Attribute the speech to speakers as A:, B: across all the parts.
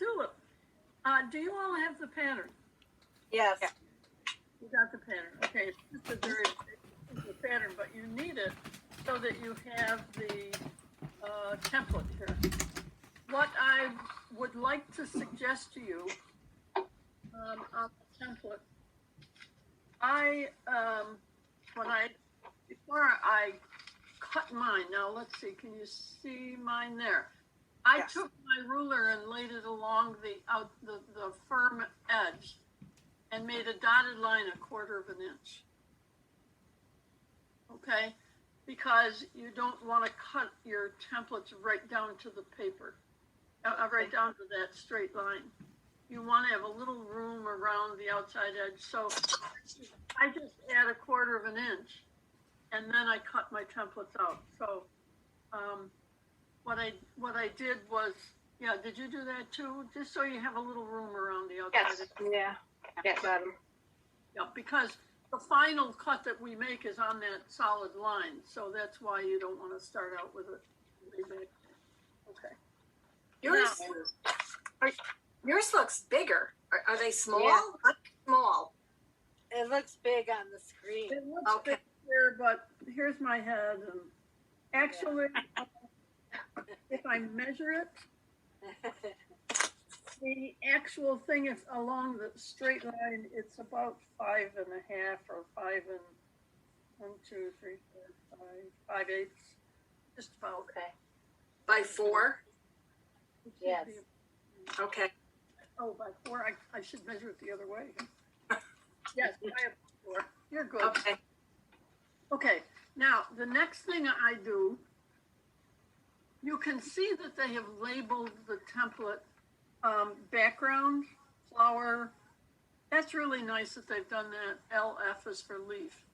A: Tulip, do you all have the pattern?
B: Yes.
C: Yeah.
A: You got the pattern. Okay, it's just a very simple pattern, but you need it so that you have the template here. What I would like to suggest to you on the template, before I cut mine, now let's see, can you see mine there? I
C: Yes.
A: took my ruler and laid it along the firm edge and made a dotted line 1/4 of an inch. Okay? Because you don't want to cut your templates right down to the paper, right down to that straight line. You want to have a little room around the outside edge. So I just add 1/4 of an inch and then I cut my templates out. So what I did was, yeah, did you do that too? Just so you have a little room around the outside.
C: Yes.
B: Yeah.
C: Yes.
B: Got 'em.
A: Yeah, because the final cut that we make is on that solid line, so that's why you don't want to start out with it. Okay.
B: Yours, yours looks bigger. Are they small?
C: Yeah.
B: I'm small.
C: It looks big on the screen.
A: It looks
B: Okay.
A: big here, but here's my head, and actually, if I measure it, the actual thing is along the straight line, it's about 5.5 or 1, 2, 3, 4, 5/8. Just about.
B: Okay. By 4?
A: It should
C: Yes.
A: be-
B: Okay.
A: Oh, by 4, I should measure it the other way. Yes, I have 4. You're good.
B: Okay.
A: Okay, now the next thing I do, you can see that they have labeled the template background, flower. That's really nice that they've done that. LF is for leaf.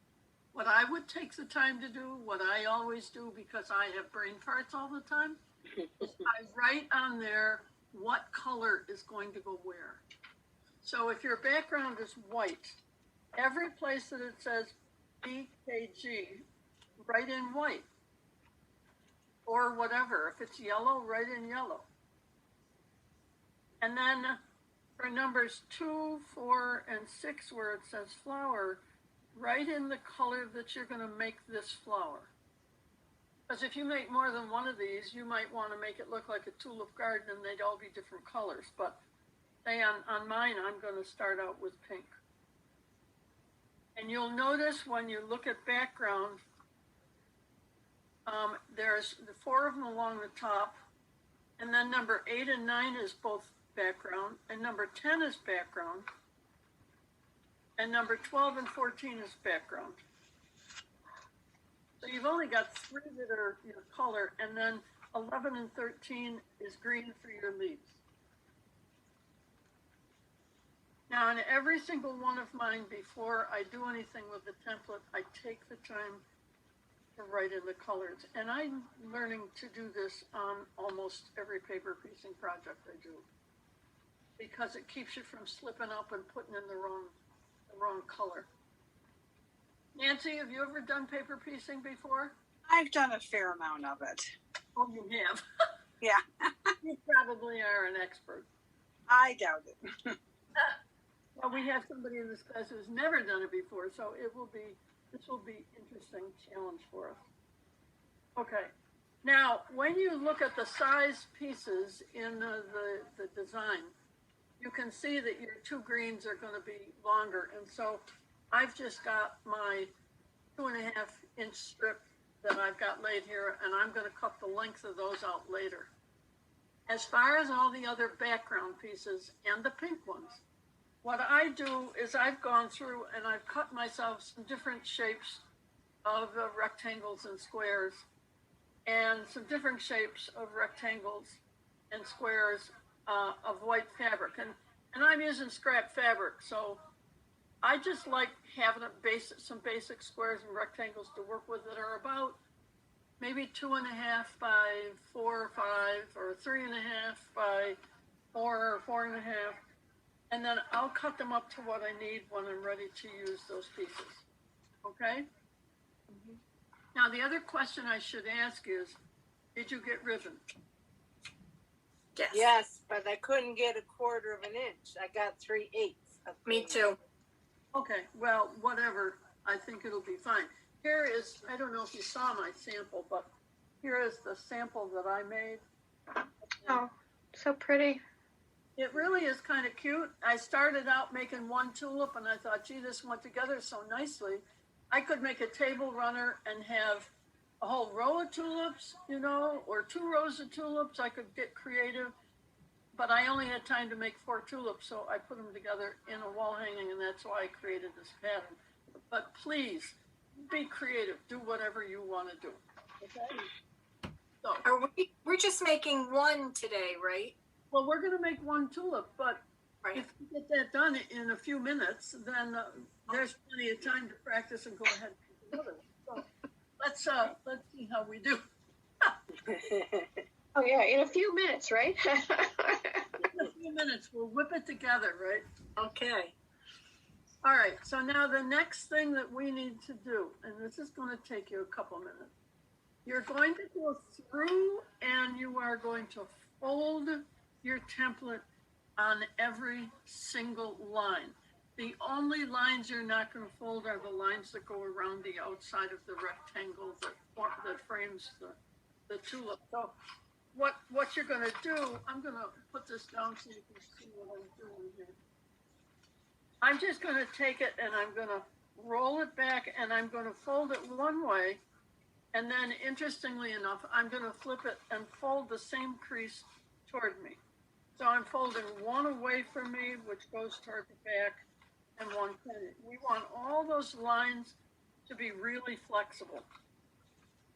A: What I would take the time to do, what I always do because I have brain farts all the time, is I write on there what color is going to go where. So if your background is white, every place that it says BKG, write in white. Or whatever. If it's yellow, write in yellow. And then for numbers 2, 4, and 6, where it says flower, write in the color that you're going to make this flower. Because if you make more than one of these, you might want to make it look like a tulip garden and they'd all be different colors. But say on mine, I'm going to start out with pink. And you'll notice when you look at background, there's the 4 of them along the top, and then number 8 and 9 is both background, and number 10 is background, and number 12 and 14 is background. So you've only got 3 that are your color, and then 11 and 13 is green for your leaves. Now, in every single one of mine, before I do anything with the template, I take the time to write in the colors. And I'm learning to do this on almost every paper piecing project I do, because it keeps you from slipping up and putting in the wrong color. Nancy, have you ever done paper piecing before?
C: I've done a fair amount of it.
A: Oh, you have.
C: Yeah.
A: You probably are an expert.
C: I doubt it.
A: Well, we have somebody in this class who's never done it before, so this will be interesting challenge for us. Okay. Now, when you look at the size pieces in the design, you can see that your 2 greens are going to be longer. And so I've just got my 2.5 inch strip that I've got laid here, and I'm going to cut the length of those out later. As far as all the other background pieces and the pink ones, what I do is I've gone through and I've cut myself some different shapes of rectangles and squares, and some different shapes of rectangles and squares of white fabric. And I'm using scrap fabric, so I just like having some basic squares and rectangles to work with that are about maybe 2.5 by 4 or 5, or 3.5 by 4 or 4.5. And then I'll cut them up to what I need when I'm ready to use those pieces. Okay? Mm-hmm. Now, the other question I should ask is, did you get ribbon?
B: Yes.
C: Yes, but I couldn't get 1/4 of an inch. I got 3/8.
B: Me too.
A: Okay, well, whatever, I think it'll be fine. Here is, I don't know if you saw my sample, but here is the sample that I made.
D: Oh, so pretty.
A: It really is kind of cute. I started out making one tulip and I thought, gee, this went together so nicely. I could make a table runner and have a whole row of tulips, you know, or 2 rows of tulips. I could get creative, but I only had time to make 4 tulips, so I put them together in a wall hanging, and that's why I created this pattern. But please, be creative. Do whatever you want to do. Okay? So,
B: We're just making one today, right?
A: well, we're going to make 1 tulip, but
B: Right.
A: if you get that done in a few minutes, then there's plenty of time to practice and go ahead and do another. So let's see how we do.
D: Oh yeah, in a few minutes, right?
A: In a few minutes, we'll whip it together, right?
B: Okay.
A: All right, so now the next thing that we need to do, and this is going to take you a couple minutes, you're going to go through and you are going to fold your template on every single line. The only lines you're not going to fold are the lines that go around the outside of the rectangle that frames the tulip. So what you're going to do, I'm going to put this down so you can see what I'm doing here. I'm just going to take it and I'm going to roll it back and I'm going to fold it one way. And then interestingly enough, I'm going to flip it and fold the same crease toward me. So I'm folding one away from me, which goes toward the back, and one toward. We want all those lines to be really flexible.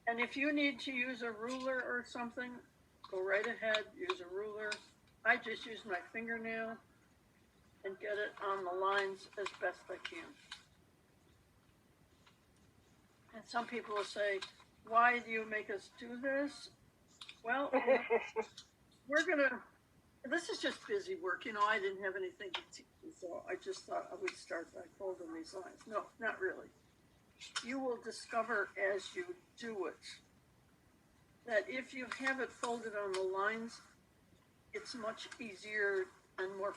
A: And if you need to use a ruler or something, go right ahead, use a ruler. I just use my fingernail and get it on the lines as best I can. And some people will say, why do you make us do this? Well, we're gonna, this is just busy work. You know, I didn't have anything to teach you, so I just thought I would start by folding these lines. No, not really. You will discover as you do it that if you have it folded on the lines, it's much easier and more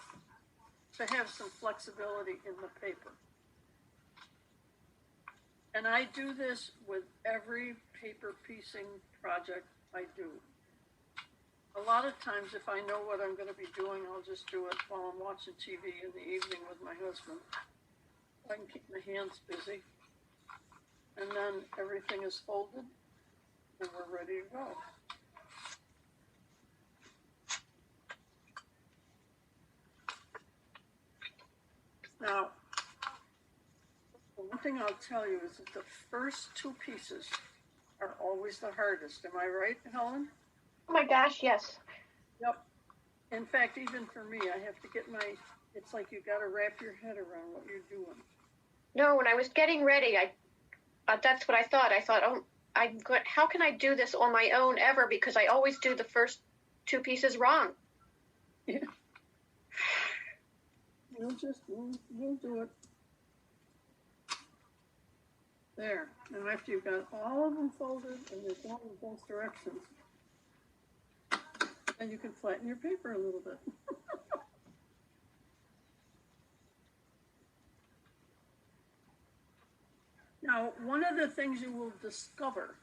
A: to have some flexibility in the paper. And I do this with every paper piecing project I do. A lot of times, if I know what I'm going to be doing, I'll just do it while I'm watching TV in the evening with my husband. I can keep my hands busy. And then everything is folded, and we're ready to go. Now, the one thing I'll tell you is that the first 2 pieces are always the hardest. Am I right, Helen?
D: Oh my gosh, yes.
A: Yep. In fact, even for me, I have to get it's like you got to wrap your head around what you're doing.
D: No, when I was getting ready, that's what I thought. I thought, oh, how can I do this on my own ever? Because I always do the first 2 pieces wrong.
A: Yeah. We'll do it. There. Now after you've got all of them folded and they're going in both directions, then you can flatten your paper a little bit. Now, one of the things you will discover,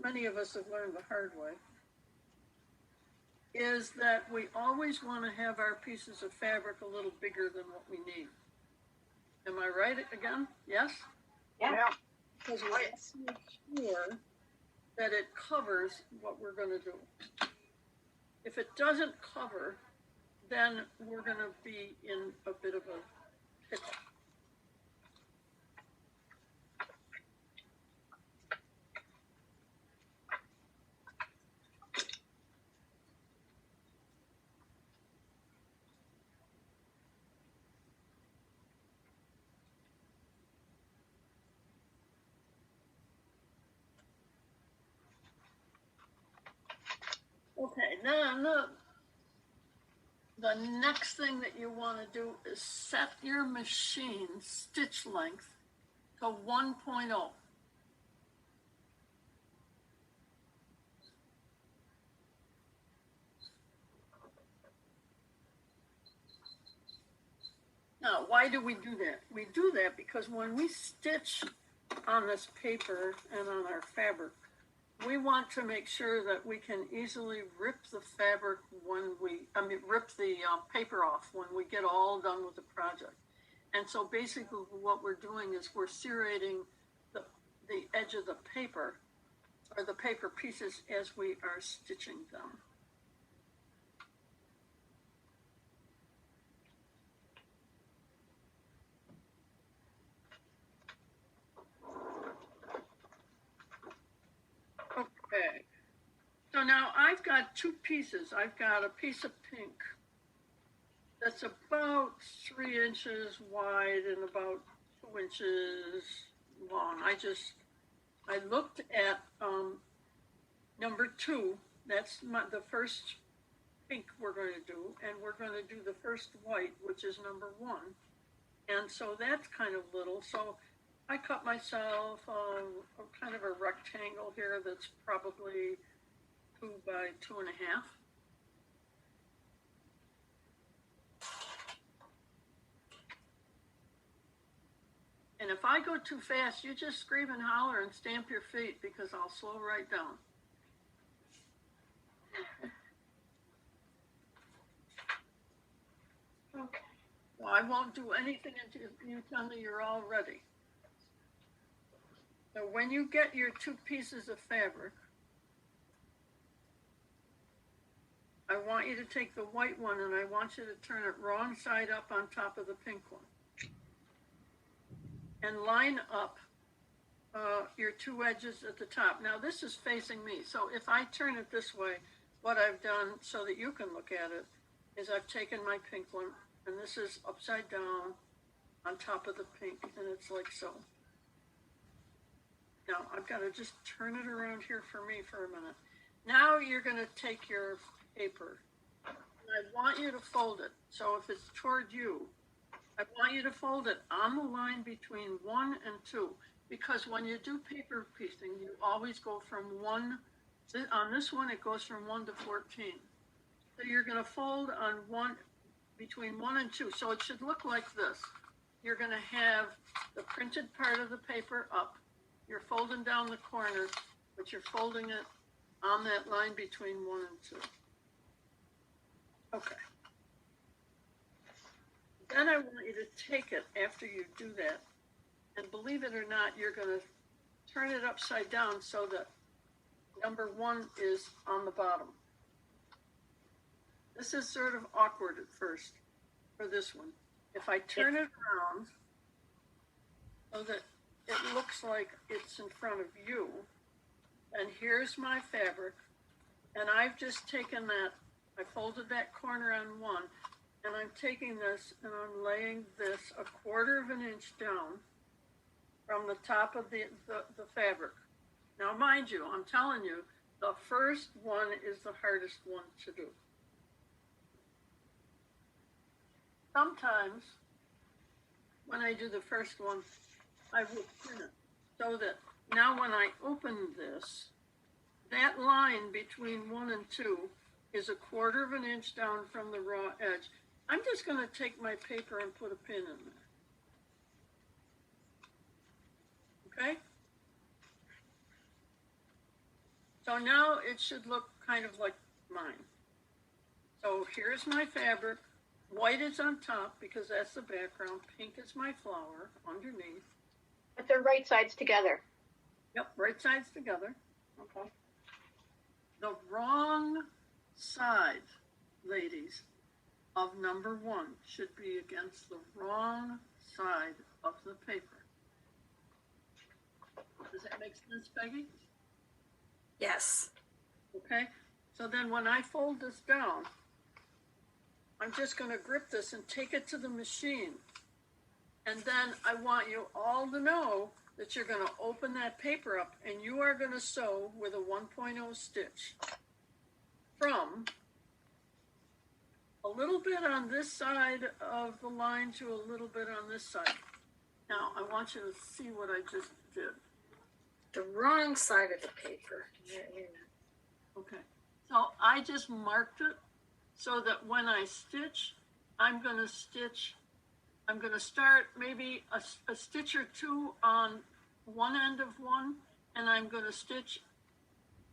A: many of us have learned the hard way, is that we always want to have our pieces of fabric a little bigger than what we need. Am I right again? Yes?
C: Yeah.
A: Because we have to make sure that it covers what we're going to do. If it doesn't cover, then we're going to be in a bit of a pickle. Okay, now the next thing that you want to do is set your machine stitch length to 1.0. why do we do that? We do that because when we stitch on this paper and on our fabric, we want to make sure that we can easily rip the fabric rip the paper off when we get all done with the project. And so basically what we're doing is we're serrating the edge of the paper or the paper pieces as we are stitching them. Okay. So now I've got two pieces. I've got a piece of pink that's about 3 inches wide and about 2 inches long. I looked at number 2. That's the first pink we're going to do, and we're going to do the first white, which is number 1. And so that's kind of little. So I cut myself a kind of a rectangle here that's probably 2 by 2.5. And if I go too fast, you just scream and holler and stamp your feet because I'll slow right down. Okay. Well, I won't do anything until you tell me you're all ready. So when you get your 2 pieces of fabric, I want you to take the white one and I want you to turn it wrong side up on top of the pink one. And line up your 2 edges at the top. Now this is facing me, so if I turn it this way, what I've done so that you can look at it is I've taken my pink one and this is upside down on top of the pink and it's like so. Now I've got to just turn it around here for me for a minute. Now you're going to take your paper and I want you to fold it. So if it's toward you, I want you to fold it on the line between 1 and 2, because when you do paper piecing, you always go from 1, on this one it goes from 1 to 14. So you're going to fold on between 1 and 2. So it should look like this. You're going to have the printed part of the paper up. You're folding down the corner, but you're folding it on that line between 1 and 2. Okay. Then I want you to take it after you do that, and believe it or not, you're going to turn it upside down so that number 1 is on the bottom. This is sort of awkward at first for this one. If I turn it around so that it looks like it's in front of you, and here's my fabric, and I've just taken that, I folded that corner on 1, and I'm taking this and I'm laying this 1/4 inch down from the top of the fabric. Now, mind you, I'm telling you, the first one is the hardest one to do. Sometimes, when I do the first one, I will pin it so that now when I open this, that line between 1 and 2 is 1/4 inch down from the raw edge. I'm just going to take my paper and put a pin in there. Okay? So now it should look kind of like mine. So here's my fabric. White is on top because that's the background. Pink is my flower underneath.
D: But they're right sides together.
A: Yep, right sides together. Okay. The wrong side, ladies, of number 1 should be against the wrong side of the paper. Does that make sense, Peggy?
B: Yes.
A: Okay, so then when I fold this down, I'm just going to grip this and take it to the machine. And then I want you all to know that you're going to open that paper up and you are going to sew with a 1.0 stitch from a little bit on this side of the line to a little bit on this side. Now, I want you to see what I just did.
B: The wrong side of the paper.
A: Okay, so I just marked it so that when I stitch, I'm going to stitch I'm gonna start maybe a stitch or two on one end of one, and I'm gonna stitch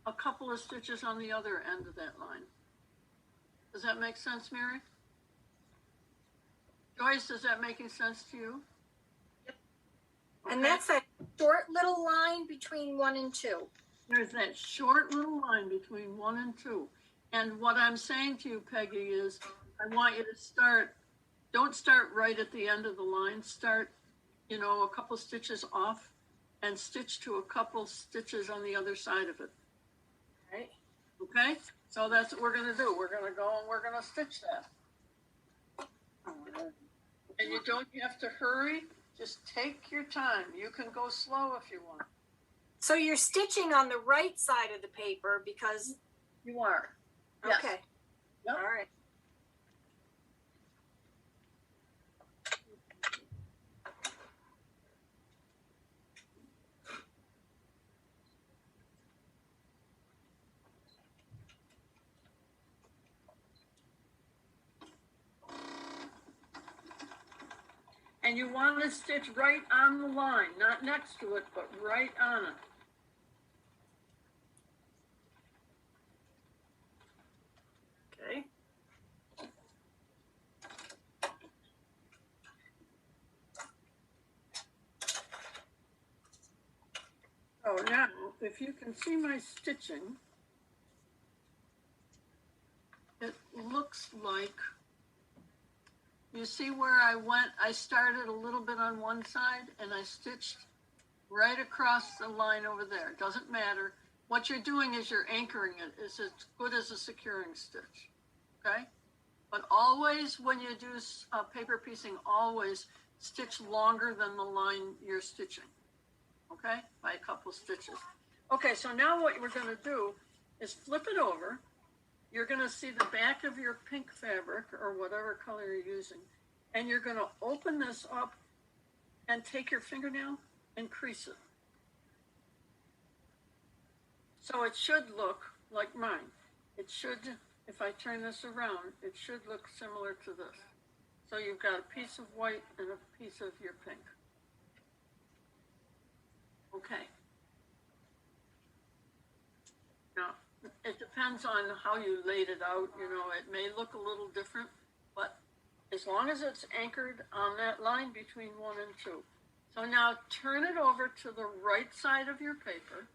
A: a couple of stitches on the other end of that line. Does that make sense, Mary? Joyce, is that making sense to you?
B: And
A: Okay.
B: that's a short little line between 1 and 2.
A: There's that short little line between 1 and 2. And what I'm saying to you, Peggy, is I want you to don't start right at the end of the line. Start, a couple stitches off and stitch to a couple stitches on the other side of it.
B: Right.
A: Okay? So that's what we're going to do. We're going to go and we're going to stitch that. And you don't have to hurry. Just take your time. You can go slow if you want.
B: So you're stitching on the right side of the paper because,
A: You are. Yes.
B: okay.
A: Yep.
B: All right.
A: And you want to stitch right on the line, not next to it, but right on it.
B: Okay.
A: So now, if you can see my stitching, it looks like, you see where I started a little bit on one side and I stitched right across the line over there. Doesn't matter. What you're doing is you're anchoring it. It's as good as a securing stitch, okay? But always when you do paper piecing, always stitch longer than the line you're stitching, okay? By a couple stitches. Okay, so now what we're gonna do is flip it over. You're gonna see the back of your pink fabric or whatever color you're using, and you're gonna open this up and take your fingernail and crease it. So it should look like mine. It should, if I turn this around, it should look similar to this. So you've got a piece of white and a piece of your pink. Okay. Now, it depends on how you laid it out. It may look a little different, but as long as it's anchored on that line between 1 and 2. So now turn it over to the right side of your paper.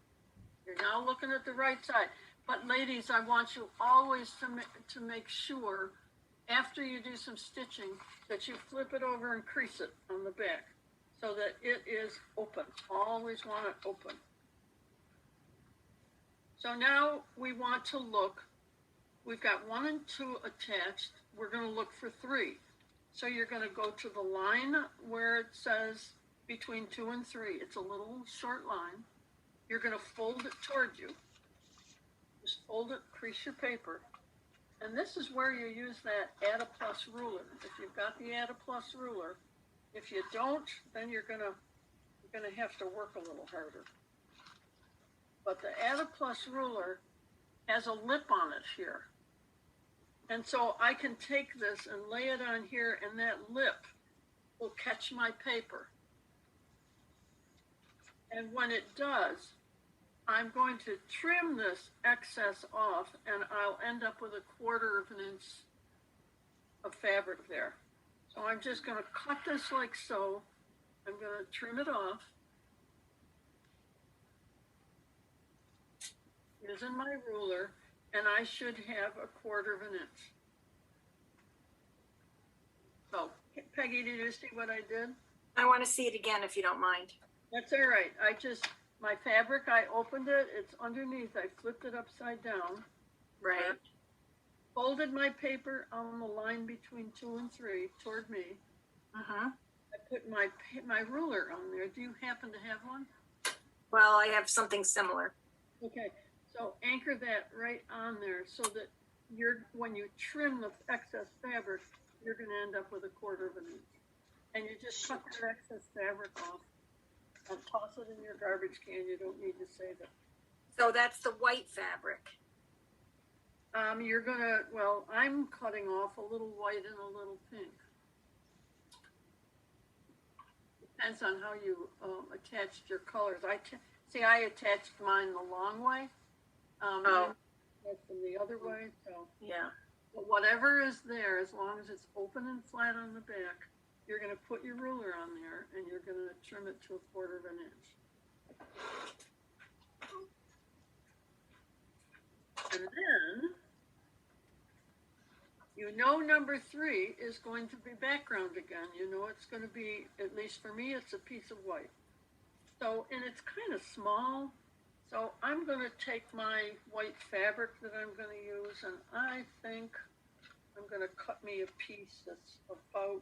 A: You're now looking at the right side. But ladies, I want you always to make sure after you do some stitching that you flip it over and crease it on the back so that it is open. Always want it open. So now we want to look, we've got 1 and 2 attached. We're going to look for 3. So you're going to go to the line where it says between 2 and 3. It's a little short line. You're going to fold it toward you. Just fold it, crease your paper. And this is where you use that add a plus ruler. If you've got the add a plus ruler, if you don't, then you're going to have to work a little harder. But the add a plus ruler has a lip on it here. And so I can take this and lay it on here, and that lip will catch my paper. And when it does, I'm going to trim this excess off, and I'll end up with 1/4 of an inch of fabric there. So I'm just going to cut this like so. I'm going to trim it off using my ruler, and I should have 1/4 of an inch. So, Peggy, did you see what I did?
B: I want to see it again if you don't mind.
A: That's all right. My fabric, I opened it. It's underneath. I flipped it upside down.
B: Right.
A: Folded my paper on the line between 2 and 3 toward me.
B: Uh-huh.
A: I put my ruler on there. Do you happen to have one?
B: Well, I have something similar.
A: Okay. So anchor that right on there so that when you trim the excess fabric, you're going to end up with 1/4 of an inch. And you just cut that excess fabric off and toss it in your garbage can. You don't need to save it.
B: So that's the white fabric.
A: I'm cutting off a little white and a little pink. depends on how you attached your colors. I attached mine the long way.
B: Oh.
A: From the other way, so.
B: Yeah.
A: But whatever is there, as long as it's open and flat on the back, you're going to put your ruler on there and you're going to trim it to 1/4 of an inch. And then, you know, number 3 is going to be background again. You know, it's going to be, at least for me, it's a piece of white. So, and it's kind of small. So I'm going to take my white fabric that I'm going to use, and I think I'm going to cut me a piece that's about,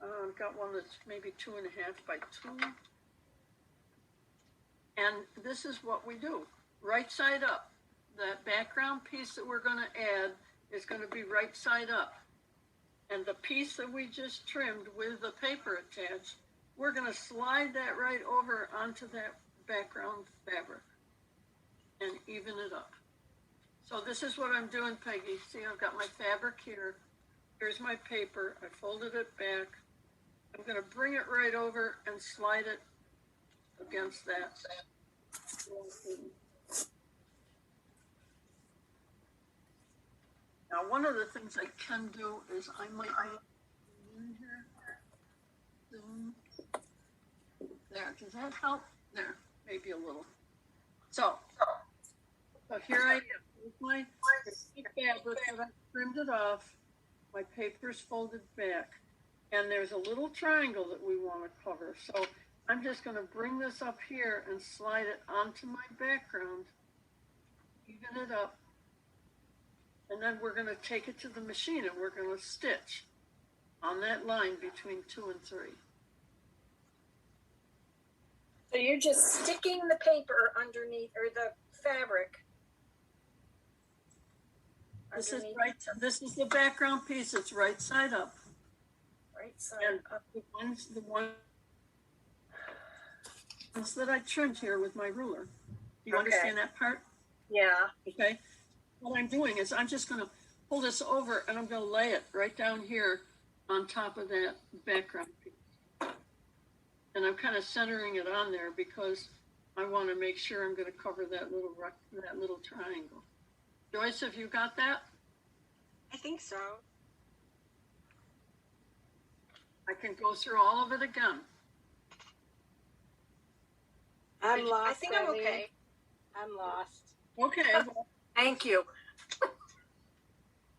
A: I've got one that's maybe 2.5 by 2. And this is what we do, right side up. That background piece that we're going to add is going to be right side up. And the piece that we just trimmed with the paper attached, we're going to slide that right over onto that background fabric and even it up. So this is what I'm doing, Peggy. See, I've got my fabric here. Here's my paper. I folded it back. I'm going to bring it right over and slide it against that. Now, one of the things I can do is I might in here. Zoom. There, does that help? There, maybe a little. So here I am with my fabric that I trimmed it off. My paper's folded back. And there's a little triangle that we want to cover. So I'm just going to bring this up here and slide it onto my background, even it up. And then we're going to take it to the machine and we're going to stitch on that line between 2 and 3.
B: So you're just sticking the paper underneath, or the fabric.
A: This is
B: underneath,
A: right. This is the background piece. It's right side up.
B: right side
A: And
B: up.
A: the ones that I trimmed here with my ruler. Do you
B: Okay.
A: understand that part?
B: Yeah.
A: Okay. What I'm doing is I'm just going to pull this over and I'm going to lay it right down here on top of that background piece. And I'm kind of centering it on there because I want to make sure I'm going to cover that little triangle. Joyce, have you got that?
C: I think so.
A: I can go through all of it again.
C: I'm lost.
B: I think I'm
C: Eileen.
B: okay.
C: I'm lost.
A: Okay. Well,
B: Thank you.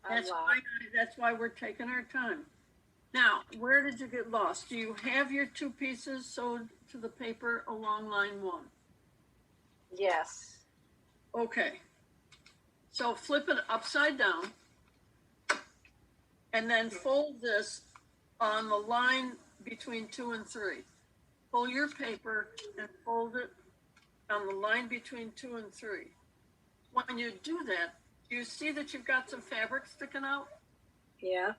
C: I'm
A: that's
C: lost.
A: why we're taking our time. Now, where did you get lost? Do you have your 2 pieces sewed to the paper along line 1?
C: Yes.
A: Okay. So flip it upside down and then fold this on the line between 2 and 3. Pull your paper and fold it on the line between 2 and 3. When you do that, you see that you've got some fabric sticking out?
C: Yeah.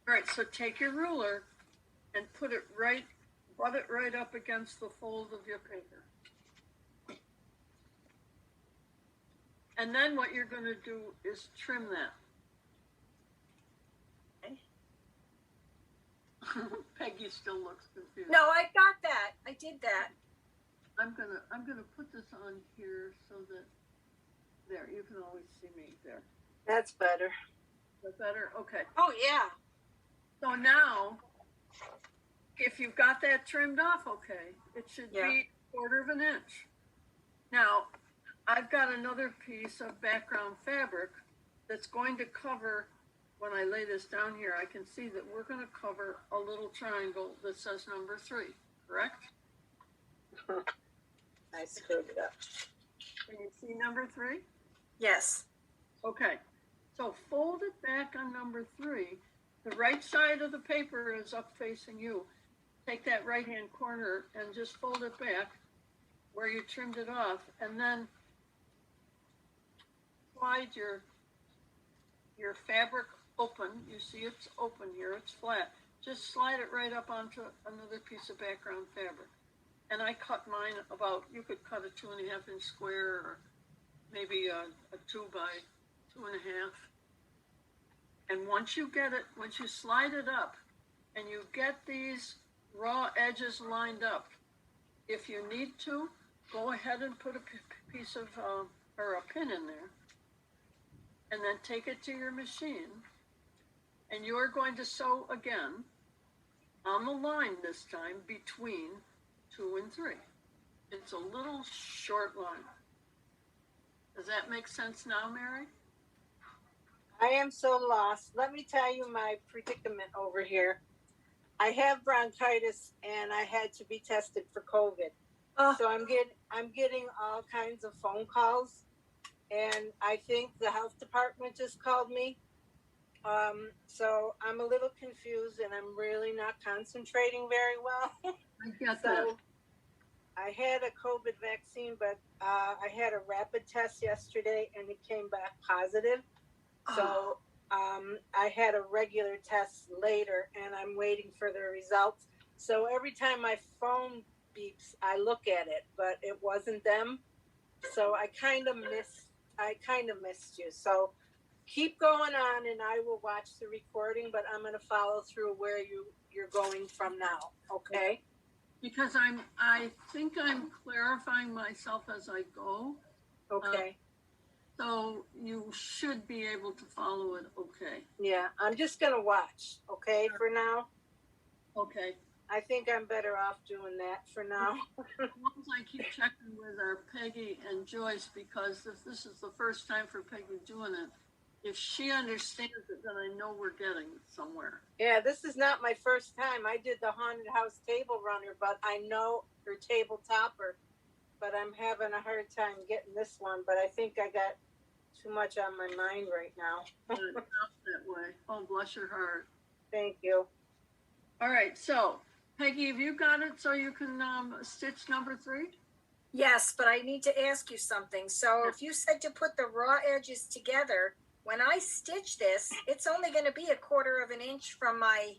A: All right, so take your ruler and butt it right up against the fold of your paper. And then what you're going to do is trim that. Okay. Peggy still looks confused.
B: No, I got that. I did that.
A: I'm gonna put this on here so that there you can always see me there.
C: That's better.
A: Is that better? Okay.
C: Oh, yeah.
A: So now, if you've got that trimmed off, okay, it should
B: Yeah.
A: be 1/4 of an inch. Now, I've got another piece of background fabric that's going to cover, when I lay this down here, I can see that we're going to cover a little triangle that says number 3, correct?
C: I screwed it up.
A: Can you see number 3?
B: Yes.
A: Okay, so fold it back on number 3. The right side of the paper is up facing you. Take that right-hand corner and just fold it back where you trimmed it off, and then slide your fabric open. You see it's open here, it's flat. Just slide it right up onto another piece of background fabric. And I cut mine about, you could cut a 2.5 inch square or maybe a 2 by 2.5. And once you slide it up and you get these raw edges lined up. If you need to, go ahead and put a piece of, or a pin in there, and then take it to your machine, and you're going to sew again on the line this time between 2 and 3. It's a little short line. Does that make sense now, Mary?
C: I am so lost. Let me tell you my predicament over here. I have bronchitis and I had to be tested for COVID. So I'm getting all kinds of phone calls, and I think the health department just called me. So I'm a little confused and I'm really not concentrating very well.
A: I get that.
C: So I had a COVID vaccine, but I had a rapid test yesterday and it came back positive. So I had a regular test later and I'm waiting for the results. So every time my phone beeps, I look at it, but it wasn't them. So I kind of missed you. So keep going on and I will watch the recording, but I'm going to follow through where you're going from now. Okay.
A: Because I think I'm clarifying myself as I go.
C: Okay.
A: So you should be able to follow it okay.
C: Yeah, I'm just going to watch. Okay. For now.
A: Okay.
C: I think I'm better off doing that for now.
A: As long as I keep checking with our Peggy and Joyce, because if this is the first time for Peggy doing it, if she understands it, then I know we're getting somewhere.
C: Yeah, this is not my first time. I did the haunted house table runner, but I know her table topper, but I'm having a hard time getting this one. But I think I got too much on my mind right now.
A: Not that way. Oh, bless your heart.
C: Thank you.
A: All right, so Peggy, have you got it so you can stitch number 3?
B: Yes, but I need to ask you something. So if you said to put the raw edges together, when I stitch this, it's only going to be 1/4 of an inch from my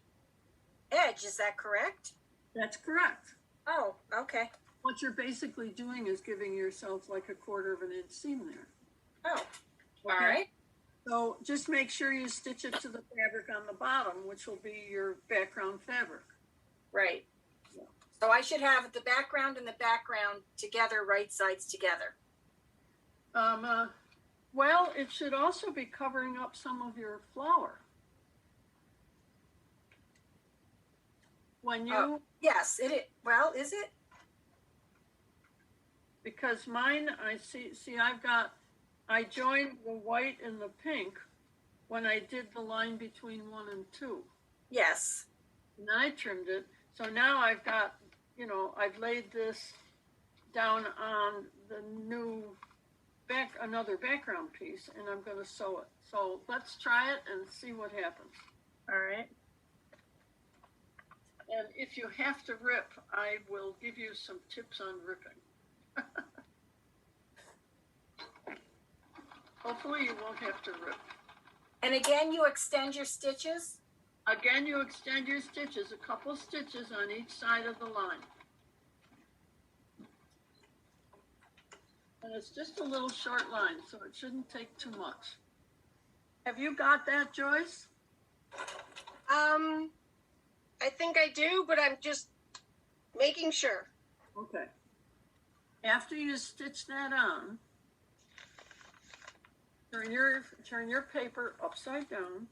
B: edge. Is that correct?
A: That's correct.
B: Oh, okay.
A: What you're basically doing is giving yourself like 1/4 of an inch seam there.
B: Oh, all
A: Okay?
B: right.
A: So just make sure you stitch it to the fabric on the bottom, which will be your background fabric.
B: Right. So I should have the background and the background together, right sides together.
A: Well, it should also be covering up some of your flower. When you,
B: Yes, it is. Well, is it?
A: because mine, I joined the white and the pink when I did the line between 1 and 2.
B: Yes.
A: And I trimmed it. So now I've got, I've laid this down on the new another background piece, and I'm going to sew it. So let's try it and see what happens.
B: All right.
A: And if you have to rip, I will give you some tips on ripping. Hopefully you won't have to rip.
B: And again, you extend your stitches?
A: Again, you extend your stitches, a couple stitches on each side of the line. And it's just a little short line, so it shouldn't take too much. Have you got that, Joyce?
D: I think I do, but I'm just making sure.
A: Okay. After you stitch that on, turn your paper upside down,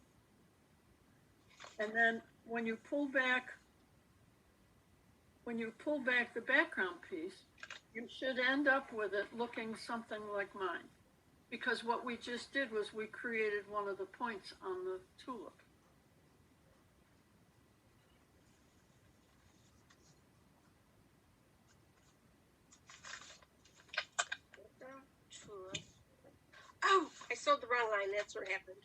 A: and then when you pull back the background piece, you should end up with it looking something like mine. Because what we just did was we created one of the points on the tulip.
D: Oh, I sewed the wrong line. That's what happened.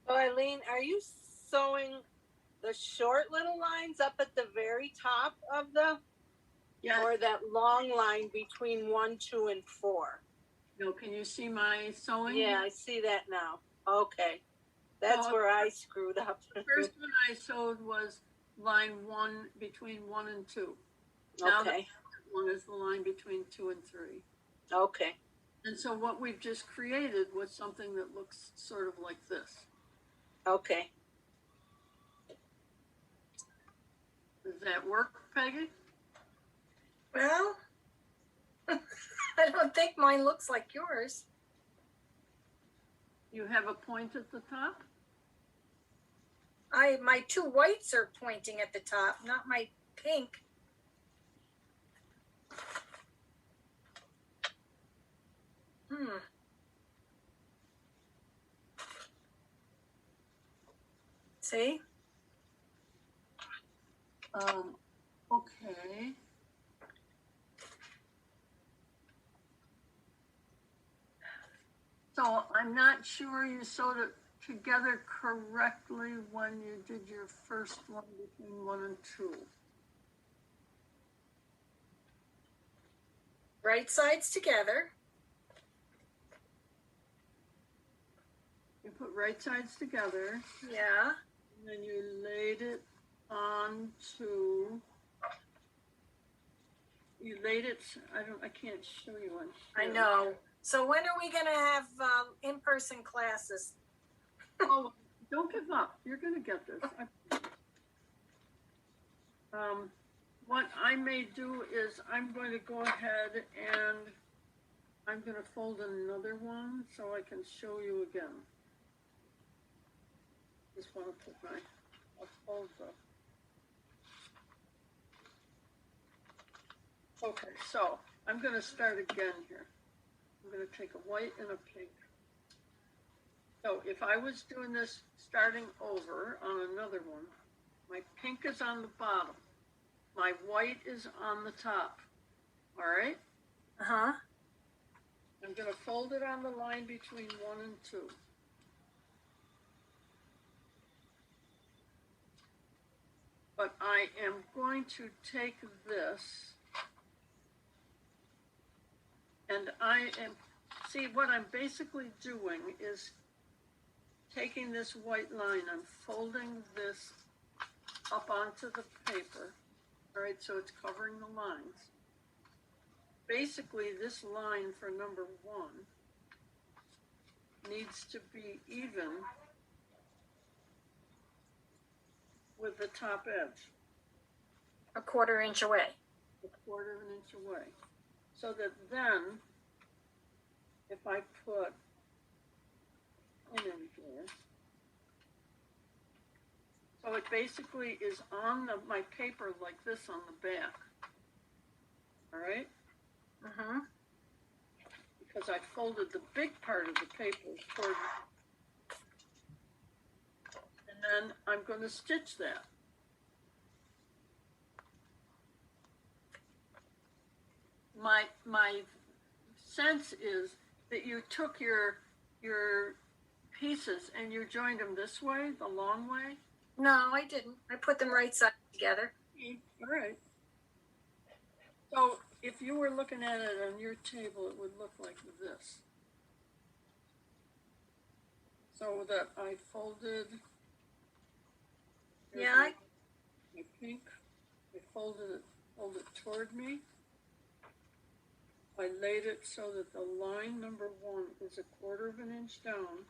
C: So Eileen, are you sewing the short little lines up at the very top of the, or that long line between 1, 2, and 4?
A: No, can you see my sewing?
C: Yeah, I see that now. Okay. That's where I screwed up.
A: The first one I sewed was line 1 between 1 and 2. Now
C: Okay.
A: the one is the line between 2 and 3.
C: Okay.
A: And so what we've just created was something that looks sort of like this.
C: Okay.
A: Does that work, Peggy?
B: Well, I don't think mine looks like yours.
A: You have a point at the top?
B: My two whites are pointing at the top, not my pink. See?
A: Okay. So I'm not sure you sewed it together correctly when you did your first one between 1 and 2.
B: Right sides together.
A: You put right sides together,
B: Yeah.
A: and then you laid it onto. You laid it. I can't show you on
B: I
A: here.
B: know. So when are we going to have in-person classes?
A: Oh, don't give up. You're going to get this. What I may do is I'm going to go ahead and I'm going to fold another one so I can show you again. Just want to put I'll fold the. Okay, so I'm going to start again here. I'm going to take a white and a pink. So if I was doing this starting over on another one, my pink is on the bottom. My white is on the top. All right?
B: Uh-huh.
A: I'm going to fold it on the line between 1 and 2. But I am going to take this and see what I'm basically doing is taking this white line, I'm folding this up onto the paper. All right, so it's covering the lines. Basically, this line for number 1 needs to be even with the top edge.
B: A 1/4 inch away.
A: A 1/4 inch away. So that then, if I put in here, so it basically is on my paper like this on the back. All right?
B: Mm-hmm.
A: Because I folded the big part of the paper toward, and then I'm going to stitch that. My sense is that you took your pieces and you joined them this way, the long way.
B: No, I didn't. I put them right sides together.
A: All right. So if you were looking at it on your table, it would look like this. So that I folded.
B: Yeah.
A: My pink. I folded it toward me. I laid it so that the line number 1 is a 1/4 inch down,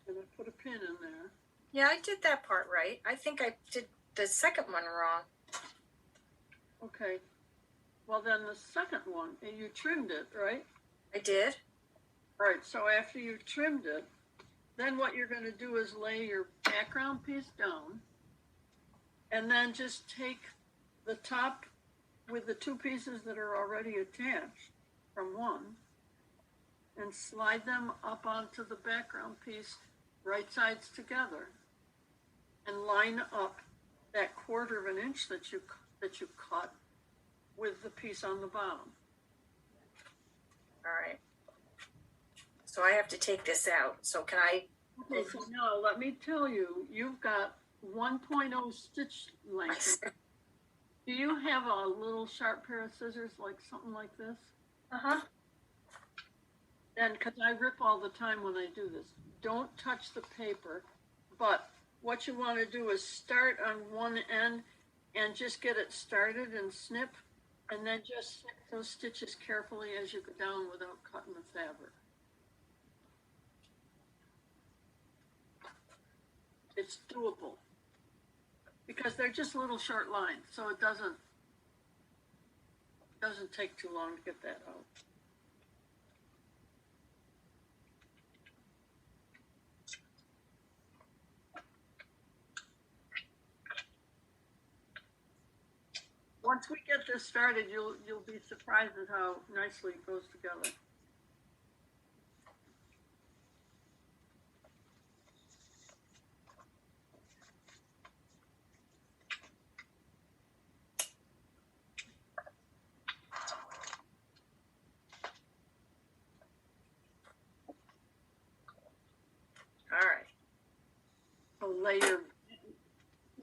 A: and I put a pin in there.
B: Yeah, I did that part right. I think I did the second one wrong.
A: Okay. Well, then the second one, and you trimmed it, right?
B: I did.
A: Right. So after you trimmed it, then what you're going to do is lay your background piece down, and then just take the top with the 2 pieces that are already attached from 1 and slide them up onto the background piece right sides together and line up that 1/4 inch that you cut with the piece on the bottom.
B: All right. So I have to take this out. So can I?
A: Okay, so now let me tell you, you've got 1.0 stitch length. Do you have a little sharp pair of scissors, like something like this?
B: Uh-huh.
A: Then, because I rip all the time when I do this, don't touch the paper, but what you want to do is start on one end and just get it started and snip. And then just stick those stitches carefully as you go down without cutting the fabric. It's doable because they're just little short lines, so it doesn't take too long to get that out. Once we get this started, you'll be surprised at how nicely it goes together.
B: All right.
A: So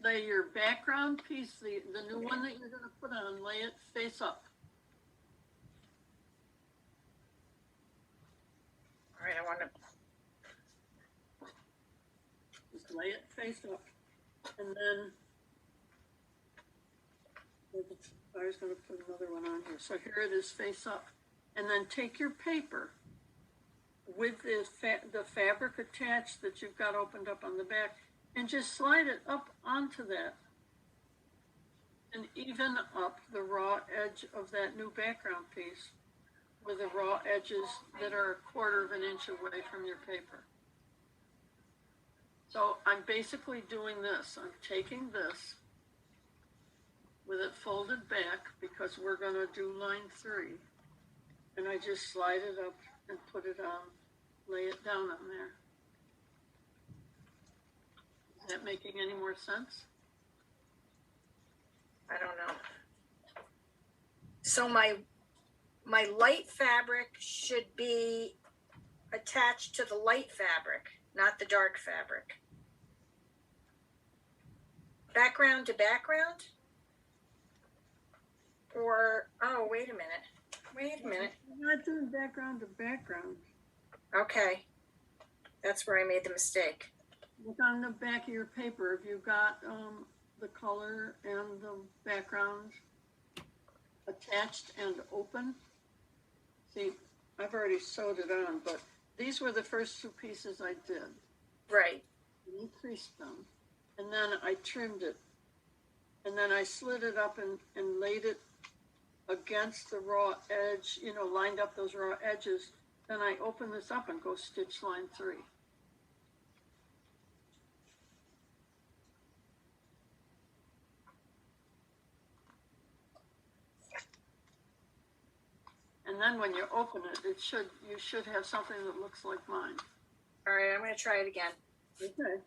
A: lay your background piece, the new one that you're going to put on, lay it face up.
B: All right, I want to.
A: Just lay it face up, and then I was going to put another one on here. So here it is face up, and then take your paper with the fabric attached that you've got opened up on the back, and just slide it up onto that and even up the raw edge of that new background piece with the raw edges that are 1/4 of an inch away from your paper. So I'm basically doing this. I'm taking this with it folded back because we're going to do line 3, and I just slide it up and put it on, lay it down on there. Is that making any more sense?
B: I don't know. So my light fabric should be attached to the light fabric, not the dark fabric. Background to background? Or, oh, wait a minute.
A: You're not doing background to background.
B: Okay. That's where I made the mistake.
A: Look on the back of your paper. If you've got the color and the background attached and open. See, I've already sewed it on, but these were the first 2 pieces I did.
B: Right.
A: I increased them, and then I trimmed it, and then I slid it up and laid it against the raw edge, lined up those raw edges. Then I open this up and go stitch line 3. And then when you open it, you should have something that looks like mine.
B: All right, I'm going to try it again.
A: Okay.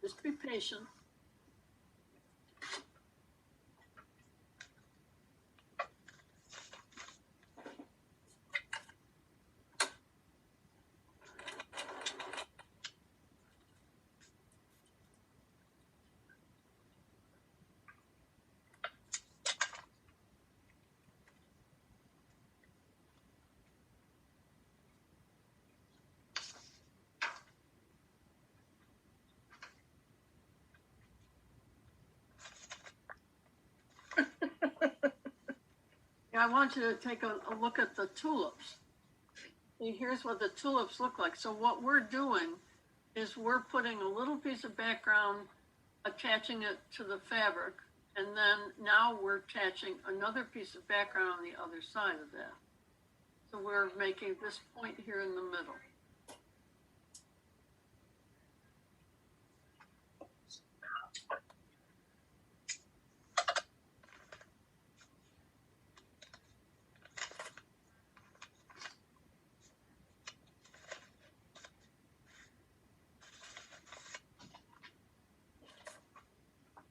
A: Just be patient. I want you to take a look at the tulips. See, here's what the tulips look like. So what we're doing is we're putting a little piece of background, attaching it to the fabric, and then now we're attaching another piece of background on the other side of that. So we're making this point here in the middle.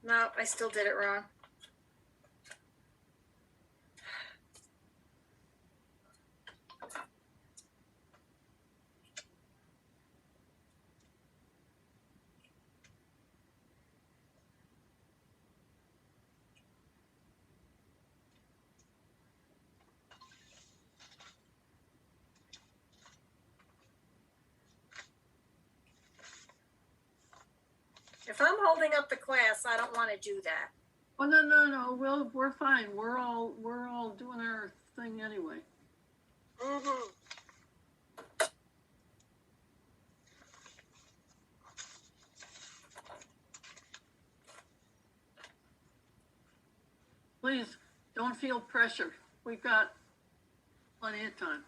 B: No, I still did it wrong. If I'm holding up the class, I don't want to do that.
A: Oh, no, we're fine. We're all doing our thing anyway.
E: Mm-hmm.
A: Please, don't feel pressure. We've got plenty of time.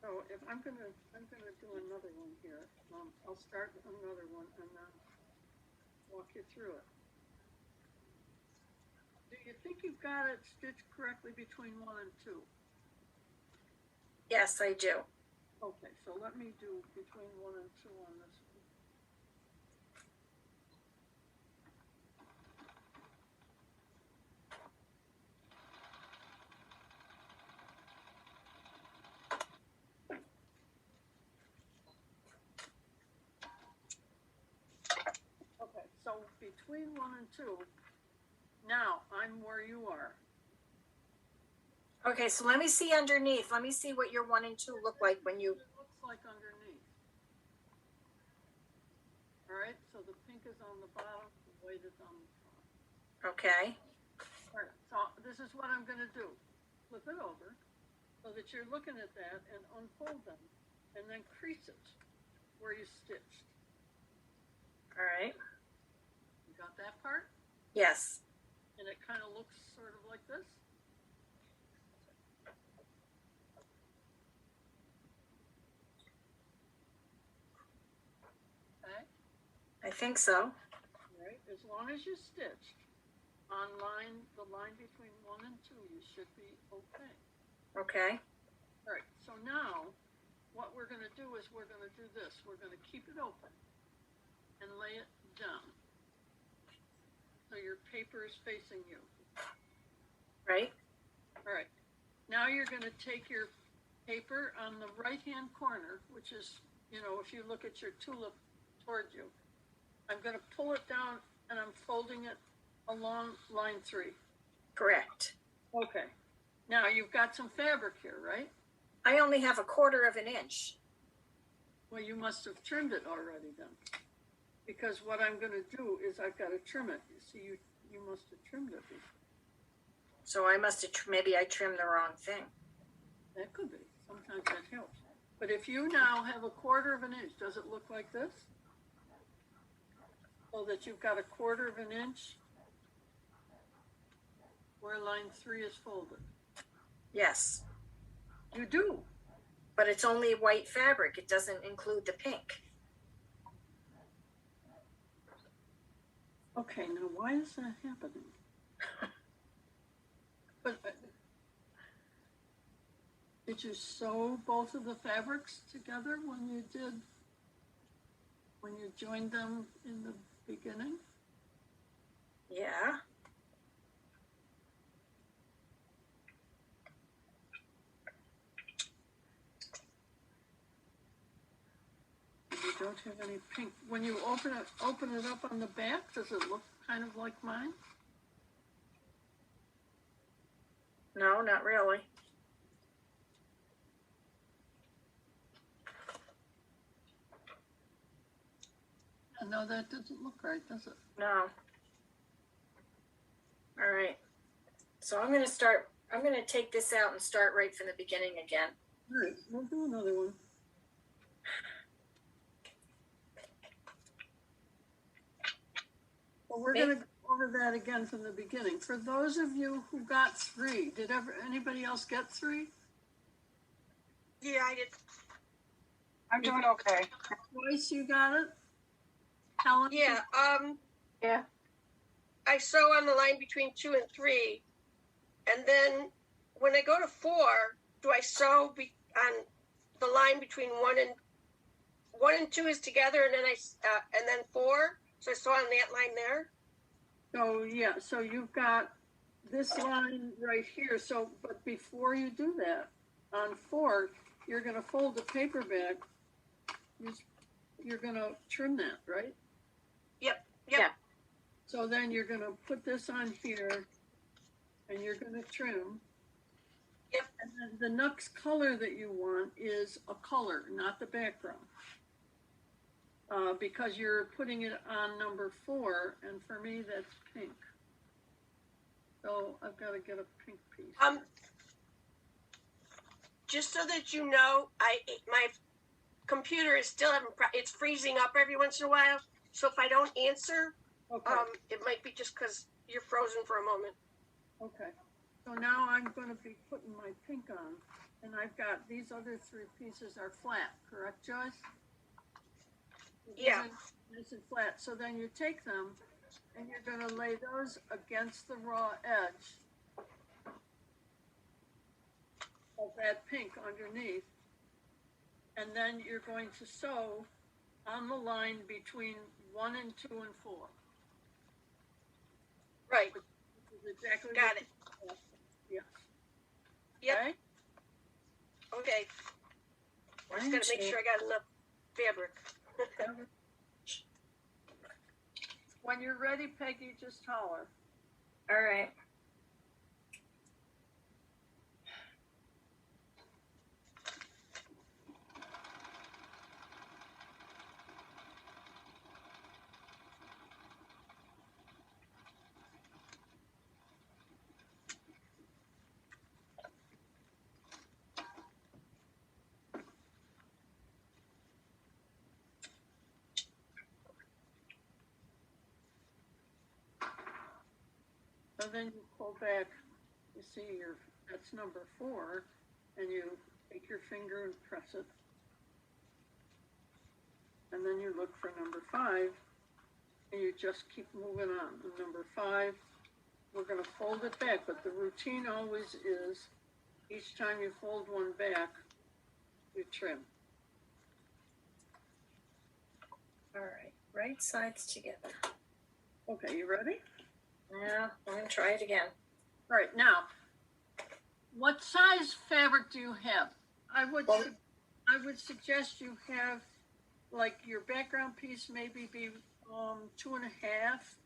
A: So if I'm gonna do another one here. I'll start another one and then walk you through it. Do you think you've got it stitched correctly between 1 and 2?
B: Yes, I do.
A: Okay, so let me do between 1 and 2 on this one. Okay, so between 1 and 2, now I'm where you are.
B: Okay, so let me see underneath. Let me see what your 1 and 2 look like when you.
A: It looks like underneath. All right, so the pink is on the bottom, the white is on the top.
B: Okay.
A: All right, so this is what I'm gonna do. Flip it over so that you're looking at that and unfold them and then crease it where you stitched.
B: All right.
A: You got that part?
B: Yes.
A: And it kind of looks sort of like this. Okay,
B: I think so.
A: all right, as long as you stitched on the line between 1 and 2, you should be okay.
B: Okay.
A: All right, so now what we're gonna do is we're gonna do this. We're gonna keep it open and lay it down. So your paper is facing you.
B: Right.
A: All right, now you're gonna take your paper on the right-hand corner, which is, if you look at your tulip toward you, I'm gonna pull it down and I'm folding it along line 3.
B: Correct.
A: Okay, now you've got some fabric here, right?
B: I only have a 1/4 of an inch.
A: Well, you must have trimmed it already then. Because what I'm gonna do is I've gotta trim it. You see, you must have trimmed it before.
B: So I must have, maybe I trimmed the wrong thing.
A: That could be, sometimes that helps. But if you now have a 1/4 of an inch, does it look like this? So that you've got a 1/4 of an inch where line 3 is folded.
B: Yes.
A: You do.
B: But it's only white fabric. It doesn't include the pink.
A: Okay, now why is that happening? But did you sew both of the fabrics together when you joined them in the beginning?
B: Yeah.
A: You don't have any pink. When you open it up on the back, does it look kind of like mine?
B: No, not really.
A: No, that doesn't look right, does it?
B: No. All right. So I'm going to take this out and start right from the beginning again.
A: All right, we'll do another one. Well, we're going to go over that again from the beginning. For those of you who got 3, did anybody else get 3?
E: Yeah, I did.
C: I'm doing okay.
A: Twice you got it? Helen?
E: Yeah.
D: Yeah.
E: I sew on the line between 2 and 3, and then when I go to 4, do I sew on the line between 1 1 and 2 is together, and then and then 4. So I saw on that line there.
A: So, yeah, so you've got this line right here. So, but before you do that, on 4, you're going to fold the paper back. You're going to trim that, right?
E: Yep.
B: Yeah.
A: So then you're going to put this on here and you're going to trim.
E: Yep.
A: And then the next color that you want is a color, not the background. Because you're putting it on number 4, and for me that's pink. So I've got to get a pink piece.
E: Just so that you know, my computer is still it's freezing up every once in a while. So if I don't answer,
A: Okay.
E: it might be just because you're frozen for a moment.
A: Okay. So now I'm going to be putting my pink on, and I've got these other 3 pieces are flat, correct, Joyce?
E: Yeah.
A: Nice and flat. So then you take them and you're going to lay those against the raw edge of that pink underneath. And then you're going to sew on the line between 1 and 2 and 4.
E: Right.
A: Which is exactly
E: Got it.
A: Yeah.
E: Yep.
A: Okay?
E: Okay. I just gotta make sure I got enough fabric.
A: When you're ready, Peggy, just holler.
B: All right.
A: So then you pull back, you see that's number 4, and you take your finger and press it. And then you look for number 5, and you just keep moving on. And number 5, we're going to fold it back, but the routine always is each time you fold one back, you trim.
B: All right. Right sides together.
A: Okay, you ready?
B: Yeah, I'm going to try it again.
A: All right, now, what size fabric do you have? I would suggest you have, like, your background piece maybe be 2.5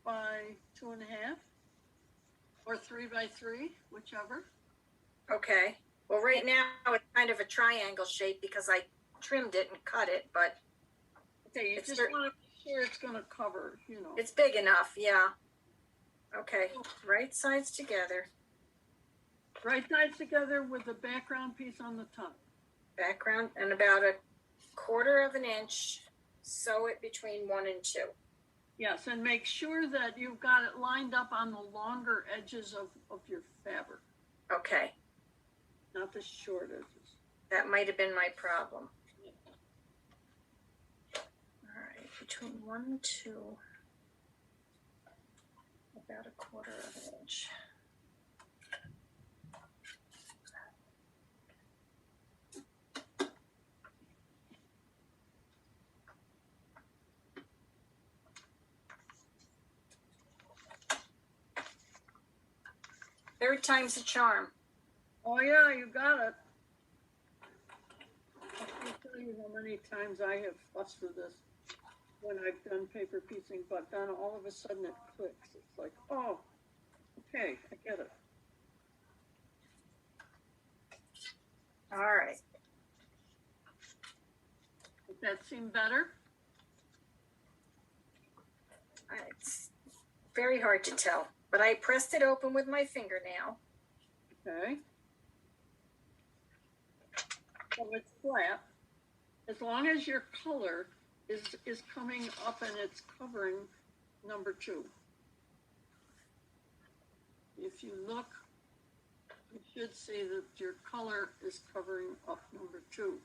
A: by 2.5, or 3 by 3, whichever.
B: Okay. Well, right now it's kind of a triangle shape because I trimmed it and cut it, but
A: Okay, you
B: It's
A: just want to be sure it's going to cover, you know.
B: it's big enough. Yeah. Okay. Right sides together.
A: Right sides together with the background piece on the top.
B: Background and about 1/4 of an inch. Sew it between 1 and 2.
A: Yes, and make sure that you've got it lined up on the longer edges of your fabric,
B: Okay.
A: not the short edges.
B: That might have been my problem. All right. Between 1 and 2. About 1/4 of an inch. Third time's a charm.
A: Oh yeah, you got it. I can't tell you how many times I have fussed with this when I've done paper piecing, but then all of a sudden it clicks. It's like, oh, okay, I get it.
B: All right.
A: Does that seem better?
B: It's very hard to tell, but I pressed it open with my fingernail.
A: Okay. So it's flat. As long as your color is coming up and it's covering number 2. If you look, you should see that your color is covering up number 2,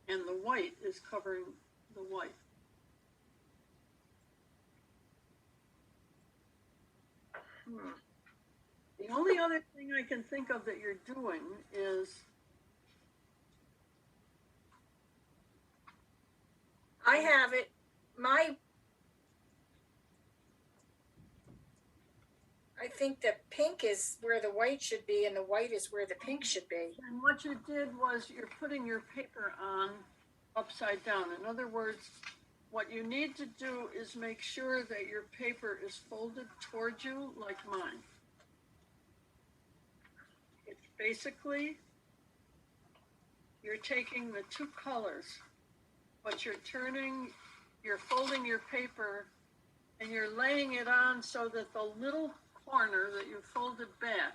A: and the white is covering the white. The only other thing I can think of that you're doing is
B: I have it. I think the pink is where the white should be and the white is where the pink should be.
A: And what you did was you're putting your paper on upside down. In other words, what you need to do is make sure that your paper is folded towards you like mine. It's basically, you're taking the two colors, but you're folding your paper and you're laying it on so that the little corner that you folded back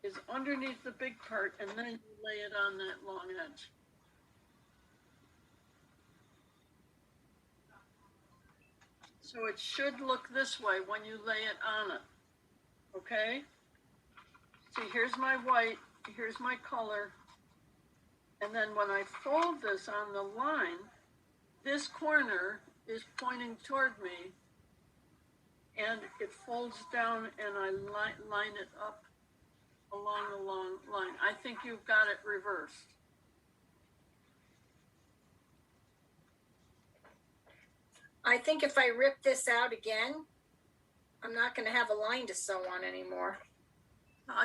A: is underneath the big part, and then you lay it on that long edge. So it should look this way when you lay it on it, okay? See, here's my white, here's my color, and then when I fold this on the line, this corner is pointing toward me, and it folds down and I line it up along the long line. I think you've got it reversed.
B: I think if I rip this out again, I'm not going to have a line to sew on anymore.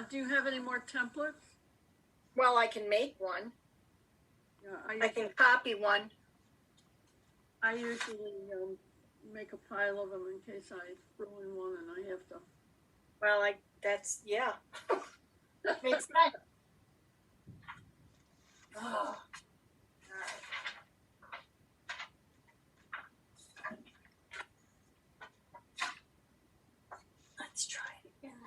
A: Do you have any more templates?
B: Well, I can make one.
A: Yeah,
B: I can copy one.
A: I usually make a pile of them in case I ruin one and I have to.
B: Well, yeah. Makes sense. Oh. Let's try it again.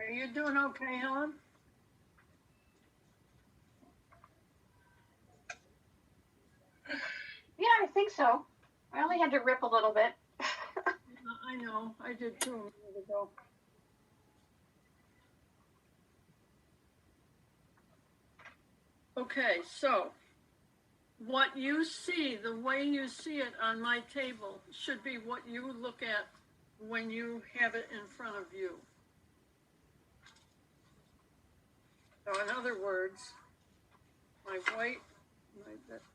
A: Are you doing okay, Helen?
D: Yeah, I think so. I only had to rip a little bit.
A: I know, I did too a minute ago. Okay, so what you see, the way you see it on my table should be what you look at when you have it in front of you. So in other words, my white,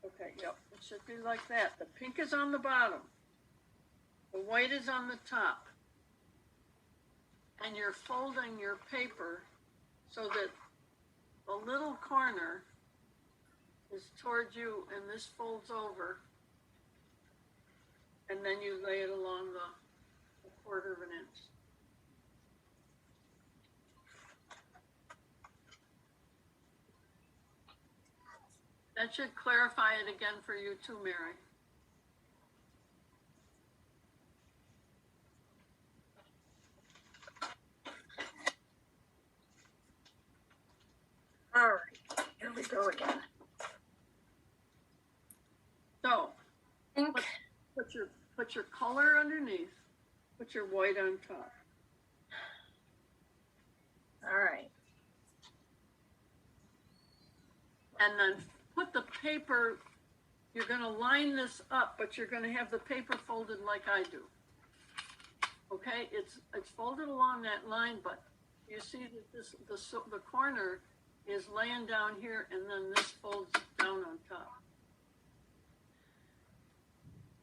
A: okay, yep, it should be like that. The pink is on the bottom. The white is on the top. And you're folding your paper so that the little corner is towards you and this folds over. And then you lay it along the 1/4 of an inch. That should clarify it again for you too, Mary.
B: All right, here we go again.
A: So
B: Pink.
A: put your color underneath, put your white on top.
B: All right.
A: And then put the paper, you're gonna line this up, but you're gonna have the paper folded like I do. Okay, it's folded along that line, but you see that the corner is laying down here and then this folds down on top.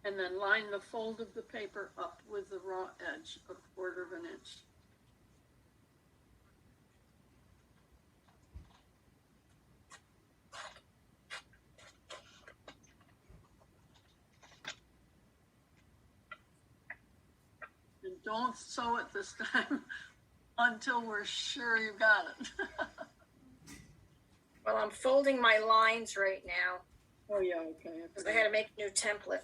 A: And then line the fold of the paper up with the raw edge of 1/4 of an inch. And don't sew it this time until we're sure you got it.
B: Well, I'm folding my lines right now
A: Oh, yeah, okay.
B: because I had to make a new template.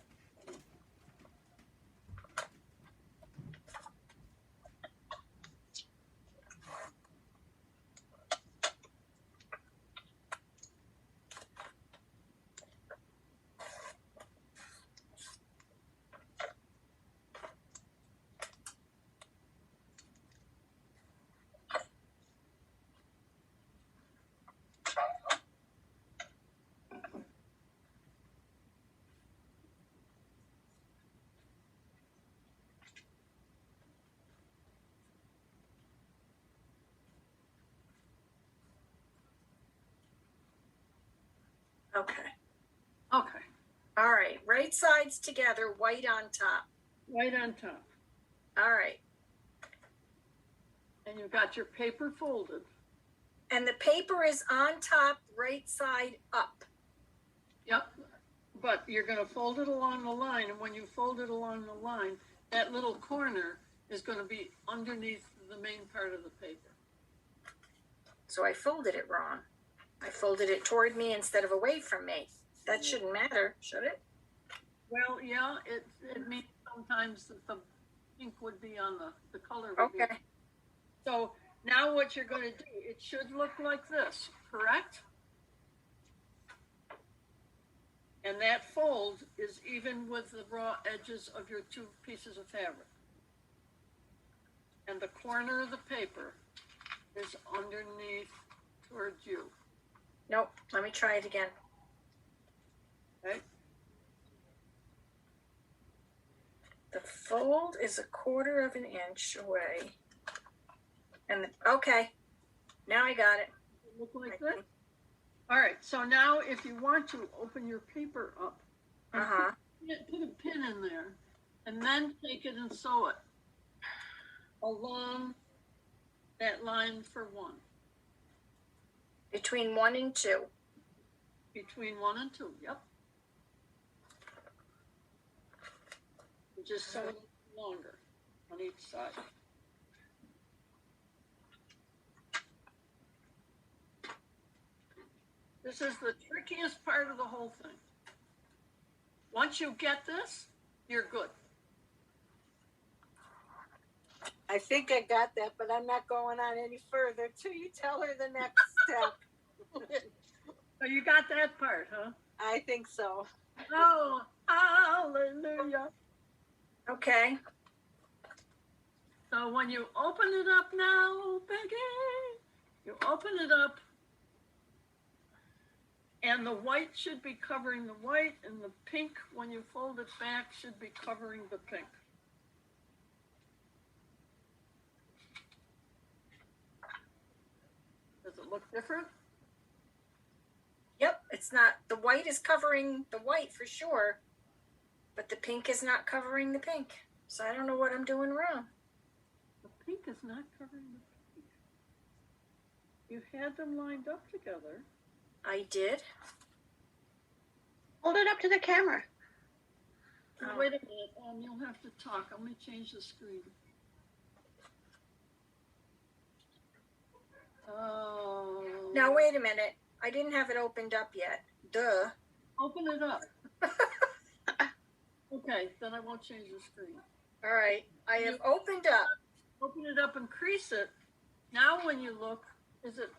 B: Okay.
A: Okay,
B: All right. Right sides together, white on top.
A: right on top.
B: All right.
A: And you've got your paper folded.
B: And the paper is on top, right side up.
A: Yep. But you're going to fold it along the line, and when you fold it along the line, that little corner is going to be underneath the main part of the paper.
B: So I folded it wrong. I folded it toward me instead of away from me. That shouldn't matter, should it?
A: Well, yeah, it means sometimes that the ink would be on the color would be.
B: Okay.
A: So now what you're going to do, it should look like this, correct? And that fold is even with the raw edges of your two pieces of fabric. And the corner of the paper is underneath towards you.
B: Nope. Let me try it again.
A: Okay?
B: The fold is 1/4 of an inch away. And okay. Now I got it.
A: Look like this? All right, so now if you want to open your paper up,
B: Uh-huh.
A: put a pin in there, and then take it and sew it along that line for 1,
B: Between 1 and 2.
A: between 1 and 2, yep. And just sew it longer on each side. This is the trickiest part of the whole thing. Once you get this, you're good.
C: I think I got that, but I'm not going on any further till you tell her the next step.
A: So you got that part, huh?
C: I think so.
A: Oh, hallelujah.
B: Okay.
A: So when you open it up now, Peggy, you open it up, and the white should be covering the white, and the pink, when you fold it back, should be covering the pink. Does it look different?
B: Yep. It's not, the white is covering the white for sure, but the pink is not covering the pink. So I don't know what I'm doing wrong.
A: The pink is not covering the pink. You had them lined up together.
B: I did.
D: Hold it up to the camera.
B: Oh.
A: Wait a minute, you'll have to talk. Let me change the screen. Oh.
B: Now wait a minute. I didn't have it opened up yet. Duh.
A: Open it up. Okay, then I won't change the screen.
B: All right. I have opened up.
A: Open it up and crease it. Now when you look, is it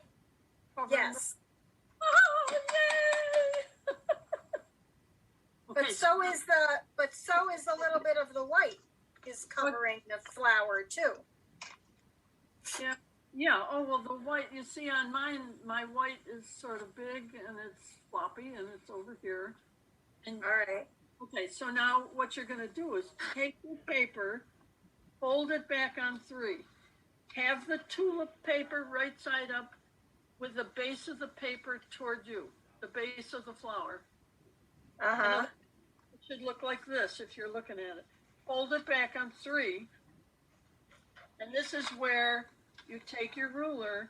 A: covering?
B: Yes.
A: Oh, yay! Okay,
B: But so is a little bit of the white is covering the flower too.
A: yeah, oh, well, the white, you see on mine, my white is sort of big and it's floppy and it's over here. And
B: All right.
A: okay, so now what you're going to do is take the paper, fold it back on 3. Have the tulip paper right side up with the base of the paper toward you, the base of the flower.
B: Uh-huh.
A: It should look like this if you're looking at it. Fold it back on 3. And this is where you take your ruler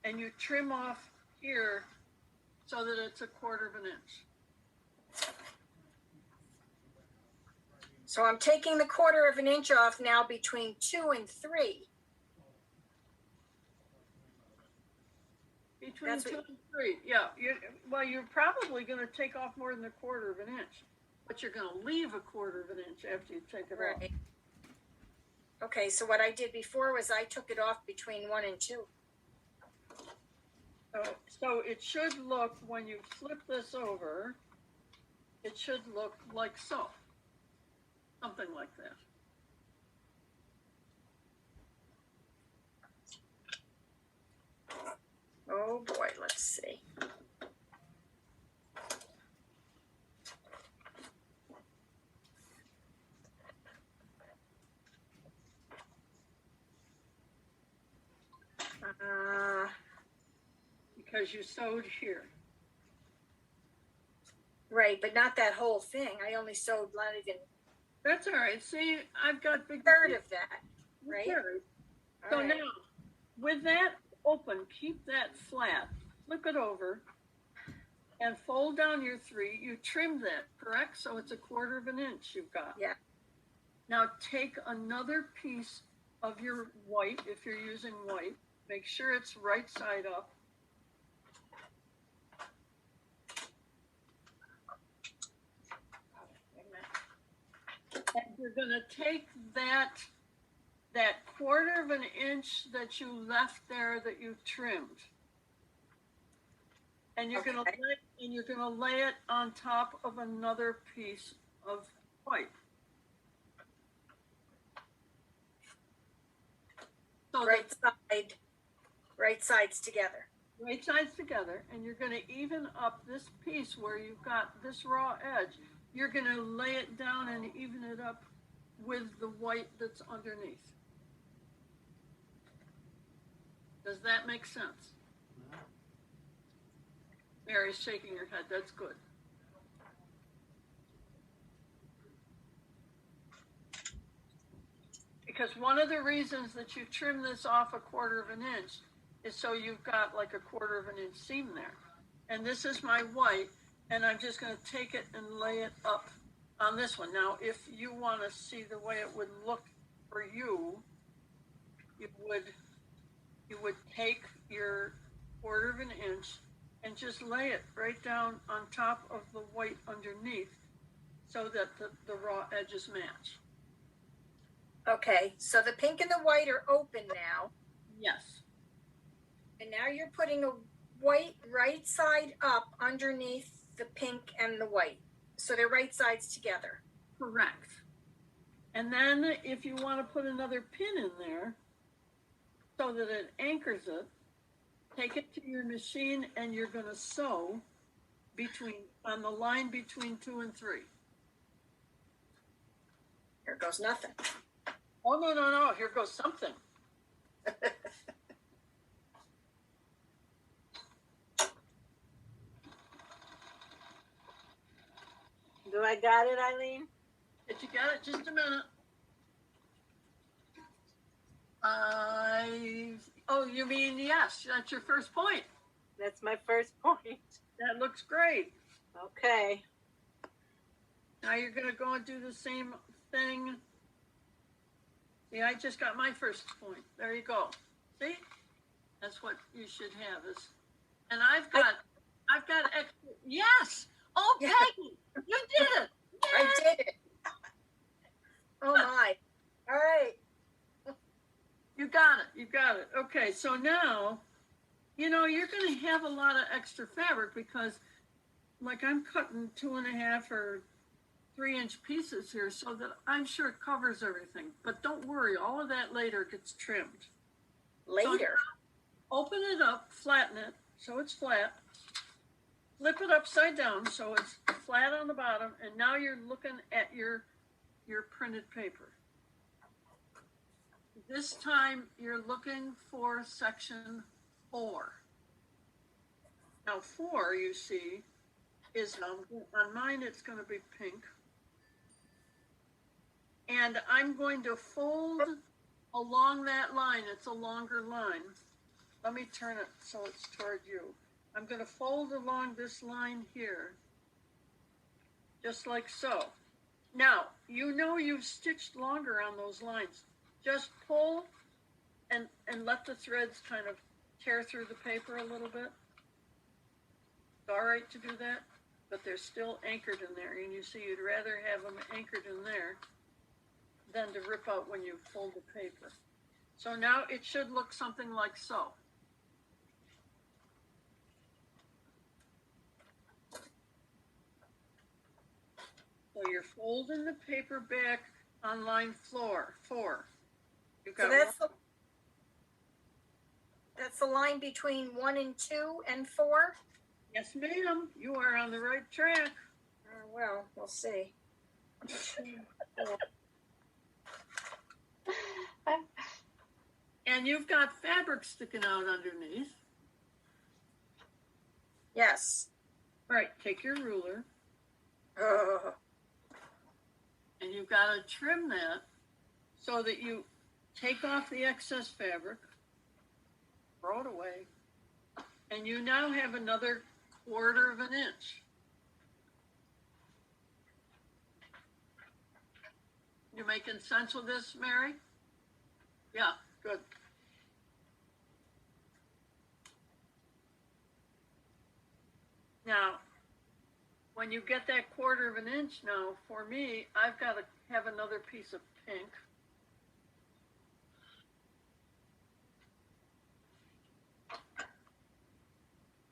A: and you trim off here so that it's 1/4 of an inch.
B: So I'm taking the 1/4 of an inch off now between 2 and 3.
A: Between
B: That's
A: 2
B: what-
A: and 3. Yeah, you're probably going to take off more than a quarter of an inch, but you're going to leave a quarter of an inch after you take it off.
B: Right. Okay, so what I did before was I took it off between 1 and 2.
A: So it should look, when you flip this over, it should look like so. Something like that.
B: Oh boy, let's see.
A: Because you sewed here.
B: Right, but not that whole thing. I only sewed not even
A: That's all right. See, I've got big
B: a third of that, right?
A: Third.
B: All
A: So
B: right.
A: now, with that open, keep that flat. Flip it over and fold down your 3. You trimmed that, correct? So it's a quarter of an inch you've got.
B: Yeah.
A: Now take another piece of your white, if you're using white. Make sure it's right side up. And you're going to take that quarter of an inch that you left there that you trimmed, and you're going to lay it on top of another piece of white. So
B: right sides together.
A: Right sides together, and you're going to even up this piece where you've got this raw edge. You're going to lay it down and even it up with the white that's underneath. Does that make sense? Mary's shaking her head. That's good. Because one of the reasons that you trim this off a quarter of an inch is so you've got like a quarter of an inch seam there. And this is my white, and I'm just going to take it and lay it up on this one. Now, if you want to see the way it would look for you, you would take your quarter of an inch and just lay it right down on top of the white underneath so that the raw edges match.
B: Okay, so the pink and the white are open now.
A: Yes.
B: And now you're putting a white right side up underneath the pink and the white. So they're right sides together.
A: Correct. And then if you want to put another pin in there so that it anchors it, take it to your machine and you're going to sew on the line between 2 and 3.
B: Here goes nothing.
A: Oh, no. Here goes something.
C: Do I got it, Eileen?
A: Did you get it? Just a minute. Oh, you mean yes? That's your first point.
C: That's my first point.
A: That looks great.
C: Okay.
A: Now you're going to go and do the same thing. See, I just got my first point. There you go. See? That's what you should have. And I've got extra. Yes. Oh,
B: Yeah.
A: Peggy, you did it.
B: I did it. Oh my. All right.
A: You got it. Okay, so now, you're going to have a lot of extra fabric because, like, I'm cutting 2.5 or 3-inch pieces here so that I'm sure it covers everything. But don't worry, all of that later gets trimmed.
B: Later.
A: So open it up, flatten it so it's flat. Flip it upside down so it's flat on the bottom, and now you're looking at your printed paper. This time you're looking for section 4. Now 4, you see, is on mine it's going to be pink. And I'm going to fold along that line. It's a longer line. Let me turn it so it's toward you. I'm going to fold along this line here, just like so. Now, you've stitched longer on those lines. Just pull and let the threads kind of tear through the paper a little bit. It's all right to do that, but they're still anchored in there, and you see you'd rather have them anchored in there than to rip out when you fold the paper. So now it should look something like so. So you're folding the paper back on line 4. You've
B: So
A: got
B: that's the line between 1 and 2 and 4.
A: yes, ma'am, you are on the right track.
B: Well, we'll see.
A: And you've got fabric sticking out underneath.
B: Yes.
A: All right, take your ruler,
B: Oh.
A: and you've got to trim that so that you take off the excess fabric, throw it away, and you now have another 1/4 of an inch. You making sense with this, Mary? Yeah, good. Now, when you get that 1/4 of an inch now, for me, I've got to have another piece of pink.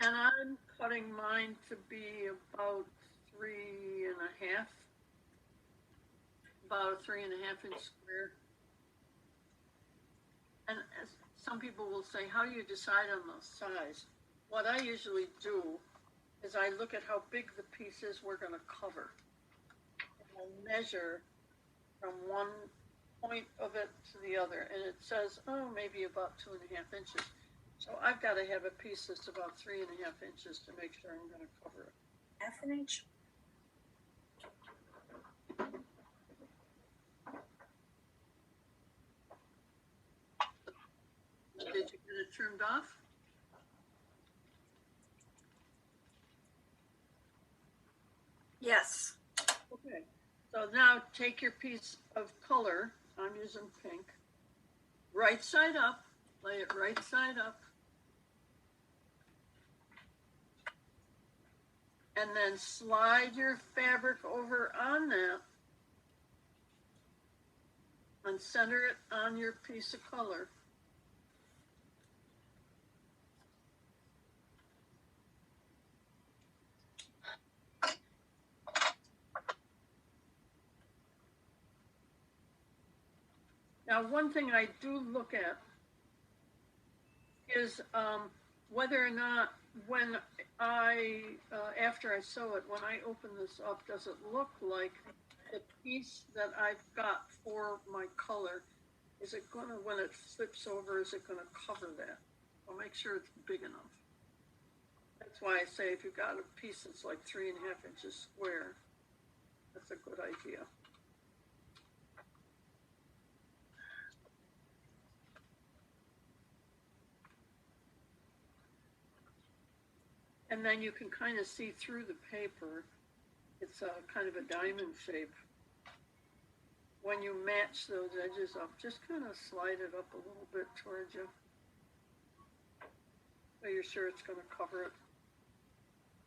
A: And I'm cutting mine to be about 3.5, about a 3.5 inch square. And as some people will say, how do you decide on the size? What I usually do is I look at how big the piece is we're going to cover. And I measure from one point of it to the other, and it says, oh, maybe about 2.5 inches. So I've got to have a piece that's about 3.5 inches to make sure I'm going to cover it.
B: 1/2 inch.
A: Did you get it trimmed off?
B: Yes.
A: Okay. So now take your piece of color, I'm using pink, right side up, lay it right side up, and then slide your fabric over on that and center it on your piece of color. Now, one thing I do look at is whether or not when I, after I sew it, when I open this up, does it look like the piece that I've got for my color, is it gonna, when it flips over, is it gonna cover that? I'll make sure it's big enough. That's why I say if you've got a piece that's like 3.5 inches square, that's a good idea. And then you can kind of see through the paper. It's a kind of a diamond shape. When you match those edges up, just kind of slide it up a little bit towards you, so you're sure it's going to cover it.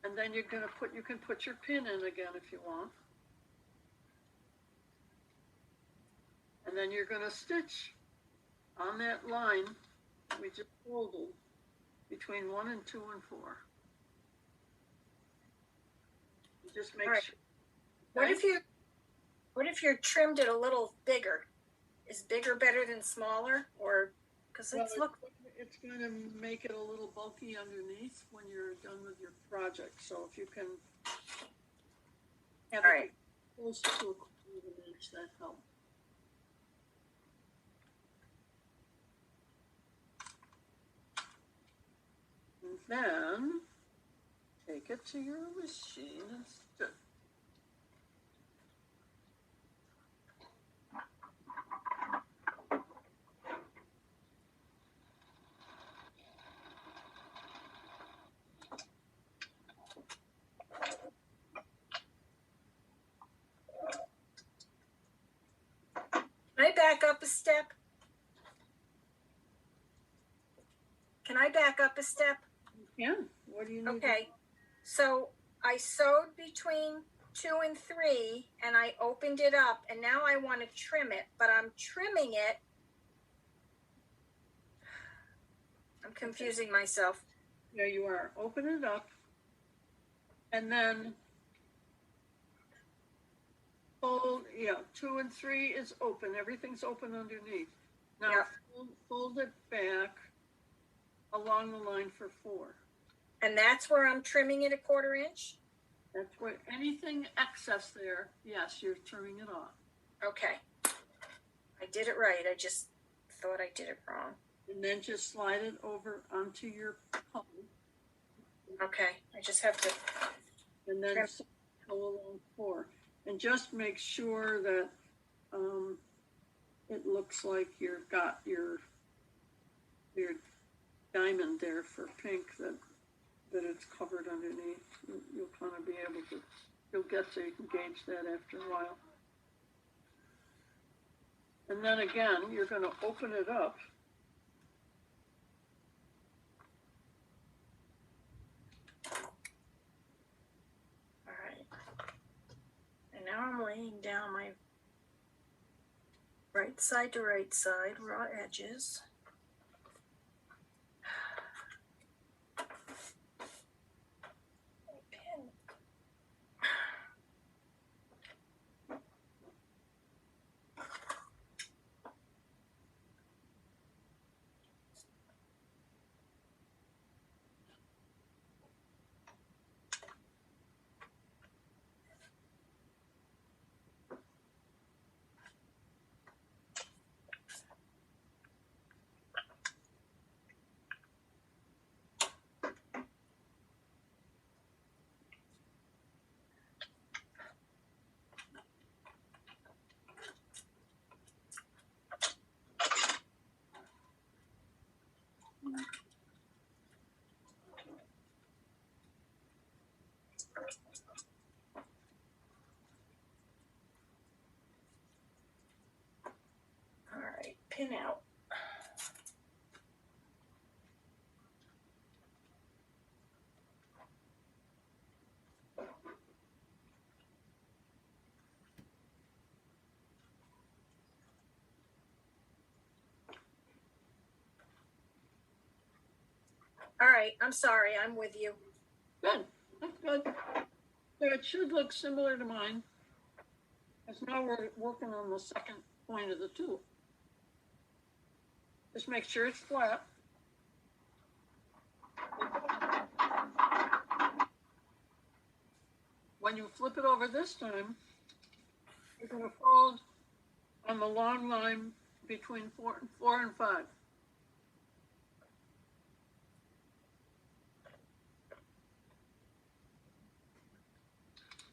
A: And then you're going to put, you can put your pin in again if you want. And then you're going to stitch on that line we just folded between 1 and 2 and 4. Just make
B: All right.
A: sure.
B: What if you're trimmed it a little bigger? Is bigger better than smaller, or because
A: Well,
B: it's
A: it's going to make it a little bulky underneath when you're done with your project. So if you can have
B: All
A: it
B: right.
A: close to a 1/4 of an inch, that helps. And then take it to your machine and stitch.
B: Can I back up a step? Can I back up a step?
A: Yeah. What do you need?
B: Okay. So I sewed between 2 and 3 and I opened it up and now I want to trim it, but I'm trimming it. I'm confusing myself.
A: There you are. Open it up. And then fold, 2 and 3 is open. Everything's open underneath. Now
B: Yep.
A: fold it back along the line for 4.
B: And that's where I'm trimming it 1/4 inch?
A: That's where anything excess there, yes, you're trimming it off.
B: Okay. I did it right. I just thought I did it wrong.
A: And then just slide it over onto your pole.
B: Okay. I just have to.
A: And then
B: Trim.
A: go along 4. And just make sure that it looks like you've got your diamond there for pink that it's covered underneath. You'll kind of be able to, you'll get to gauge that after a while. And then again, you're going to open it up.
B: All right. And now I'm laying down my right side to right side raw edges. All right, pin out. All right, I'm sorry, I'm with you.
A: Good. That's good. So it should look similar to mine. Because now we're working on the second point of the tool. Just make sure it's flat. When you flip it over this time, you're going to fold on the long line between 4 and 5.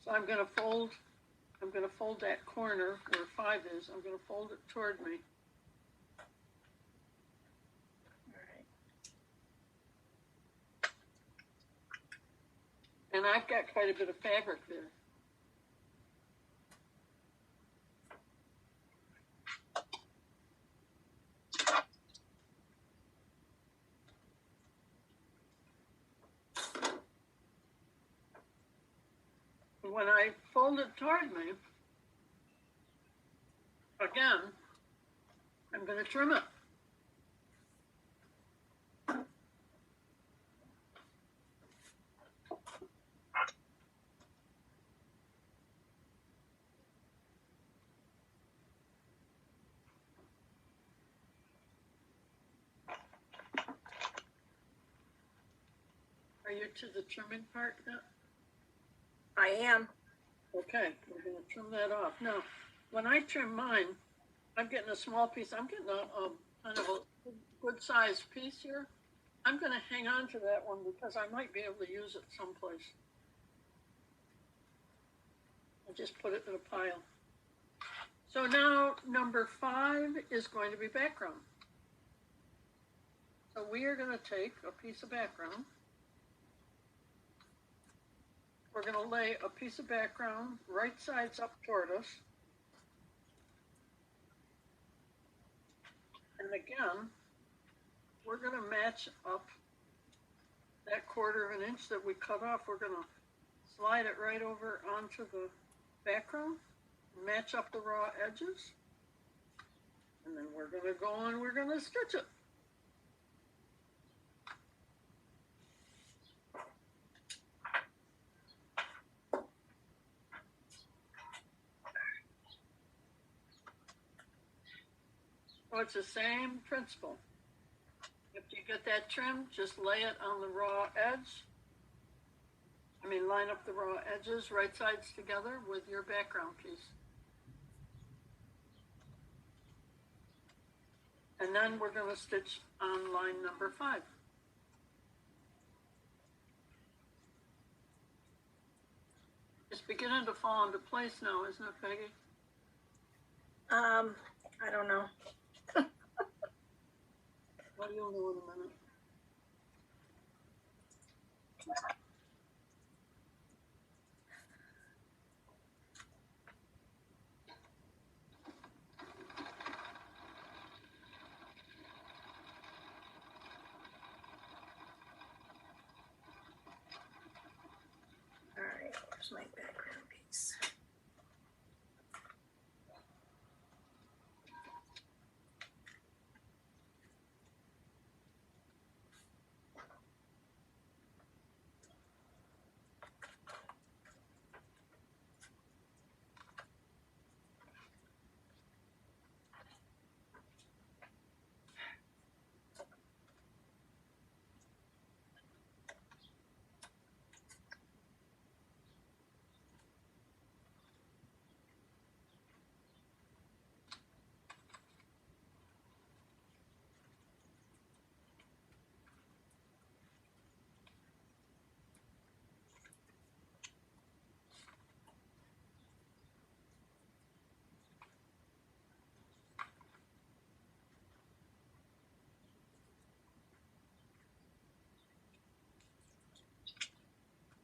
A: So I'm going to fold that corner where 5 is. I'm going to fold it toward me.
B: All right.
A: And I've got quite a bit of fabric there. When I fold it toward me, again, I'm going to trim it. Are you to the trimming part yet?
B: I am.
A: Okay, we're going to trim that off. Now, when I trim mine, I'm getting a small piece. I'm getting a kind of a good sized piece here. I'm going to hang on to that one because I might be able to use it someplace. I'll just put it in a pile. So now number 5 is going to be background. So we are going to take a piece of background. We're going to lay a piece of background right sides up toward us. And again, we're going to match up that 1/4 of an inch that we cut off, we're gonna slide it right over onto the background, match up the raw edges, and then we're gonna go and we're gonna stitch it. So it's the same principle. After you get that trim, just lay it on the raw edge. Line up the raw edges, right sides together with your background piece. And then we're going to stitch on line number 5. It's beginning to fall into place now, isn't it, Peggy?
B: I don't know.
A: Well, you'll know in a minute.
B: All right, where's my background piece?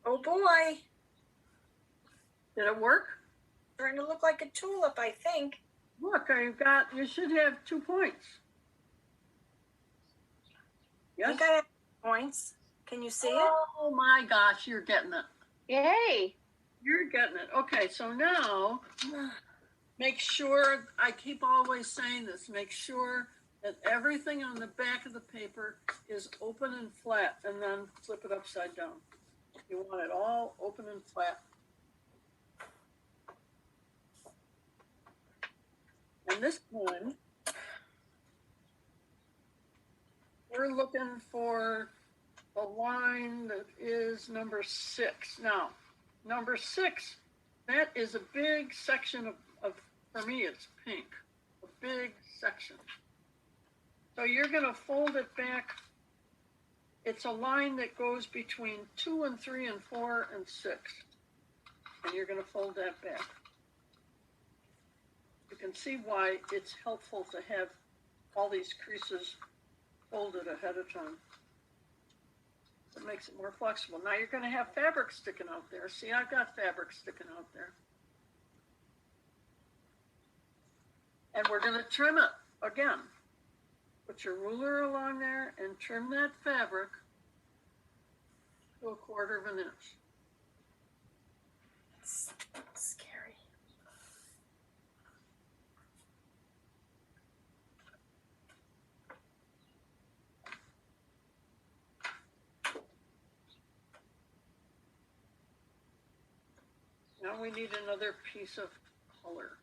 B: Oh boy,
A: Did it work?
B: starting to look like a tulip, I think.
A: Look, you should have 2 points.
B: I
A: Yes?
B: think I have points. Can you see it?
A: Oh my gosh, you're getting it.
D: Yay!
A: You're getting it. Okay, so now make sure, I keep always saying this, make sure that everything on the back of the paper is open and flat, and then flip it upside down. You want it all open and flat. And this time, we're looking for the line that is number 6. Now, number 6, that is a big section of for me, it's pink, a big section. So you're going to fold it back. It's a line that goes between 2 and 3 and 4 and 6. And you're going to fold that back. You can see why it's helpful to have all these creases folded ahead of time. It makes it more flexible. Now you're going to have fabric sticking out there. See, I've got fabric sticking out there. And we're going to trim it again. Put your ruler along there and trim that fabric to 1/4 of an inch.
B: It's scary.
A: Now we need another piece of color.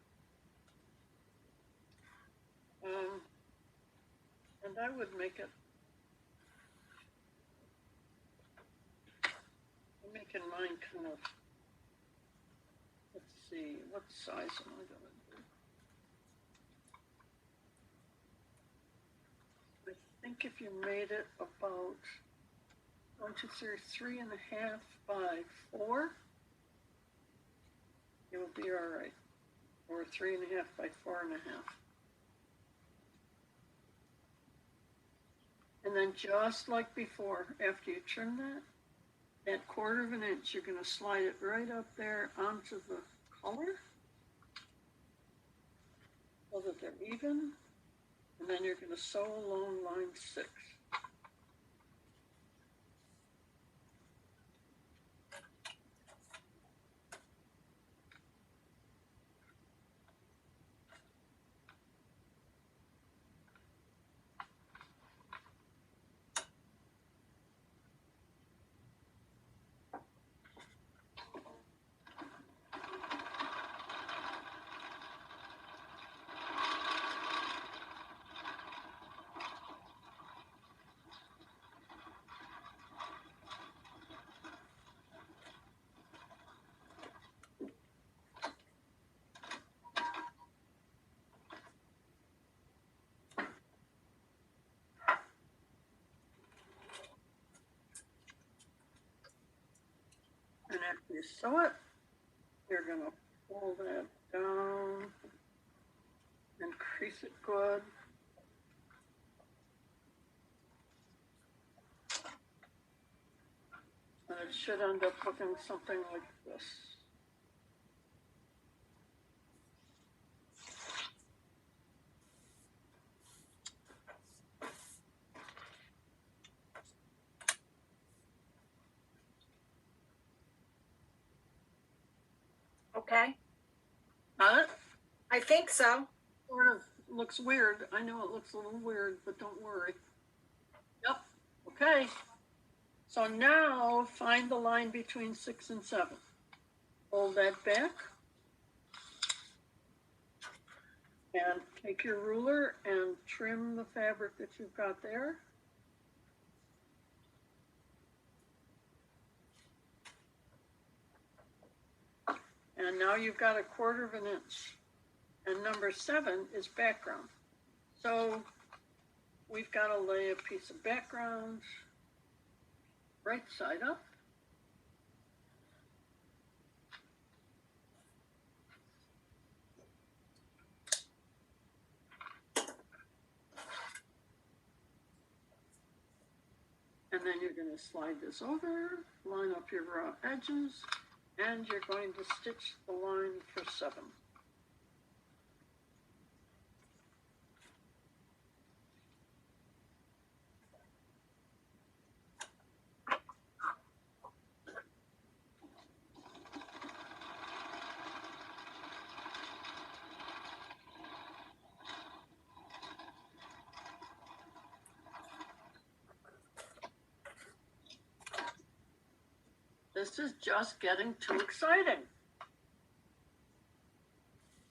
A: And I would make it, I'm making mine kind of, let's see, what size am I going to do? I think if you made it about 1, 2, 3, 3.5 by 4, it will be all right. Or 3.5 by 4.5. And then just like before, after you trim that 1/4 of an inch, you're going to slide it right up there onto the color so that they're even. And then you're going to sew along line 6. sew it. You're gonna pull that down and crease it good. And it should end up looking something like this.
B: Okay.
A: Got it?
B: I think so.
A: Sort of looks weird. I know it looks a little weird, but don't worry. Yep. Okay. So now find the line between 6 and 7. Hold that back. And take your ruler and trim the fabric that you've got there. And now you've got 1/4 of an inch. And number 7 is background. So we've got to lay a piece of background right side up. And then you're going to slide this over, line up your raw edges, and you're going to stitch the line for 7. This is just getting too exciting.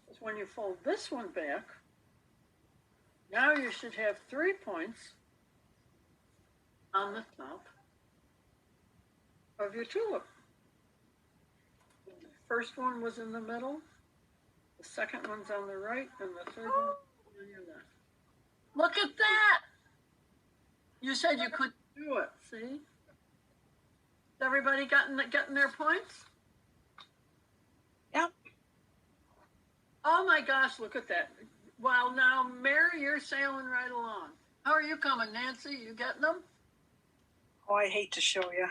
A: Because when you fold this one back, now you should have 3 points on the top of your tulip. The first one was in the middle, the second one's on the right, and the third one on your left. Look at that! You said you couldn't do it, see? Everybody getting their points?
C: Yep.
A: Oh my gosh, look at that. Well, now, Mary, you're sailing right along. How are you coming, Nancy? You getting them?
C: Oh, I hate to show you.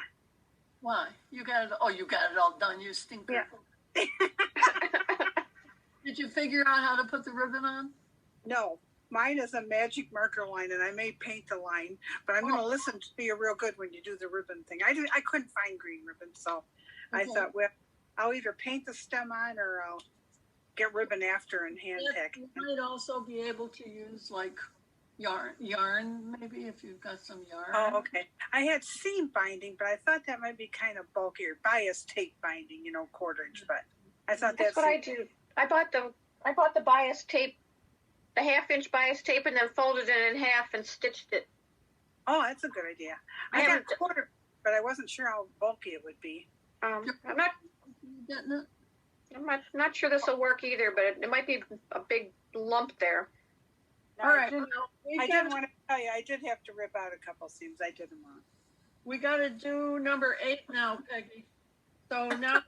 A: Why? You got it. Oh, you got it all done, you stinker.
C: Yeah.
A: Did you figure out how to put the ribbon on?
C: No, mine is a magic marker line, and I may paint the line, but I'm going to listen to you real good when you do the ribbon thing. I couldn't find green ribbon, so I thought, well, I'll either paint the stem on or I'll get ribbon after and hand tack.
A: You might also be able to use like yarn maybe if you've got some yarn.
C: Oh, okay. I had seam binding, but I thought that might be kind of bulkier. Bias tape binding, 1/4 inch, but I thought
D: That's what I do. I bought the bias tape, the 1/2 inch bias tape, and then folded it in half and stitched it.
C: Oh, that's a good idea. I got 1/4, but I wasn't sure how bulky it would be.
D: I'm
A: Getting it?
D: not sure this will work either, but it might be a big lump there.
C: No,
A: All right.
C: I did want to tell you, I did have to rip out a couple seams. I did them wrong.
A: We got to do number 8 now, Peggy. So now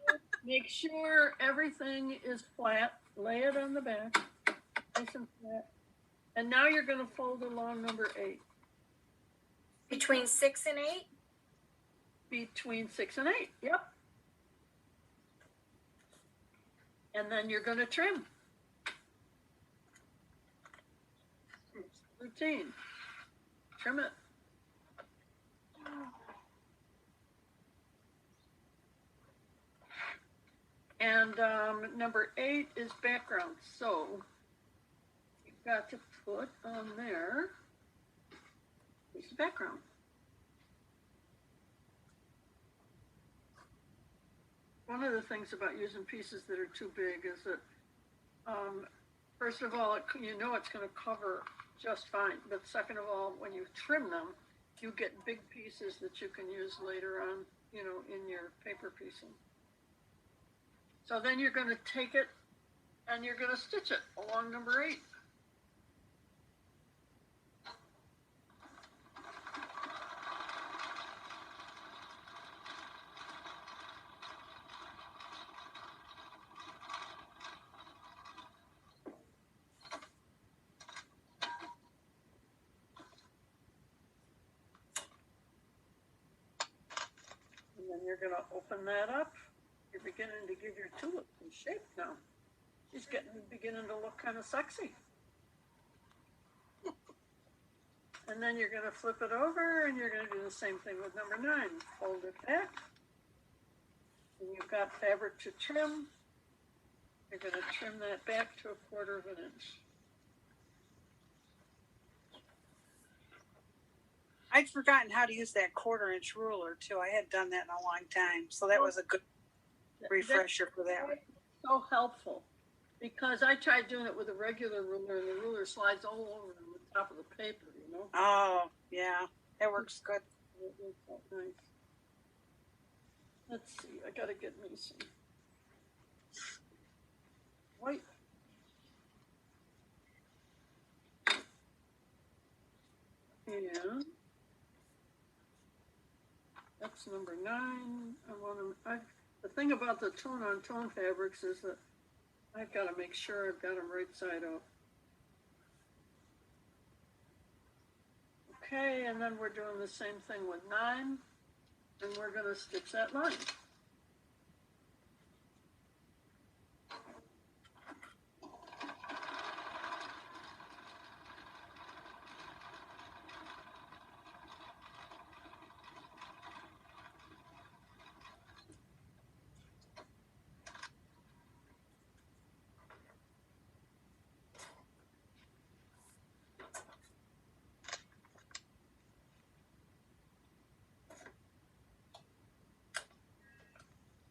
A: make sure everything is flat. Lay it on the back, nice and flat. And now you're going to fold along number 8.
B: Between 6 and 8?
A: Between 6 and 8, yep. And then you're going to trim. Routine. Trim it. And number 8 is background. So you've got to put on there piece of background. One of the things about using pieces that are too big is that, first of all, you know it's going to cover just fine. But second of all, when you trim them, you get big pieces that you can use later on, in your paper piecing. So then you're going to take it and you're going to stitch it along number 8. you're gonna open that up. You're beginning to give your tulip some shape now. She's beginning to look kind of sexy. And then you're gonna flip it over and you're gonna do the same thing with number 9. Fold it back. And you've got fabric to trim. You're gonna trim that back to 1/4 of an inch.
F: I'd forgotten how to use that 1/4 inch ruler too. I had done that in a long time. So that was a good refresher for that one.
A: So helpful, because I tried doing it with a regular ruler and the ruler slides all over on the top of the paper, you know?
F: Oh, yeah. That works good.
A: It works out nice. Let's see, I gotta get me some white. And that's number 9. The thing about the tone on tone fabrics is that I've got to make sure I've got them right side up. Okay, and then we're doing the same thing with 9, and we're going to stitch that line.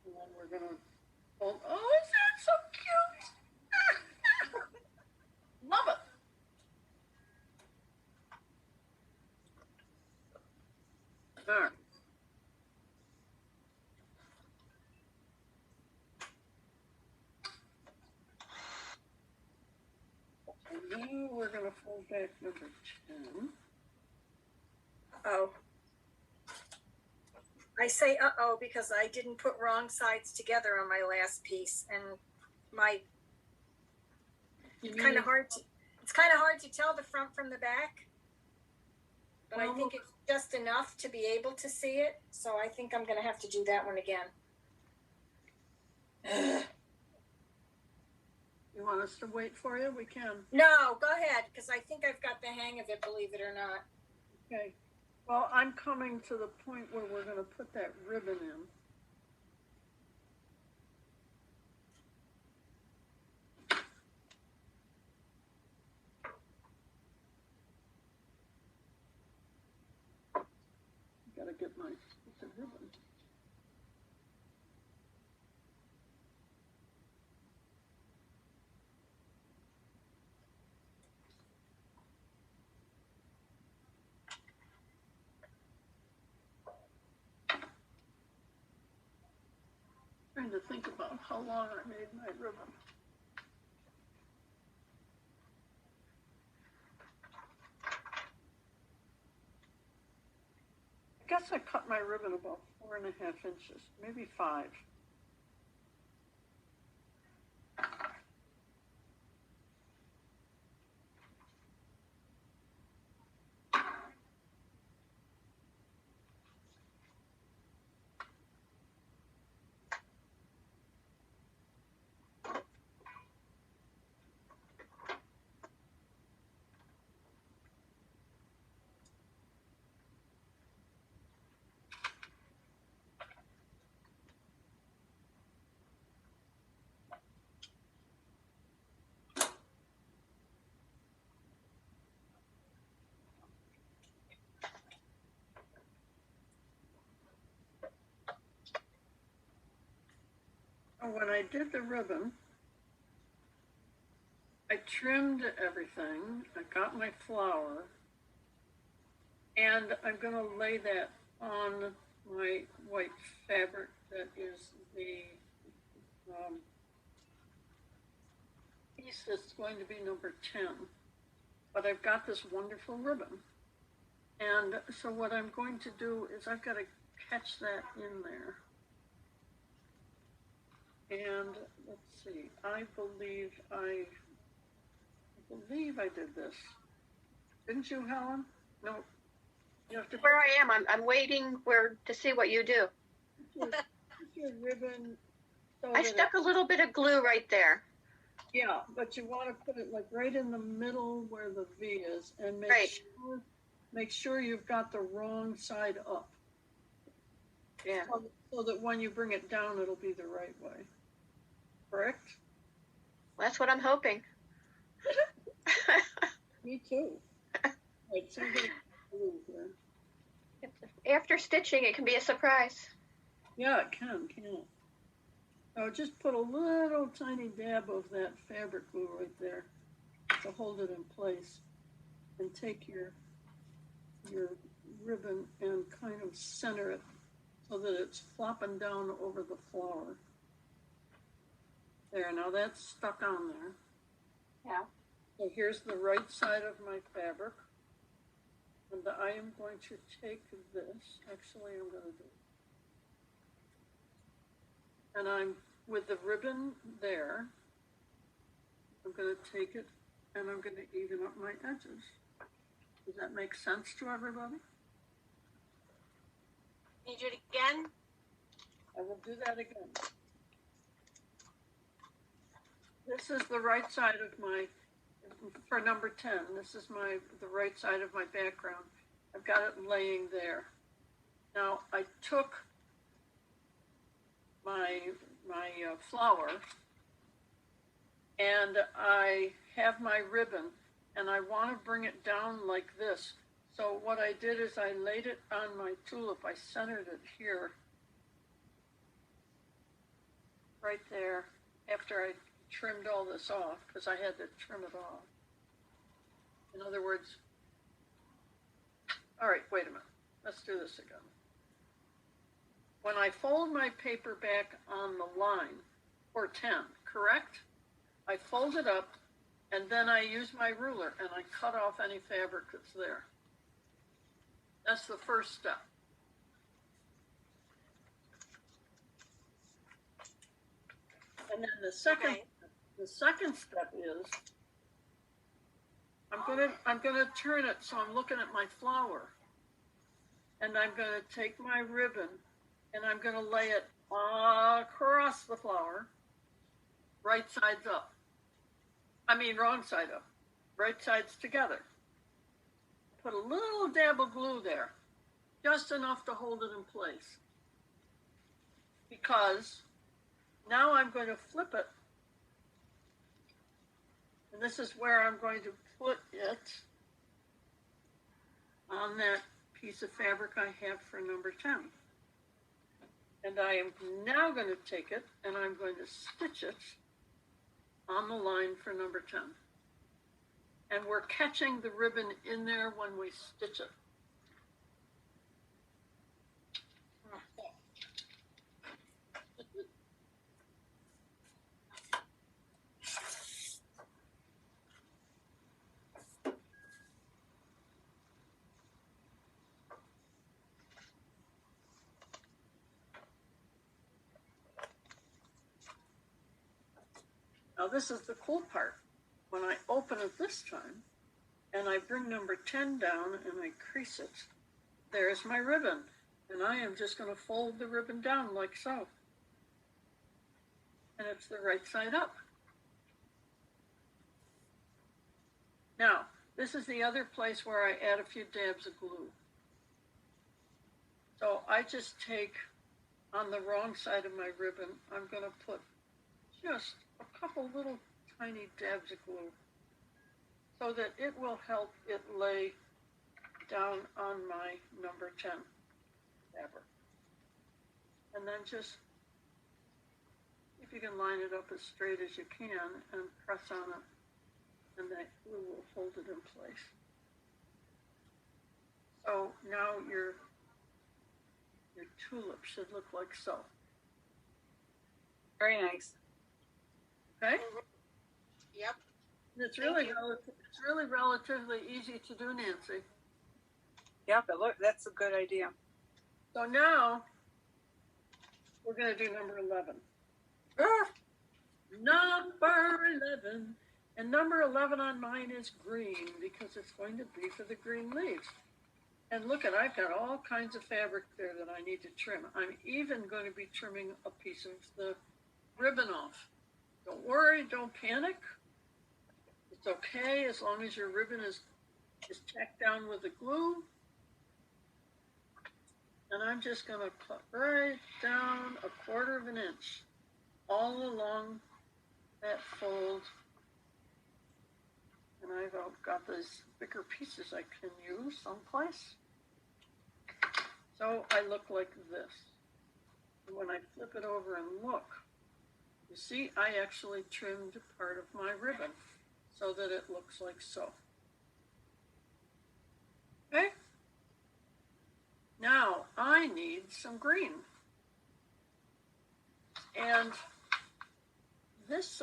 A: And then we're going to fold. Oh, is that so cute? Love it. All right. And now we're going to fold back number 10.
B: Oh. I say uh-oh because I didn't put wrong sides together on my last piece, and it's kind of hard to tell the front from the back. But I think it's just enough to be able to see it, so I think I'm going to have to do that one again.
A: You want us to wait for you? We can.
B: No, go ahead, because I think I've got the hang of it, believe it or not.
A: Okay. Well, I'm coming to the point where we're going to put that ribbon in. Gotta get my piece of ribbon. Trying to think about how long I made my ribbon. I guess I cut my ribbon about 4.5 inches, maybe 5. When I did the ribbon, I trimmed everything. I got my flower, and I'm going to lay that on my white fabric that is the piece that's going to be number 10. But I've got this wonderful ribbon. And so what I'm going to do is I've got to catch that in there. And let's see, I believe I did this. Didn't you, Helen? No. You have to.
D: Where I am, I'm waiting to see what you do.
A: your ribbon so
D: I
A: that
D: stuck a little bit of glue right there.
A: yeah, but you want to put it like right in the middle where the V is, and
D: Right.
A: make sure you've got the wrong side up,
D: Yeah.
A: so that when you bring it down, it'll be the right way. Correct?
D: That's what I'm hoping.
A: Me too. Right, so I'm gonna glue here.
D: After stitching, it can be a surprise.
A: Yeah, it can, can't it? So just put a little tiny dab of that fabric glue right there to hold it in place, and take your ribbon and kind of center it so that it's flopping down over the flower. There, now that's stuck on there.
D: Yeah.
A: So here's the right side of my fabric. And I am going to take this, actually I'm going to do it. And I'm, with the ribbon there, I'm going to take it and I'm going to even up my edges. Does that make sense to everybody?
E: Can you do it again?
A: I will do that again. This is the right side of my, for number 10, this is the right side of my background. I've got it laying there. Now I took my flower and I have my ribbon and I want to bring it down like this. So what I did is I laid it on my tulip. I centered it here, right there, after I trimmed all this off, because I had to trim it off. In other words, all right, wait a minute. Let's do this again. When I fold my paper back on the line, or 10, correct? I fold it up, and then I use my ruler, and I cut off any fabric that's there. That's the first step. And then the second step is I'm gonna turn it so I'm looking at my flower, and I'm gonna take my ribbon and I'm gonna lay it across the flower, right sides up. I mean, wrong side up, right sides together. Put a little dab of glue there, just enough to hold it in place. Because now I'm going to flip it, and this is where I'm going to put it on that piece of fabric I have for number 10. And I am now going to take it and I'm going to stitch it on the line for number 10. And we're catching the ribbon in there when we stitch it. Now this is the cool part. When I open it this time, and I bring number 10 down and I crease it, there's my ribbon. And I am just going to fold the ribbon down like so. And it's the right side up. Now, this is the other place where I add a few dabs of glue. So I just take, on the wrong side of my ribbon, I'm going to put just a couple little tiny dabs of glue so that it will help it lay down on my number 10 fabric. And then just, if you can line it up as straight as you can and press on it, and that glue will hold it in place. So now your tulip should look like so.
F: Very nice.
A: Okay?
E: Yep.
A: It's really relatively easy to do, Nancy.
F: Yep, that's a good idea.
A: So now we're going to do number 11. Number 11. And number 11 on mine is green because it's going to be for the green leaves. And look at, I've got all kinds of fabric there that I need to trim. I'm even going to be trimming a piece of the ribbon off. Don't worry, don't panic. It's okay as long as your ribbon is tacked down with the glue. And I'm just going to cut right down 1/4 inch all along that fold. And I've got those bigger pieces I can use someplace. So I look like this. And when I flip it over and look, you see, I actually trimmed part of my ribbon so that it looks like so. Okay? Now I need some green. And this,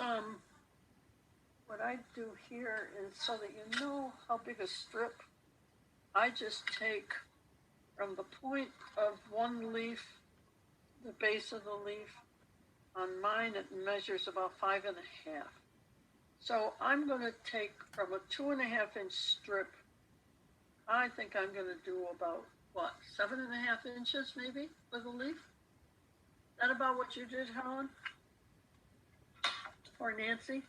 A: what I do here is so that you know how big a strip, I just take from the point of one leaf, the base of the leaf. On mine, it measures about 5 1/2. So I'm going to take from a 2 1/2 inch strip. I think I'm going to do about, what, 7 1/2 inches maybe with a leaf? Is that about what you did, Helen? Or Nancy?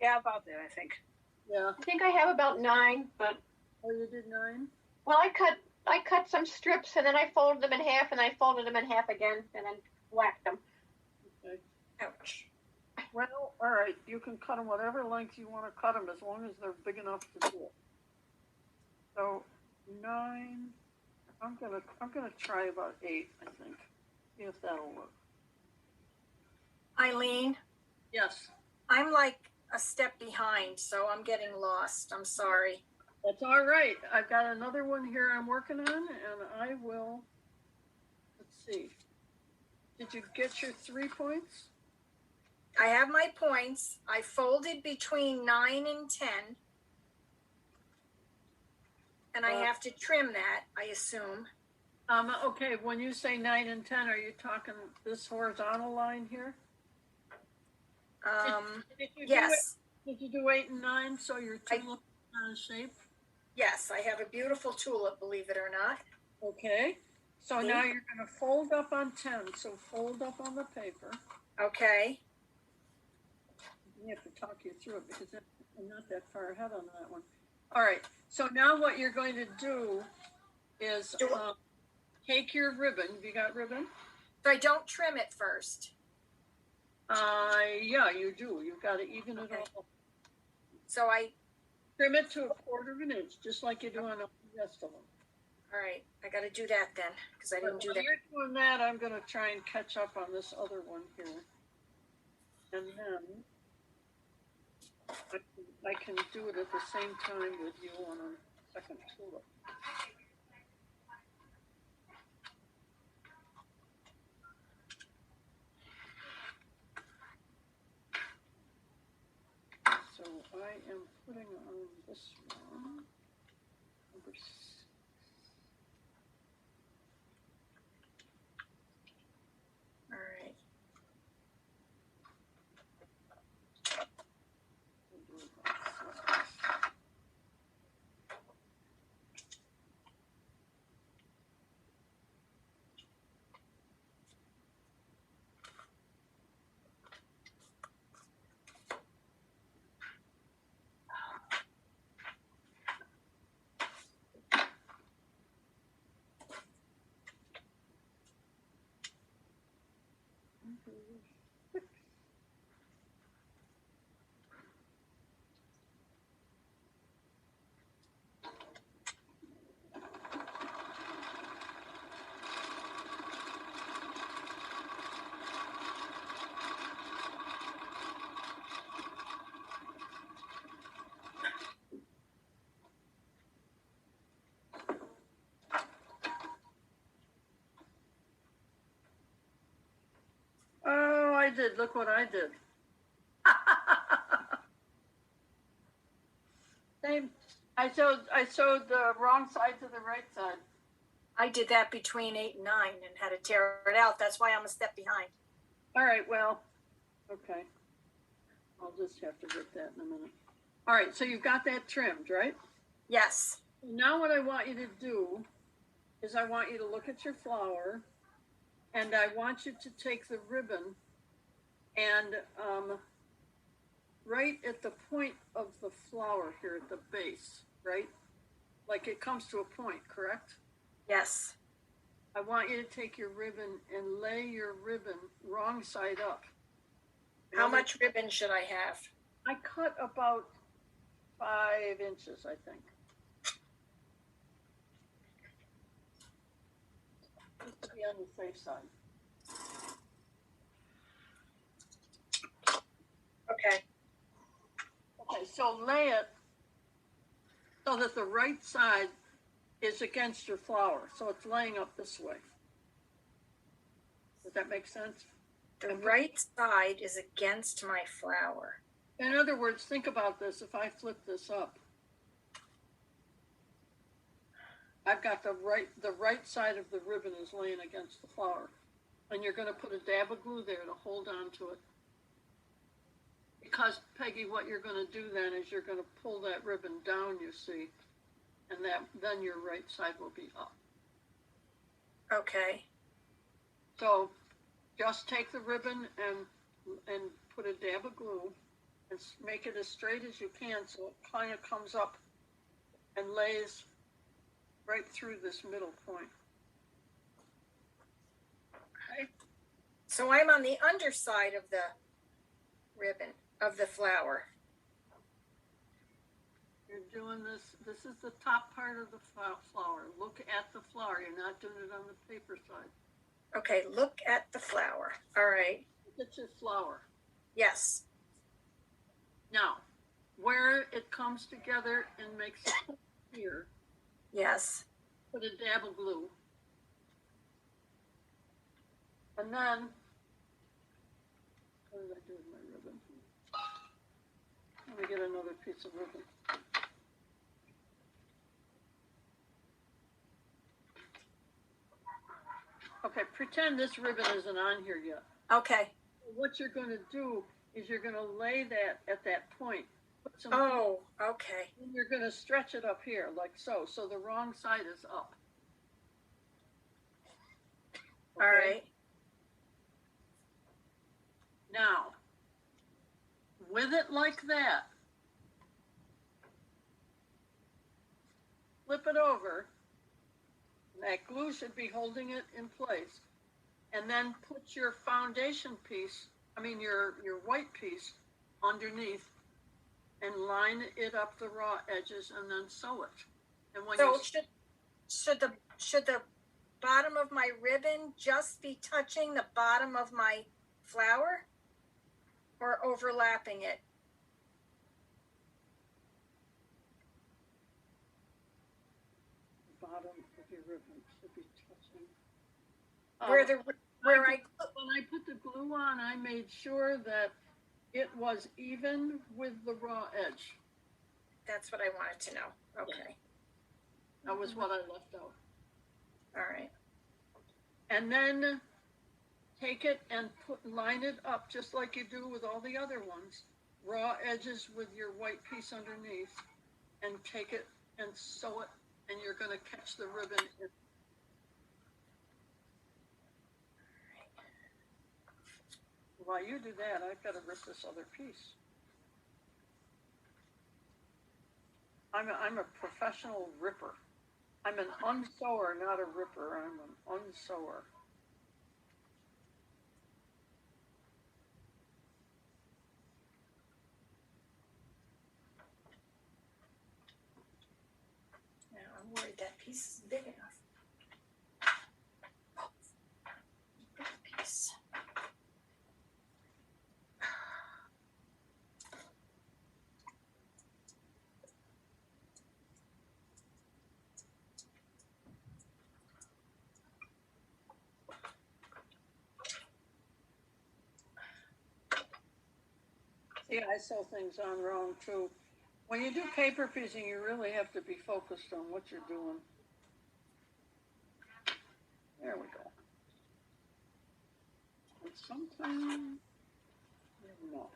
F: Yeah, about that, I think.
A: Yeah.
D: I think I have about 9, but
A: Oh, you did 9?
D: well, I cut some strips and then I folded them in half and I folded them in half again and then whacked them.
A: Okay.
B: Ouch.
A: Well, all right. You can cut them whatever length you want to cut them as long as they're big enough to do it. So 9. I'm gonna try about 8. I think. See if that'll work.
B: Eileen,
A: Yes.
B: I'm like a step behind, so I'm getting lost. I'm sorry.
A: That's all right. I've got another one here I'm working on, and I will. Let's see. Did you get your 3 points?
B: I have my points. I folded between 9 and 10. And I have to trim that, I assume.
A: Okay, when you say 9 and 10, are you talking this horizontal line here? Did you
B: Yes.
A: Did you do 8 and 9 so your tulip out of shape?
B: Yes, I have a beautiful tulip, believe it or not.
A: Okay. So
B: See?
A: now you're going to fold up on 10. So fold up on the paper.
B: Okay.
A: I have to talk you through it because I'm not that far ahead on that one. All right. So now what you're going to do is take your ribbon. Have you got ribbon?
B: So I don't trim it first.
A: Yeah, you do. You've got to even it
B: Okay.
A: all.
B: So I,
A: Trim it to 1/4 inch, just like you do on the rest of them.
B: all right, I got to do that then, because I didn't do
A: While
B: that.
A: you're doing that, I'm going to try and catch up on this other one here. And then I can do it at the same time with you on a second tulip. So I am putting on this one, number 6.
B: All right.
A: We'll do about 6. Oh, I did. Look what I did. Same. I sewed the wrong side to the right side.
B: I did that between 8 and 9 and had to tear it out. That's why I'm a step behind.
A: All right, well, okay. I'll just have to get that in a minute. All right, so you've got that trimmed, right?
B: Yes.
A: Now what I want you to do is I want you to look at your flower, and I want you to take the ribbon and right at the point of the flower here at the base, right? Like it comes to a point, correct?
B: Yes.
A: I want you to take your ribbon and lay your ribbon wrong side up.
B: How much ribbon should I have?
A: I cut about 5 inches, I think. Just to be on the safe side.
B: Okay.
A: Okay, so lay it so that the right side is against your flower. So it's laying up this way. Does that make sense?
B: The right side is against my flower.
A: In other words, think about this. If I flip this up, I've got the right side of the ribbon is laying against the flower. And you're going to put a dab of glue there to hold on to it. Because, Peggy, what you're going to do then is you're going to pull that ribbon down, you see, and then your right side will be up.
B: Okay.
A: So just take the ribbon and put a dab of glue and make it as straight as you can so it kind of comes up and lays right through this middle point.
B: Okay. So I'm on the underside of the ribbon, of the flower.
A: You're doing this is the top part of the flower. Look at the flower. You're not doing it on the paper side.
B: Okay, look at the flower. All right.
A: Look at your flower.
B: Yes.
A: Now, where it comes together and makes a point here,
B: Yes.
A: put a dab of glue. And then, what did I do with my ribbon? Let me get another piece of ribbon. Okay, pretend this ribbon isn't on here yet.
B: Okay.
A: What you're going to do is you're going to lay that at that point. Put some
B: Oh, okay.
A: and you're going to stretch it up here like so. So the wrong side is up.
B: All right.
A: Now, with it like that, flip it over. That glue should be holding it in place. And then put your foundation piece, your white piece underneath and line it up the raw edges and then sew it. And when
B: So should the bottom of my ribbon just be touching the bottom of my flower or overlapping it?
A: the bottom of your ribbon should be touching.
B: When I
A: put the glue on, I made sure that it was even with the raw edge.
B: That's what I wanted to know. Okay.
A: That was what I left out.
B: All right.
A: And then take it and line it up just like you do with all the other ones. Raw edges with your white piece underneath, and take it and sew it, and you're going to catch the ribbon. While you do that, I've got to rip this other piece. I'm a professional ripper. I'm an unsewer, not a ripper. I'm an unsewer.
B: Now I'm worried that piece is big enough. Big piece.
A: See, I sew things on wrong too. When you do paper piecing, you really have to be focused on what you're doing. There we go. And sometimes you're not.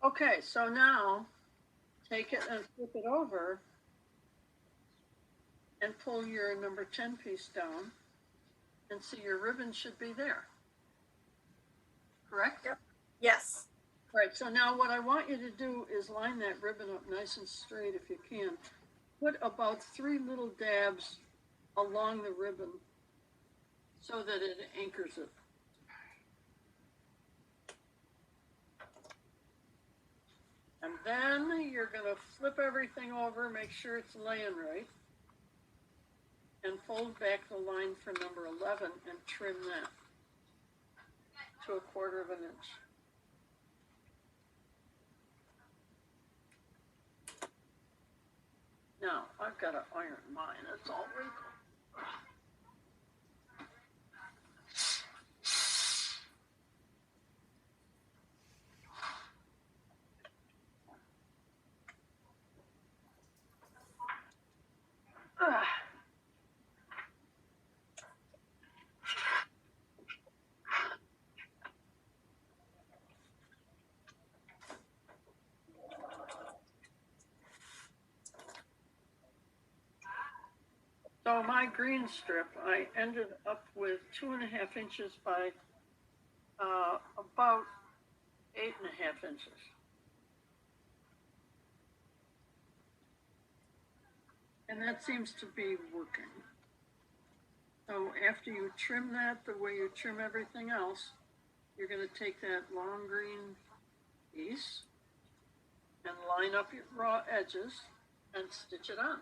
A: Okay, so now take it and flip it over and pull your number 10 piece down and see your ribbon should be there. Correct?
B: Yep. Yes.
A: Right, so now what I want you to do is line that ribbon up nice and straight if you can. Put about 3 little dabs along the ribbon so that it anchors it. And then you're going to flip everything over, make sure it's laying right, and fold back the line for number 11 and trim that to 1/4 of an inch. Now, I've got to iron mine. It's all wrinkled. Ugh. So my green strip, I ended up with 2.5 inches by about 8.5 inches. And that seems to be working. So after you trim that the way you trim everything else, you're going to take that long green piece and line up your raw edges and stitch it on.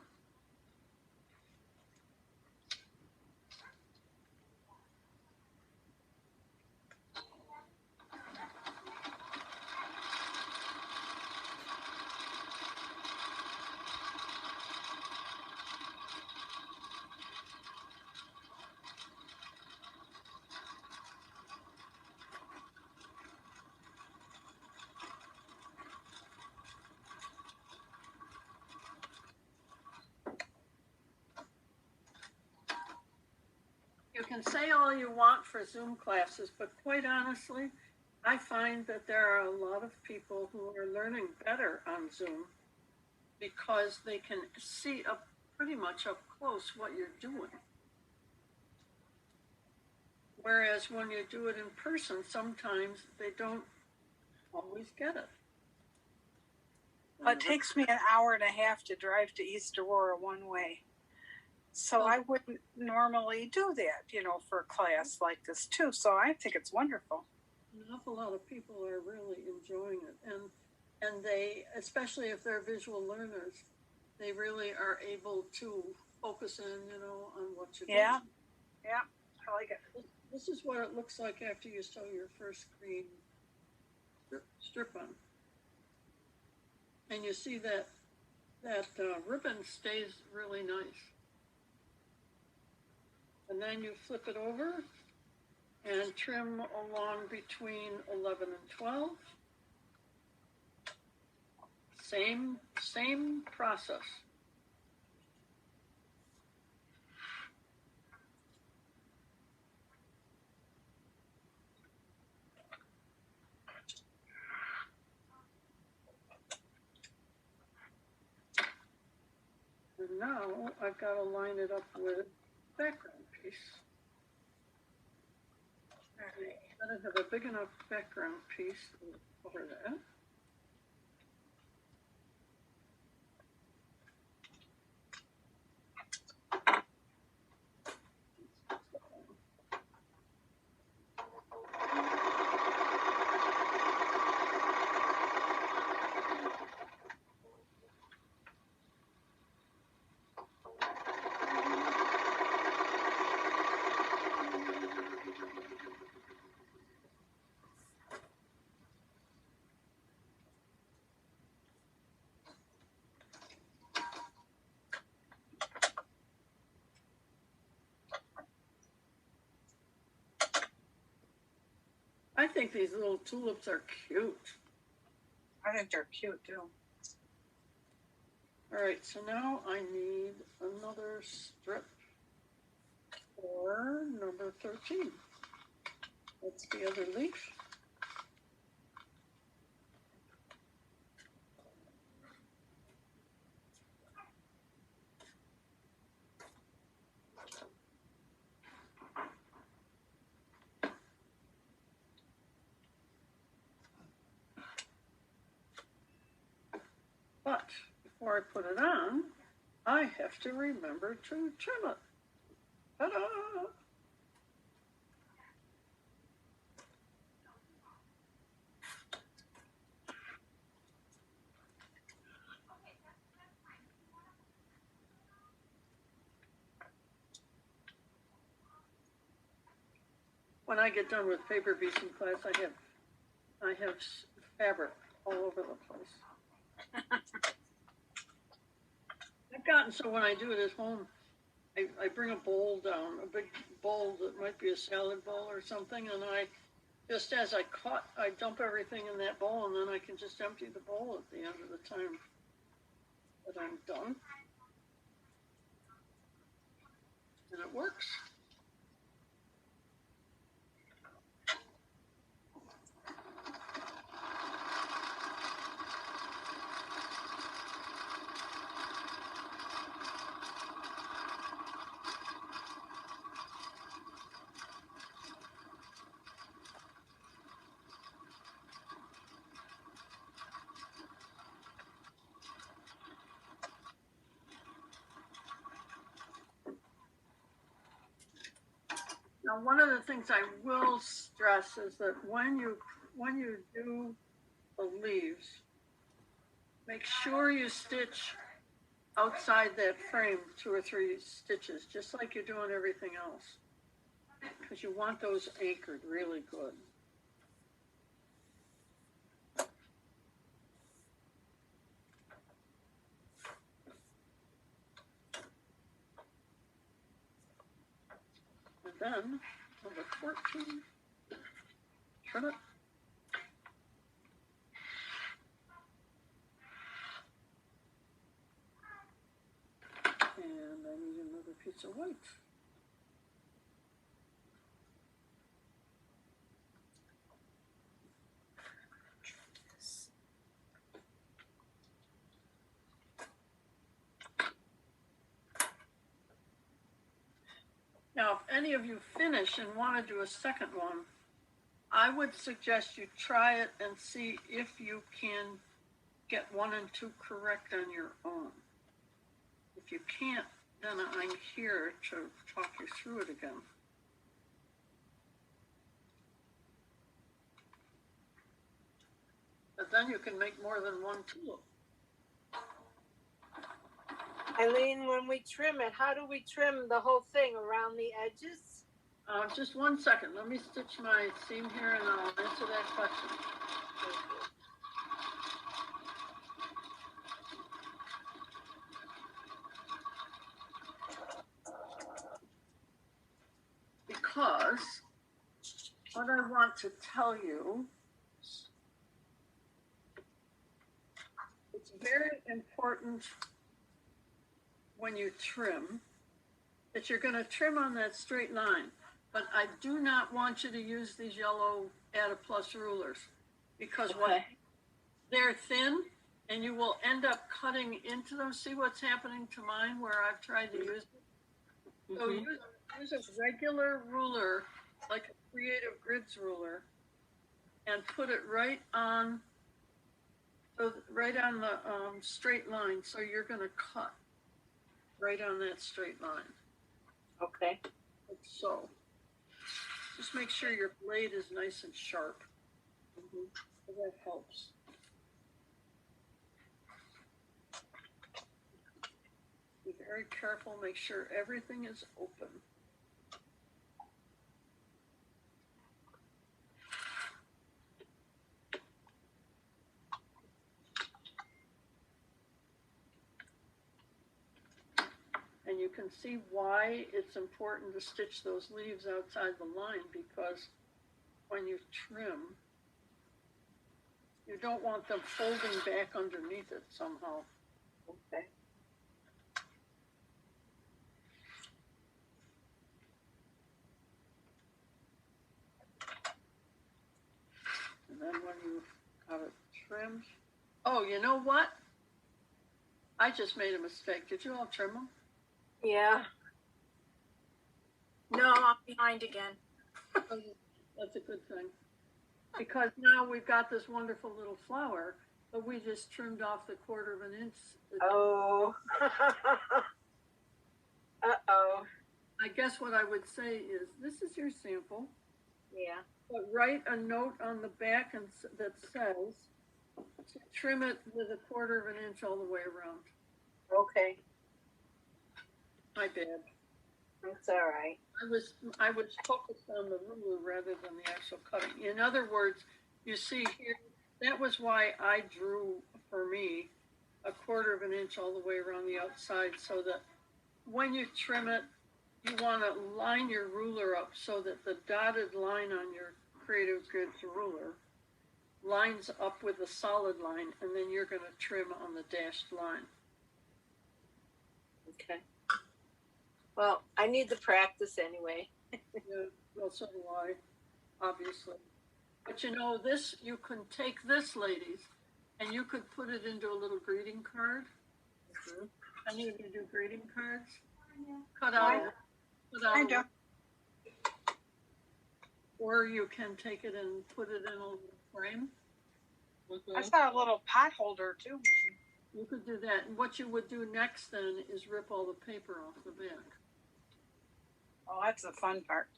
A: You can say all you want for Zoom classes, but quite honestly, I find that there are a lot of people who are learning better on Zoom because they can see up pretty much up close what you're doing. Whereas when you do it in person, sometimes they don't always get it.
F: Well, it takes me an hour and a half to drive to East Aurora one way. So I wouldn't normally do that, you know, for a class like this too. So I think it's wonderful.
A: An awful lot of people are really enjoying it, and they, especially if they're visual learners, they really are able to focus in, you know, on what you're doing.
F: Yeah, I like it.
A: This is what it looks like after you sew your first green strip on, and you see that ribbon stays really nice. And then you flip it over and trim along between 11 and 12. Same process. And now I've got to line it up with background piece. I've got to have a big enough background piece over that. I think these little tulips are cute.
F: I think they're cute too.
A: All right, so now I need another strip for number 13. That's the other leaf. But before I put it on, I have to remember to trim it. Ta-da! When I get done with paper beading class, I have fabric all over the place. I've gotten so when I do it at home, I bring a bowl down, a big bowl that might be a salad bowl or something, and I just as I cut, I dump everything in that bowl, and then I can just empty the bowl at the end of the time that I'm done, and it works. Now, one of the things I will stress is that when you do the leaves, make sure you stitch outside that frame 2 or 3 stitches, just like you're doing everything else, because you want those anchored really good. And then, number 14, trim it. And I need another piece of white. Now, if any of you finish and want to do a second one, I would suggest you try it and see if you can get 1 and 2 correct on your own. If you can't, then I'm here to talk you through it again. But then you can make more than 1 tulip.
C: Eileen, when we trim it, how do we trim the whole thing around the edges?
A: Just 1 second. Let me stitch my seam here and I'll answer that question. Because what I want to tell you, it's very important when you trim that you're going to trim on that straight line. But I do not want you to use these yellow Add a Plus rulers because what they're thin and you will end up cutting into them. See what's happening to mine where I've tried to use it? So use a regular ruler, like a Creative Grids ruler, and put it right on the straight line. So you're going to cut right on that straight line.
C: Okay.
A: Like so. Just make sure your blade is nice and sharp. So that helps. Be very careful. Make sure everything is open. And you can see why it's important to stitch those leaves outside the line, because when you trim, you don't want them folding back underneath it somehow.
C: Okay.
A: And then when you have it trimmed, oh, you know what? I just made a mistake. Did you all trim them?
C: Yeah.
B: No, I'm behind again.
A: That's a good thing. Because now we've got this wonderful little flower, but we just trimmed off the 1/4 of an inch.
C: Oh. Uh-oh.
A: I guess what I would say is, this is your sample,
C: Yeah.
A: but write a note on the back that says to trim it with a 1/4 of an inch all the way around.
C: Okay.
A: My bad.
C: That's all right.
A: I was focused on the ruler rather than the actual cutting. In other words, you see here, that was why I drew for me a 1/4 of an inch all the way around the outside, so that when you trim it, you want to line your ruler up so that the dotted line on your Creative Grids ruler lines up with the solid line, and then you're going to trim on the dashed line.
C: Okay. Well, I need the practice anyway.
A: Yeah, well, so do I, obviously. But you know, this, you can take this, ladies, and you could put it into a little greeting card.
C: Mm-hmm.
A: And you can do greeting cards. Cut out.
F: I do.
A: Or you can take it and put it in a little frame.
F: I saw a little pot holder too.
A: You could do that. And what you would do next then is rip all the paper off the back.
F: Oh, that's the fun part.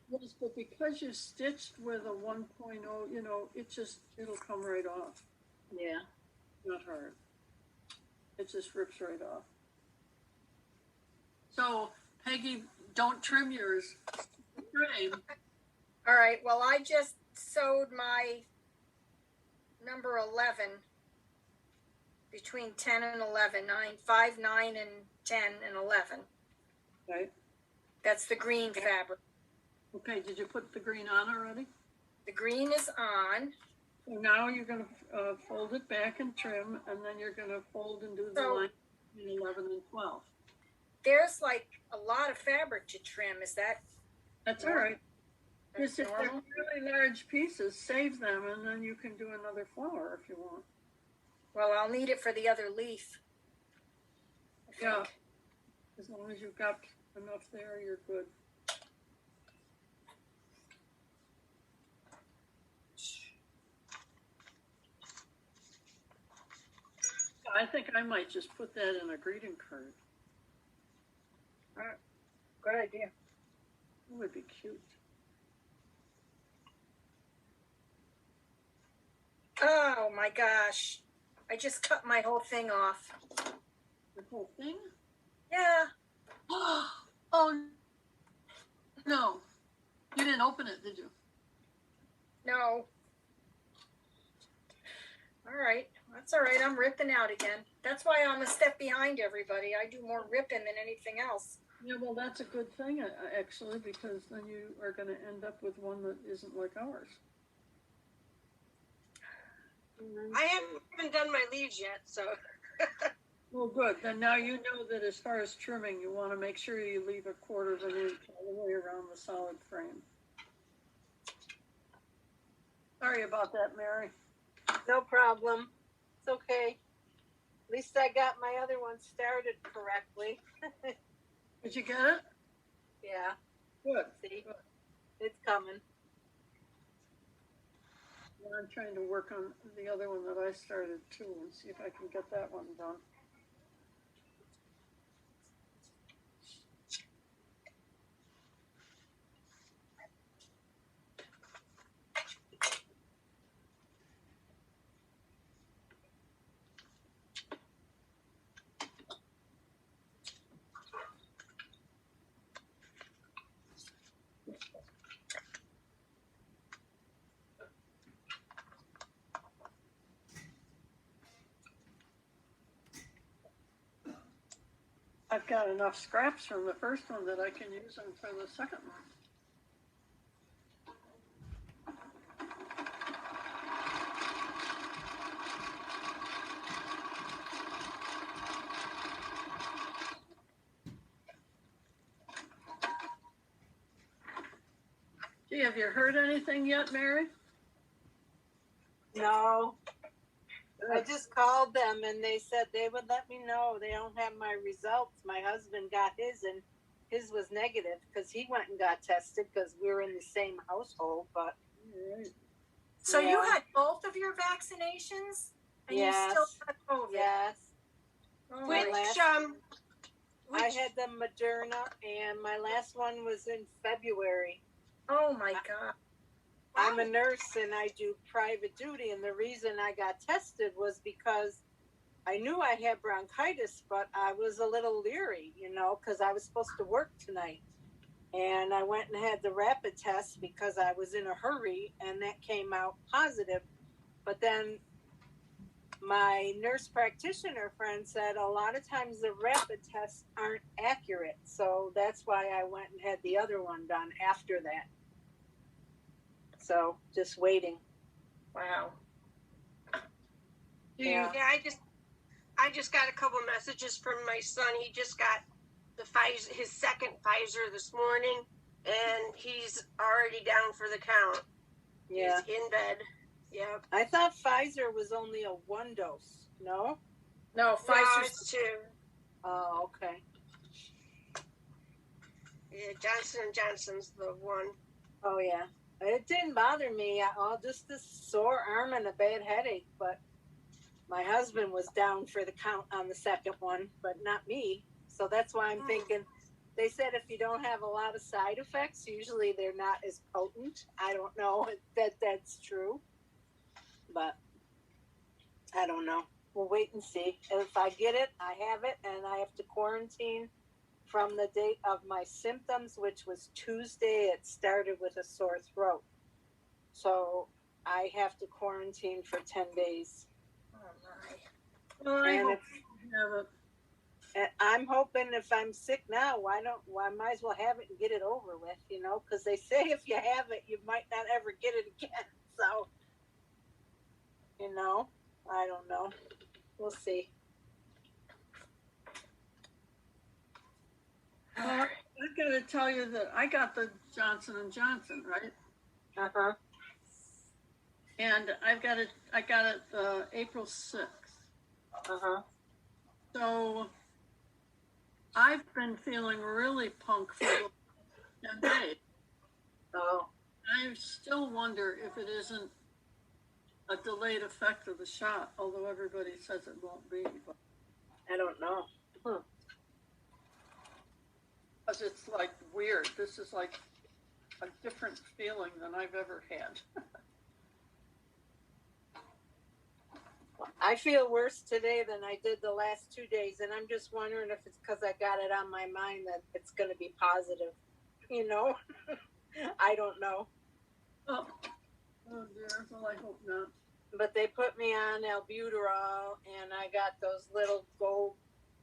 A: Yes, but because you stitched with a 1.0, you know, it'll come right off.
C: Yeah.
A: Not hard. It just rips right off. So, Peggy, don't trim yours. Frame.
B: All right, well, I just sewed my number 11 between 10 and 11, 5, 9, and 10 and 11.
A: Right.
B: That's the green fabric.
A: Okay, did you put the green on already?
B: The green is on.
A: So now you're going to fold it back and trim, and then you're going to fold and do the
B: So-
A: line between 11 and 12.
B: There's like a lot of fabric to trim. Is that
A: That's all right.
B: that's
A: Just if they're
B: normal?
A: really large pieces, save them, and then you can do another flower if you want.
B: Well, I'll need it for the other leaf. I think.
A: Yeah. As long as you've got enough there, you're good. I think I might just put that in a greeting card.
F: Good idea.
A: It would be cute.
B: Oh my gosh. I just cut my whole thing off.
A: The whole thing?
B: Yeah.
A: Oh, no. You didn't open it, did you?
B: No. All right. That's all right. I'm ripping out again. That's why I'm a step behind everybody. I do more ripping than anything else.
A: Yeah, well, that's a good thing, actually, because then you are going to end up with one that isn't like ours.
E: I haven't done my leaves yet, so.
A: Well, good. Then now you know that as far as trimming, you want to make sure you leave a 1/4 of an inch all the way around the solid frame. Sorry about that, Mary.
C: No problem. It's okay. At least I got my other one started correctly.
A: Did you get it?
C: Yeah.
A: Good.
C: See? It's coming.
A: Well, I'm trying to work on the other one that I started too and see if I can get that one done. I've got enough scraps from the first one that I can use them for the second one. Gee, have you heard anything yet, Mary?
C: No. I just called them and they said they would let me know. They don't have my results. My husband got his and his was negative because he went and got tested because we were in the same household. But
A: All right.
B: So you
C: Yeah.
B: had both of your vaccinations, and you
C: Yes.
B: still got COVID.
C: Yes.
B: Oh,
E: Which
C: last-
E: which
C: I had the Moderna, and my last one was in February.
B: oh my God.
C: I'm a nurse and I do private duty, and the reason I got tested was because I knew I had bronchitis, but I was a little leery, because I was supposed to work tonight. And I went and had the rapid test because I was in a hurry, and that came out positive. But then my nurse practitioner friend said a lot of times the rapid tests aren't accurate. So that's why I went and had the other one done after that. So just waiting.
B: Wow.
C: Yeah.
E: I just got a couple messages from my son. He just got his second Pfizer this morning, and he's already down for the count.
C: Yeah.
E: He's in bed. Yeah.
C: I thought Pfizer was only a one dose. No?
B: No,
E: No,
B: Pfizer's
E: it's two.
C: Oh, okay.
E: Yeah, Johnson & Johnson's the one.
C: Oh, yeah. It didn't bother me. Just this sore arm and a bad headache. But my husband was down for the count on the second one, but not me. So that's why I'm thinking. They said if you don't have a lot of side effects, usually they're not as potent. I don't know if that's true. But I don't know. We'll wait and see. If I get it, I have it, and I have to quarantine from the date of my symptoms, which was Tuesday. It started with a sore throat. So I have to quarantine for 10 days.
B: oh my.
A: Well, I
C: And
A: hope you have it.
C: And I'm hoping if I'm sick now, why might as well have it and get it over with, because they say if you have it, you might not ever get it again. So, I don't know. We'll see.
A: Well, I've got to tell you that I got the Johnson & Johnson, right?
C: Uh-huh.
A: And I got it April 6th.
C: Uh-huh.
A: So I've been feeling really punk for the 10 days.
C: Oh,
A: I still wonder if it isn't a delayed effect of the shot, although everybody says it won't be.
C: I don't know.
A: Because it's like weird. This is like a different feeling than I've ever had.
C: I feel worse today than I did the last 2 days, and I'm just wondering if it's because I got it on my mind that it's going to be positive. I don't know.
A: Oh dear. Well, I hope not.
C: But they put me on albuterol, and I got those little gold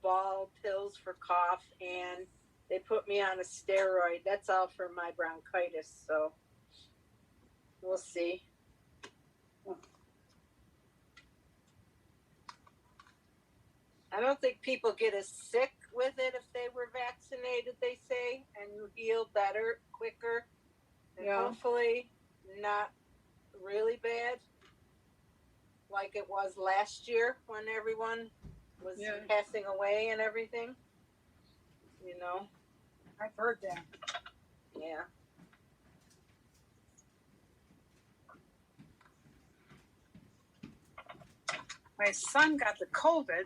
C: ball pills for cough, and they put me on a steroid. That's all for my bronchitis, so we'll see. I don't think people get as sick with it if they were vaccinated, they say, and you heal better, quicker, and hopefully not really bad like it was last year when everyone was passing away and everything.
F: I've heard that.
C: Yeah.
F: My son got the COVID.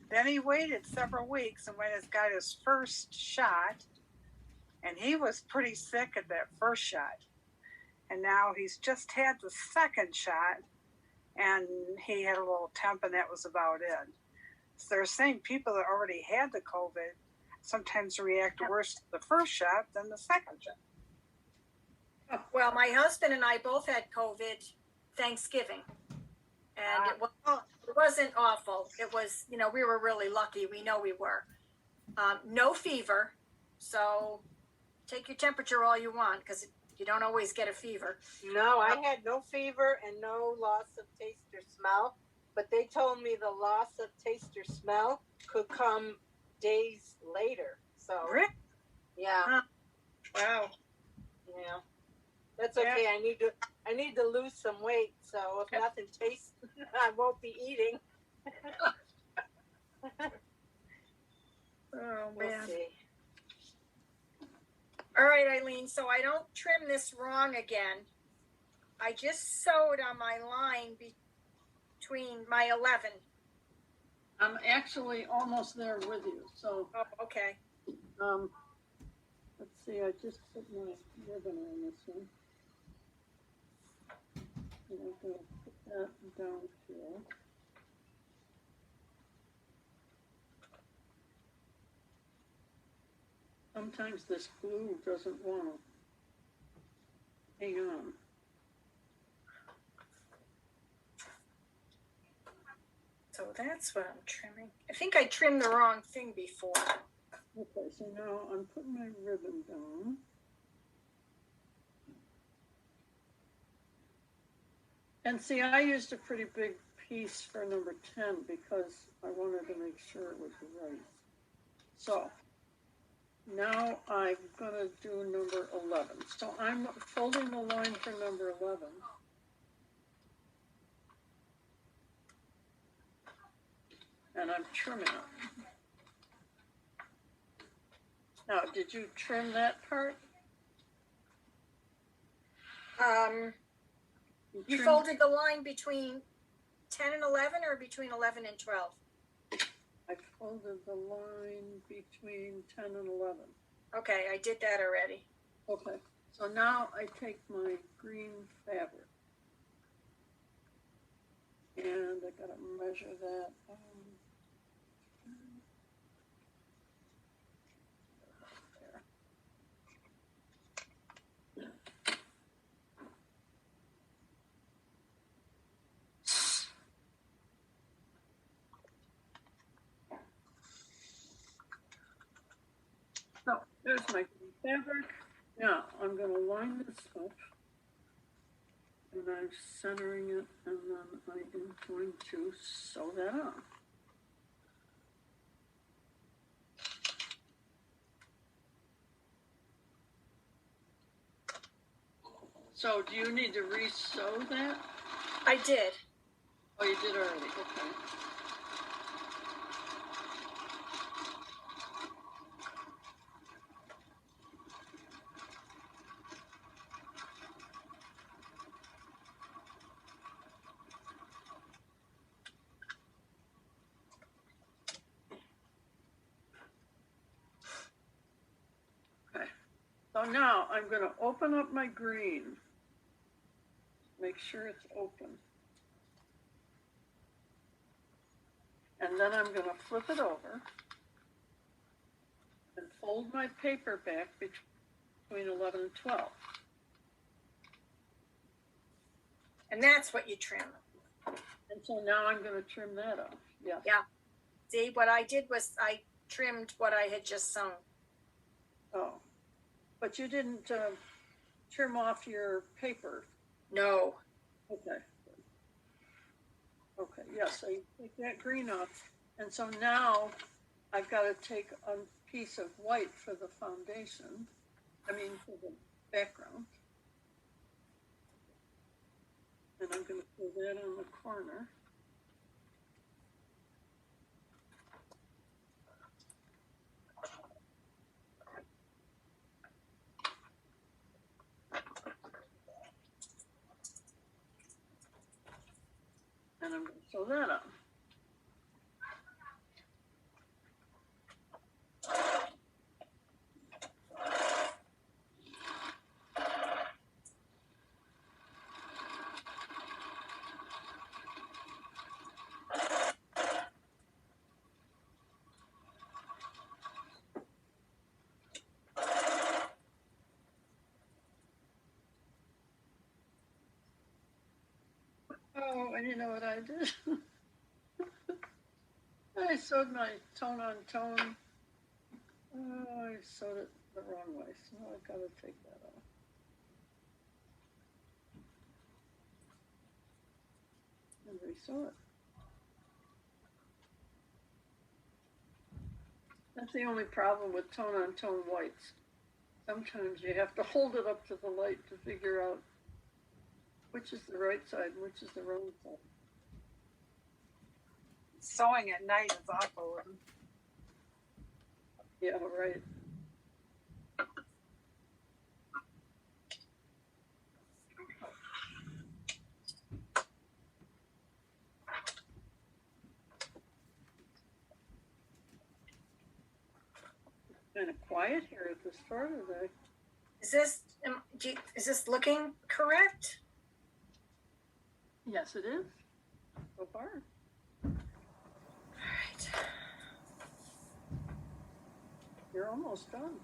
F: Then he waited several weeks and went and got his first shot. And he was pretty sick at that first shot. And now he's just had the second shot. And he had a little temp, and that was about it. So they're saying people that already had the COVID sometimes react worse to the first shot than the second shot.
B: Well, my husband and I both had COVID Thanksgiving. And it wasn't awful. It was, we were really lucky. We know we were. No fever. So take your temperature all you want because you don't always get a fever.
C: No, I had no fever and no loss of taste or smell. But they told me the loss of taste or smell could come days later. So, yeah.
B: Wow.
C: Yeah. That's okay. I need to lose some weight. So if nothing tastes, I won't be eating.
B: Oh,
C: We'll
B: man.
C: see.
B: All right, Eileen. So I don't trim this wrong again. I just sewed on my line between my 11.
A: I'm actually almost there with you. So,
B: Oh, okay.
A: let's see, I just put my ribbon on this one. And I'm going to put that down here. Sometimes this glue doesn't want to hang on.
B: So that's what I'm trimming. I think I trimmed the wrong thing before.
A: Okay, so now I'm putting my ribbon down. And see, I used a pretty big piece for number 10 because I wanted to make sure it was right. So now I'm going to do number 11. So I'm folding the line for number 11. And I'm trimming it. Now, did you trim that part?
B: You
A: trimmed-
B: folded the line between 10 and 11 or between 11 and 12?
A: I folded the line between 10 and 11.
B: Okay, I did that already.
A: Okay, so now I take my green fabric. And I gotta measure that. There. So there's my green fabric. Now I'm gonna line this up. And I'm centering it, and then I am going to sew that on. So do you need to re-sew that?
B: I did.
A: Oh, you did already, okay. Okay, so now I'm gonna open up my green. Make sure it's open. And then I'm gonna flip it over and fold my paper back between 11 and 12.
B: And that's what you trim.
A: And so now I'm gonna trim that off, yes.
B: Yeah. See, what I did was I trimmed what I had just sewn.
A: Oh, but you didn't trim off your paper.
B: No.
A: Okay. Okay, yes, so you take that green off. And so now I've got to take a piece of white for the foundation. I mean, for the background. And I'm going to put that on the corner. And I'm going to sew that on. Oh, and you know what I did? I sewed my tone on tone. Oh, I sewed it the wrong way, so now I've got to take that off. And resew it. That's the only problem with tone on tone whites. Sometimes you have to hold it up to the light to figure out which is the right side and which is the wrong side.
F: Sewing at night is awful.
A: Yeah, right. kind of quiet here at the store today.
B: Is this looking correct?
A: Yes, it is. So far.
B: All right.
A: You're almost done.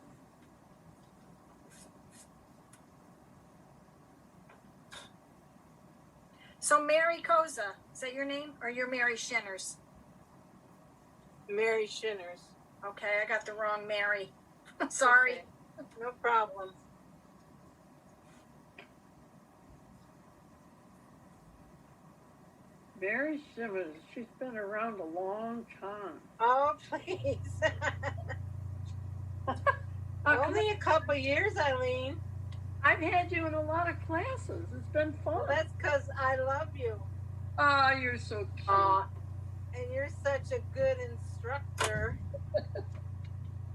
B: So Mary Koza, is that your name? Or you're Mary Shinners?
C: Mary Shinners.
B: Okay, I got the wrong Mary. Sorry.
C: Okay. No problem.
A: Mary Simmons, she's been around a long time.
C: Oh, please. Only a couple years, Eileen.
A: I've had you in a lot of classes. It's been fun.
C: Well, that's because I love you.
A: Ah, you're so cute.
C: And you're such a good instructor.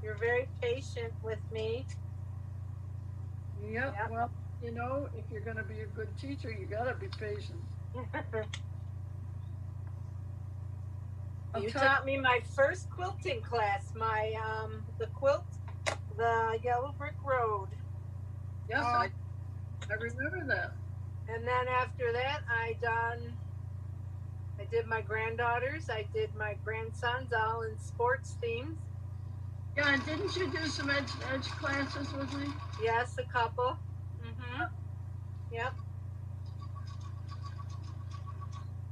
C: You're very patient with me.
A: Yep.
C: Yep.
A: Well, you know, if you're going to be a good teacher, you got to be patient.
C: You taught me my first quilting class, the quilt, the Yellow Brick Road.
A: Yes, I remember that.
C: And then after that, I did my granddaughters, I did my grandsons, all in sports themes.
A: Yeah, and didn't you do some edge classes with me?
C: Yes, a couple. Yep.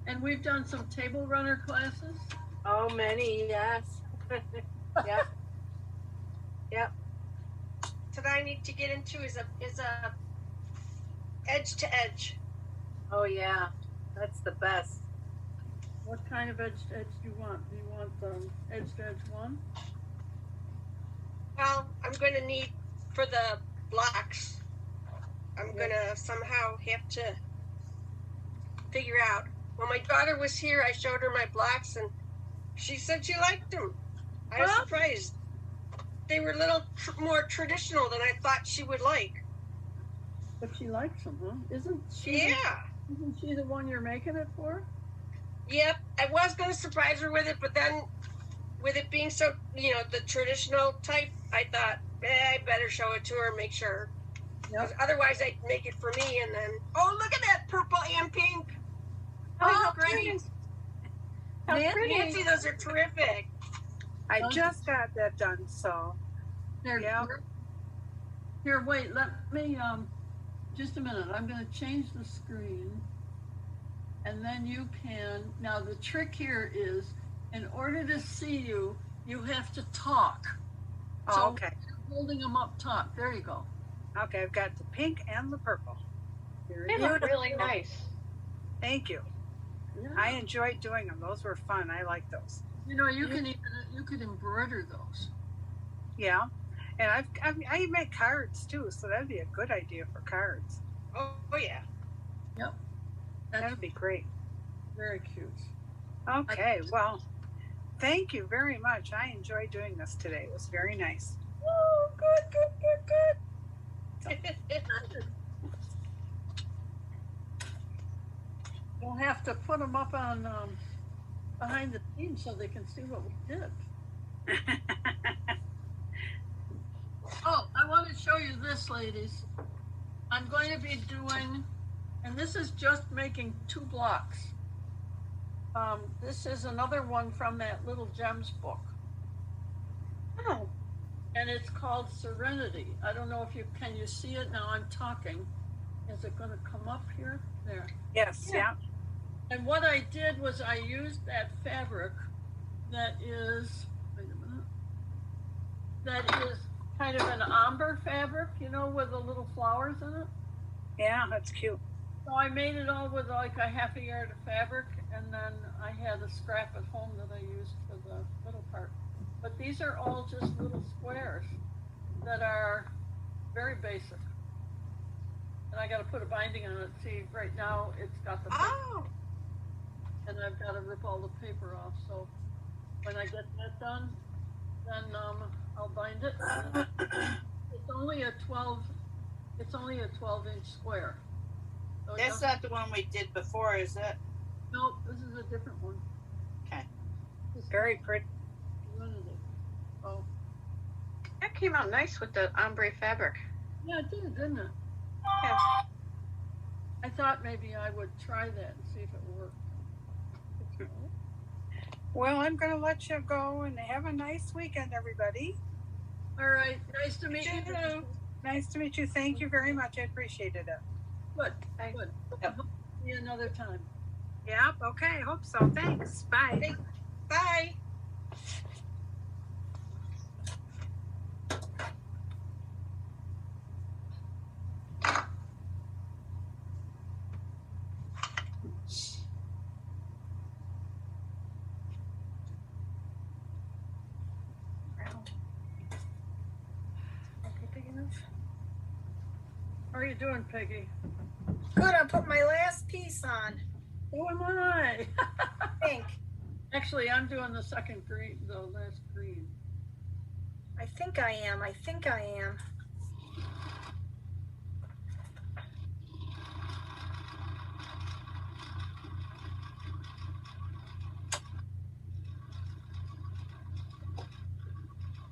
A: And we've done some table runner classes.
C: Oh, many, yes. Yep. Yep.
E: That I need to get into is a edge to edge.
C: Oh, yeah. That's the best.
A: What kind of edge to edge do you want? Do you want edge to edge one?
E: Well, I'm going to need for the blocks. I'm going to somehow have to figure out. When my daughter was here, I showed her my blocks, and she said she liked them. I was surprised. They were a little more traditional than I thought she would like.
A: But she likes them, huh? Isn't she the one you're making it for?
E: Yep. I was going to surprise her with it, but then with it being so, the traditional type, I thought, I better show it to her and make sure. Yep. Otherwise, I'd make it for me, and then, look at that purple and pink. Oh, great. Nancy, those are terrific.
F: I just got that done, so.
A: Here, wait, let me, just a minute. I'm going to change the screen. And then you can, now the trick here is, in order to see you, you have to talk.
F: Oh, okay.
A: Holding them up top. There you go.
F: Okay, I've got the pink and the purple.
D: They look really nice.
F: Thank you.
A: Yeah.
F: I enjoyed doing them. Those were fun. I like those.
A: You know, you could embroider those.
F: Yeah, and I make cards too, so that'd be a good idea for cards.
E: Oh yeah.
A: Yep.
F: That would be great.
A: Very cute.
F: Okay, well, thank you very much. I enjoyed doing this today. It was very nice.
A: Oh, good. We'll have to put them up on behind the scenes so they can see what we did. Oh, I want to show you this, ladies. I'm going to be doing, and this is just making 2 blocks. This is another one from that Little Gems book.
B: Oh.
A: And it's called Serenity. I don't know if can you see it now? I'm talking. Is it going to come up here? There.
F: Yes, yeah.
A: And what I did was I used that fabric that is, wait a minute, that is kind of an ombre fabric, with the little flowers in it.
F: Yeah, that's cute.
A: So I made it all with like a half a yard of fabric, and then I had a scrap at home that I used for the middle part. But these are all just little squares that are very basic. And I got to put a binding on it. See, right now it's got the and I've got to rip all the paper off. So when I get that done, then I'll bind it. It's only a 12-inch square. So
G: That's not the one we did before, is it?
A: No, this is a different one.
G: Okay.
A: This
F: Very pretty.
A: Serenity. Oh.
D: That came out nice with the ombre fabric.
A: Yeah, it did, didn't it?
D: Yeah.
A: I thought maybe I would try that and see if it worked.
F: Well, I'm going to let you go and have a nice weekend, everybody.
A: All right, nice to meet you.
E: too.
F: Nice to meet you. Thank you very much. I appreciated it.
A: Good,
D: Bye.
A: good.
G: Yep.
A: See you another time.
F: Yep. Okay. Hope so. Thanks. Bye.
E: Thank- Bye.
D: Okay, big enough.
A: How are you doing, Peggy?
B: Good, I put my last piece on.
A: So am I.
B: Pink.
A: Actually, I'm doing the second green, the last green.
B: I think I am.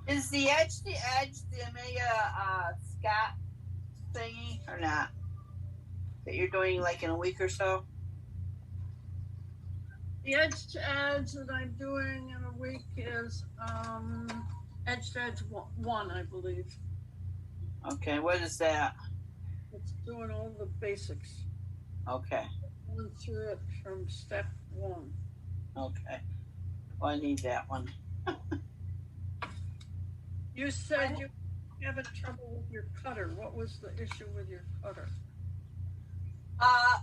G: Is the edge the Amelia Scott thingy or not? That you're doing like in a week or so?
A: The edge to edge that I'm doing in a week is edge to edge one, I believe.
G: Okay, what is that?
A: It's doing all the basics.
G: Okay,
A: Going through it from step one.
G: okay. Well, I need that one.
A: You said you having trouble with your cutter. What was the issue with your cutter?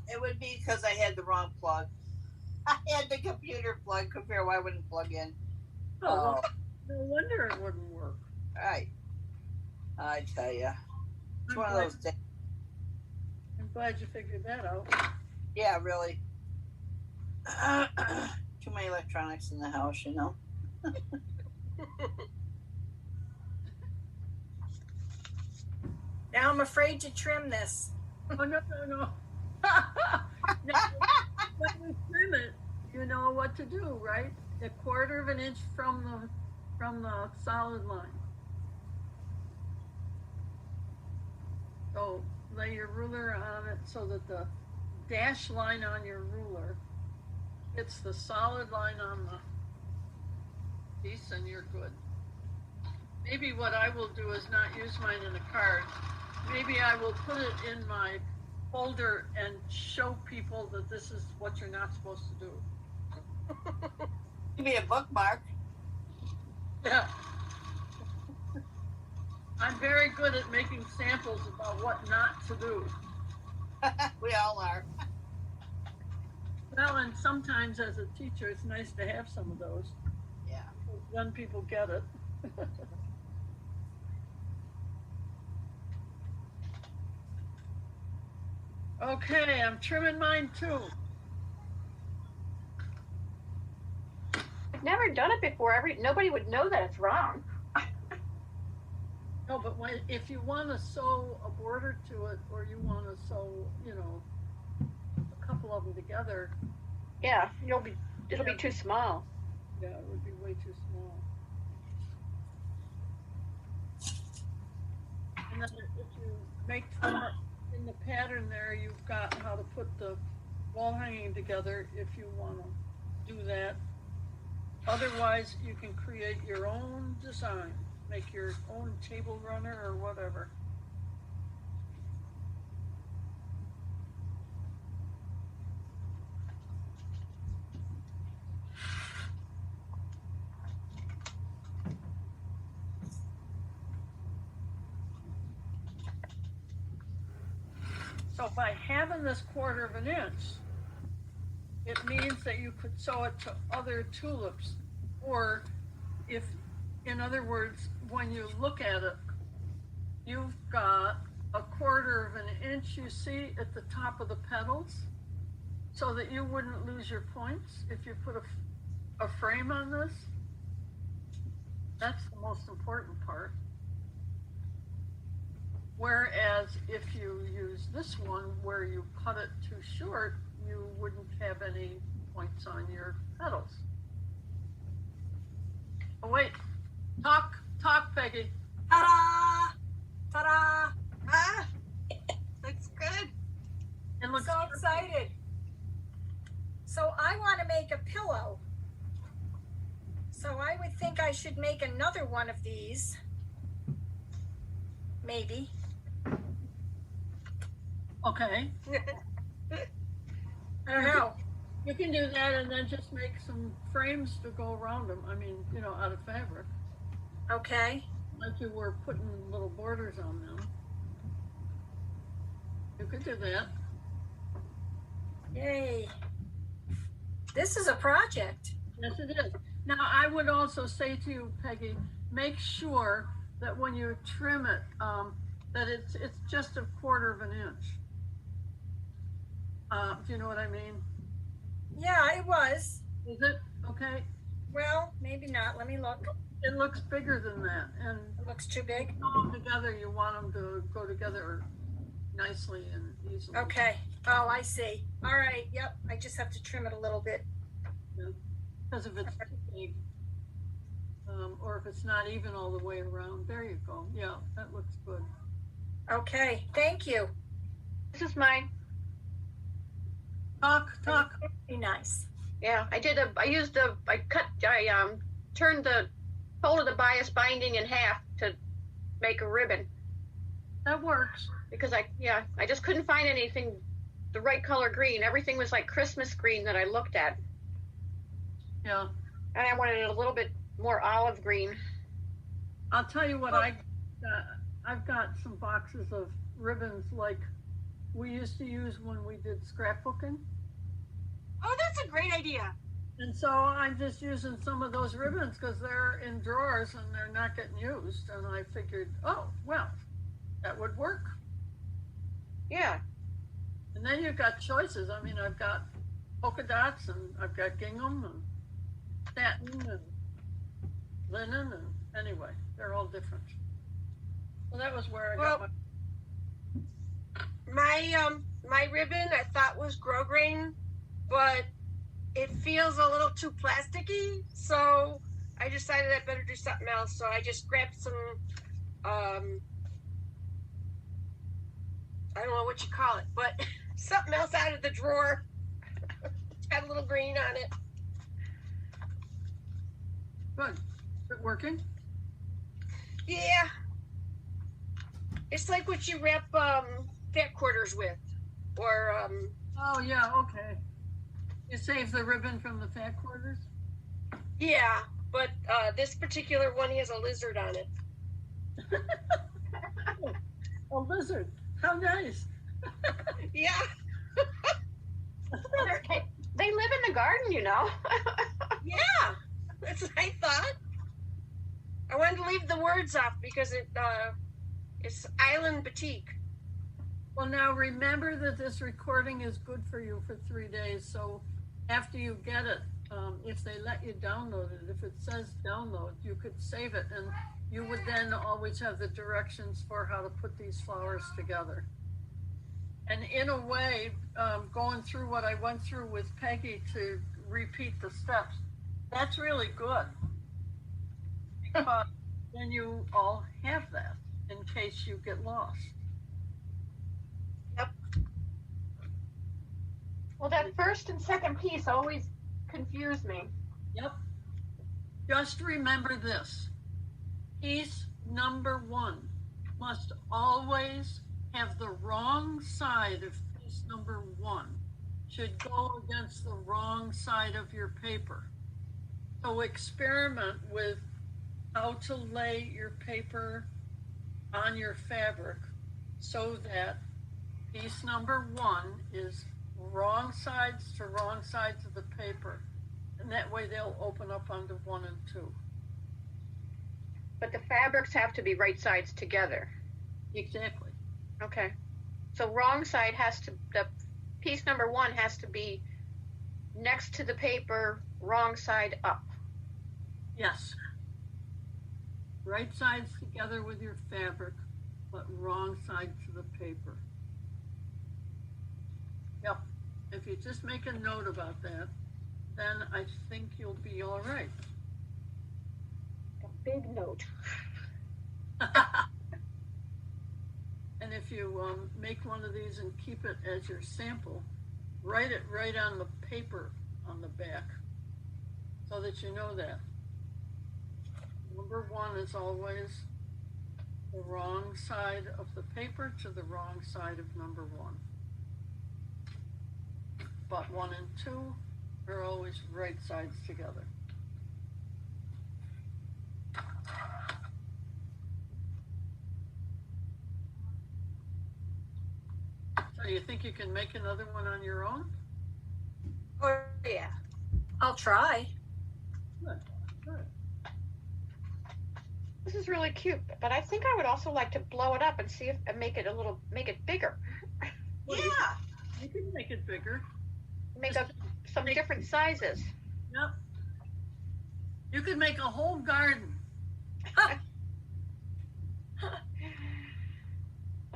G: It would be because I had the wrong plug. I had the computer plug. Compare why wouldn't plug in.
A: Oh, well, no wonder it wouldn't work.
G: Right. I tell you, it's one of those days.
A: I'm glad you figured that out.
G: Yeah, really. Too many electronics in the house, you know.
B: Now I'm afraid to trim this.
A: Oh, no. Now, when you trim it, you know what to do, right? A quarter of an inch from the solid line. So lay your ruler on it so that the dash line on your ruler hits the solid line on the piece, and you're good. Maybe what I will do is not use mine in a card. Maybe I will put it in my folder and show people that this is what you're not supposed to do.
G: Maybe a bookmark.
A: Yeah. I'm very good at making samples about what not to do.
G: We all are.
A: Well, and sometimes as a teacher, it's nice to have some of those.
G: Yeah.
A: Young people get it. Okay, I'm trimming mine too.
D: I've never done it before. Nobody would know that it's wrong.
A: No, but if you want to sew a border to it, or you want to sew, a couple of them together,
D: Yeah, it'll be too small.
A: yeah, it would be way too small. And then if you make in the pattern there, you've got how to put the wall hanging together if you want to do that. Otherwise, you can create your own design, make your own table runner or whatever. So by having this quarter of an inch, it means that you could sew it to other tulips. Or if, in other words, when you look at it, you've got a quarter of an inch, you see, at the top of the petals, so that you wouldn't lose your points if you put a frame on this. That's the most important part. Whereas if you use this one where you cut it too short, you wouldn't have any points on your petals. Oh wait, talk, Peggy.
B: Ta-da! Ta-da!
E: Ah, looks good.
A: It looks
B: So excited. So I want to make a pillow. So I would think I should make another one of these. Maybe.
A: okay.
B: I don't know.
A: You can do that and then just make some frames to go around them. I mean, out of fabric,
B: Okay.
A: like you were putting little borders on them. You could do that.
B: Yay. This is a project.
A: Yes, it is. Now, I would also say to you, Peggy, make sure that when you trim it, that it's just a quarter of an inch. Do you know what I mean?
B: Yeah, it was.
A: Is it? Okay.
B: Well, maybe not. Let me look.
A: It looks bigger than that. And
B: It looks too big.
A: all together, you want them to go together nicely and easily.
B: Okay. Oh, I see. All right. Yep. I just have to trim it a little bit.
A: Because if it's too big, or if it's not even all the way around, there you go. Yeah, that looks good.
B: Okay. Thank you.
D: This is mine.
A: Talk.
B: Be nice.
D: Yeah, I turned folded the bias binding in half to make a ribbon
A: That works.
D: because I just couldn't find anything the right color green. Everything was like Christmas green that I looked at,
A: Yeah.
D: and I wanted it a little bit more olive green.
A: I'll tell you what I've got some boxes of ribbons like we used to use when we did scrapbooking.
E: Oh, that's a great idea.
A: And so I'm just using some of those ribbons because they're in drawers and they're not getting used. And I figured, oh, well, that would work.
D: Yeah,
A: And then you've got choices. I mean, I've got polka dots and I've got gingham and satin and linen. And anyway, they're all different. So that was where I got
E: My ribbon I thought was grosgrain, but it feels a little too plasticky, so I decided I better do something else. So I just grabbed some I don't know what you call it, but something else out of the drawer. It's got a little green on it.
A: Good. Is it working?
E: Yeah. It's like what you wrap fat quarters with, or
A: Oh, yeah, okay. You save the ribbon from the fat quarters?
E: yeah. But this particular one has a lizard on it.
A: A lizard. How nice.
E: Yeah.
D: they live in the garden,
E: Yeah. That's what I thought. I wanted to leave the words off because it's Island Batik.
A: Well, now remember that this recording is good for you for 3 days. So after you get it, if they let you download it, if it says download, you could save it and you would then always have the directions for how to put these flowers together. And in a way, going through what I went through with Peggy to repeat the steps, that's really good. Because then you all have that in case you get lost.
D: Well, that first and second piece always confused me.
A: Yep. Just remember this. Piece number 1 must always have the wrong side of piece number 1. Should go against the wrong side of your paper. So experiment with how to lay your paper on your fabric so that piece number 1 is wrong sides to wrong sides of the paper. And that way they'll open up onto 1 and 2.
D: But the fabrics have to be right sides together.
A: Exactly.
D: Okay. So the piece number 1 has to be next to the paper, wrong side up.
A: Yes. Right sides together with your fabric, but wrong side to the paper. Yep. If you just make a note about that, then I think you'll be all right.
D: A big note.
A: And if you make one of these and keep it as your sample, write it right on the paper on the back so that you know that. Number one is always the wrong side of the paper to the wrong side of number one. But one and two are always right sides together. So you think you can make another one on your own?
E: Oh yeah.
B: I'll try.
A: Good, good.
D: This is really cute, but I think I would also like to blow it up and see if and make it bigger.
A: Well,
G: Yeah.
A: You can make it bigger.
D: Make some different sizes.
A: Yep. You could make a whole garden.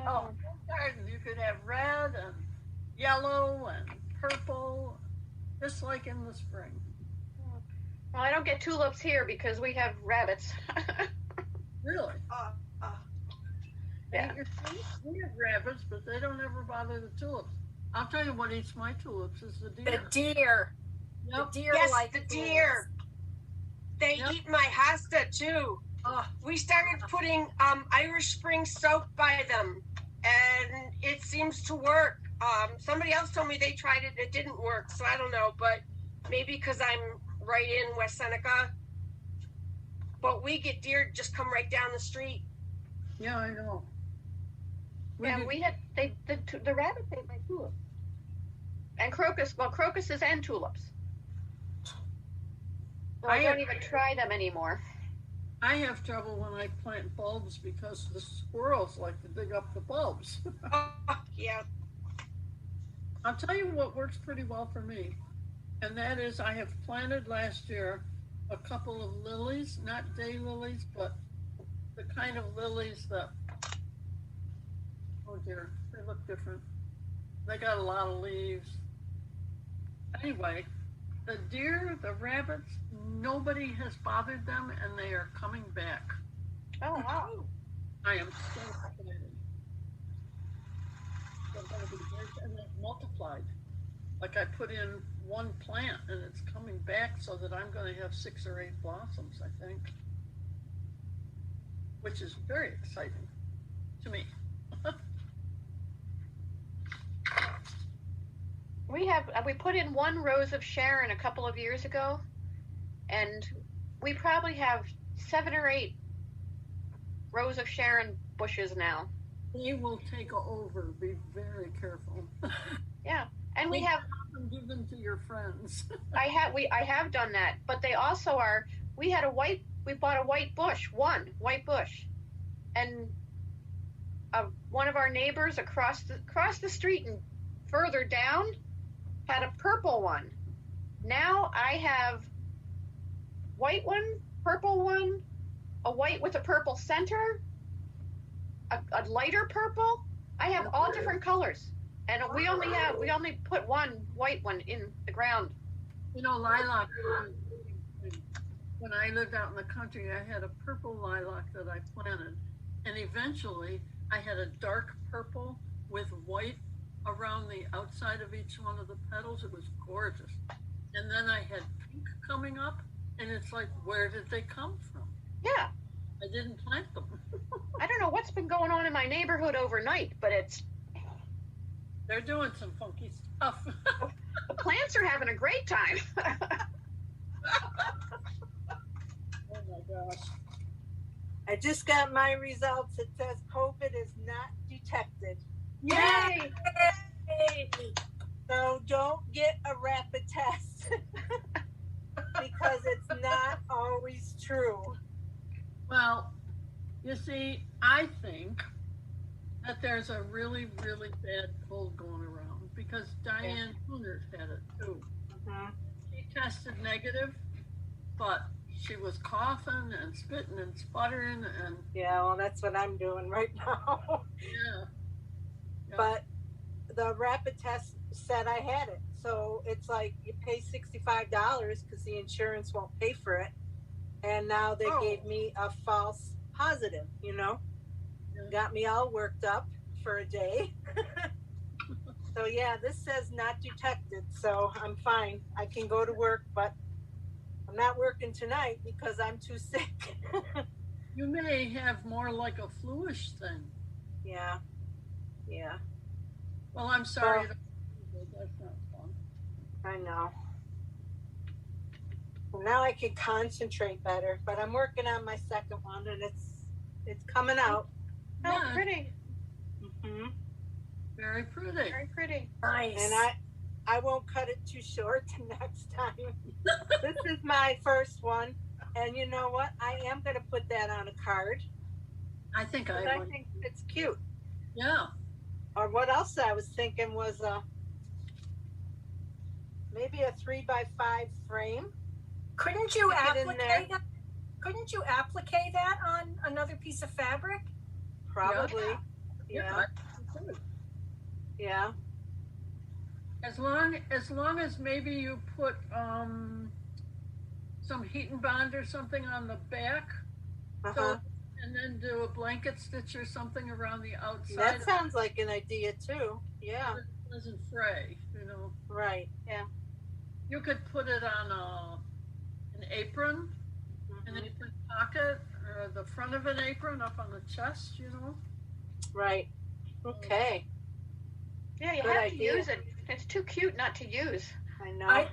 A: Oh, garden. You could have red and yellow and purple, just like in the spring.
D: Well, I don't get tulips here because we have rabbits.
A: Really?
D: Yeah.
A: We have rabbits, but they don't ever bother the tulips. I'll tell you what eats my tulips is the deer.
B: The deer.
A: Yep.
B: The deer
E: Yes,
B: like
E: the deer. They
A: Yep.
E: eat my hosta too.
A: Oh,
E: We started putting Irish Spring soap by them, and it seems to work. Somebody else told me they tried it; it didn't work. So I don't know, but maybe because I'm right in West Seneca. But we get deer just come right down the street.
A: yeah, I know.
D: Yeah, we had the rabbits ate my tulips and crocus. Well, crocuses and tulips. So I don't even try them anymore.
A: I have trouble when I plant bulbs because the squirrels like to dig up the bulbs.
E: Oh, yeah.
A: I'll tell you what works pretty well for me, and that is I have planted last year a couple of lilies, not daylilies, but the kind of lilies that, oh dear, they look different. They got a lot of leaves. Anyway, the deer, the rabbits, nobody has bothered them, and they are coming back.
D: Oh wow!
A: I am so excited. They're going to be big, and they've multiplied. Like I put in one plant, and it's coming back so that I'm going to have 6 or 8 blossoms, I think, which is very exciting to me.
D: We put in one rose of Sharon a couple of years ago, and we probably have 7 or 8 rose of Sharon bushes now.
A: They will take over. Be very careful.
D: Yeah, and we
A: Take
D: have.
A: them out and give them to your friends.
D: I have done that, but they also are. We bought a white bush, one white bush, and one of our neighbors across the street and further down had a purple one. Now I have white one, purple one, a white with a purple center, a lighter purple. I have all different colors, and we only put one white one in the ground.
A: You know, lilac. When I lived out in the country, I had a purple lilac that I planted, and eventually I had a dark purple with white around the outside of each one of the petals. It was gorgeous. And then I had pink coming up, and it's like, where did they come from?
D: Yeah,
A: I didn't plant them.
D: I don't know what's been going on in my neighborhood overnight, but
A: They're doing some funky stuff.
D: the plants are having a great time.
A: Oh my gosh.
C: I just got my results. It says COVID is not detected.
D: Yay!
C: So don't get a rapid test because it's not always true.
A: Well, you see, I think that there's a really, really bad cold going around because Diane Hooners had it too.
C: Mm-hmm.
A: She tested negative, but she was coughing and spitting and sputtering and
C: Yeah, well, that's what I'm doing right now.
A: yeah.
C: But the rapid test said I had it. So it's like you pay $65 because the insurance won't pay for it. And now they gave me a false positive, you know?
A: Yeah.
C: Got me all worked up for a day. So yeah, this says not detected, so I'm fine. I can go to work, but I'm not working tonight because I'm too sick.
A: You may have more like a fluish thing.
C: Yeah, yeah,
A: Well, I'm sorry.
C: Well-
A: That's not fun.
C: I know. Well, now I can concentrate better, but I'm working on my second one, and it's coming out.
D: Oh,
A: Yeah,
D: pretty.
C: Hmm.
A: very pretty.
D: Very pretty.
B: Nice.
C: And I won't cut it too short the next time. This is my first one, and you know what? I am going to put that on a card
A: I think
C: because
A: I
C: I
A: would.
C: think it's cute.
A: Yeah.
C: Or what else I was thinking was maybe a 3x5 frame.
B: Couldn't you
C: Stick it in there.
B: applique that? Couldn't you applique that on another piece of fabric?
C: Probably.
A: Yeah.
C: Yeah.
A: I think you could.
C: Yeah.
A: As long as maybe you put some heat and bond or something on the back,
C: Uh-huh.
A: so, and then do a blanket stitch or something around the outside.
C: That sounds like an idea too. Yeah.
A: So that it doesn't fray, you know.
C: Right. Yeah.
A: You could put it on an apron, an
C: Mhm.
A: apron pocket, or the front of an apron up on the chest, you know.
C: Right. Okay.
D: Yeah, you
C: Good
D: have to
C: idea.
D: use it. It's too cute not to use.
C: I know.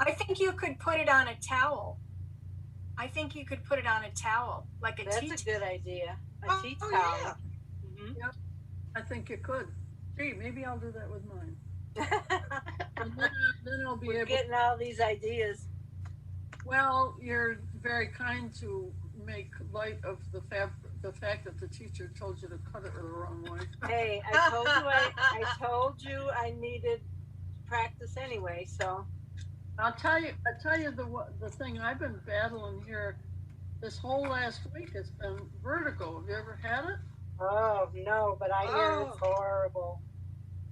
B: I think you could put it on a towel. I think you could put it on a towel, like a
C: That's
B: tea
C: a good idea. A
E: Oh,
C: tea
E: yeah.
C: towel. Mhm.
A: I think you could. Gee, maybe I'll do that with mine. And then I'll be
C: We're
A: able.
C: getting all these ideas.
A: Well, you're very kind to make light of the fact that the teacher told you to cut it the wrong way.
C: Hey, I told you I needed practice anyway, so
A: I'll tell you the thing I've been battling here this whole last week has been vertigo. Have you ever had it?
C: oh no, but I hear it's
E: Oh.
C: horrible.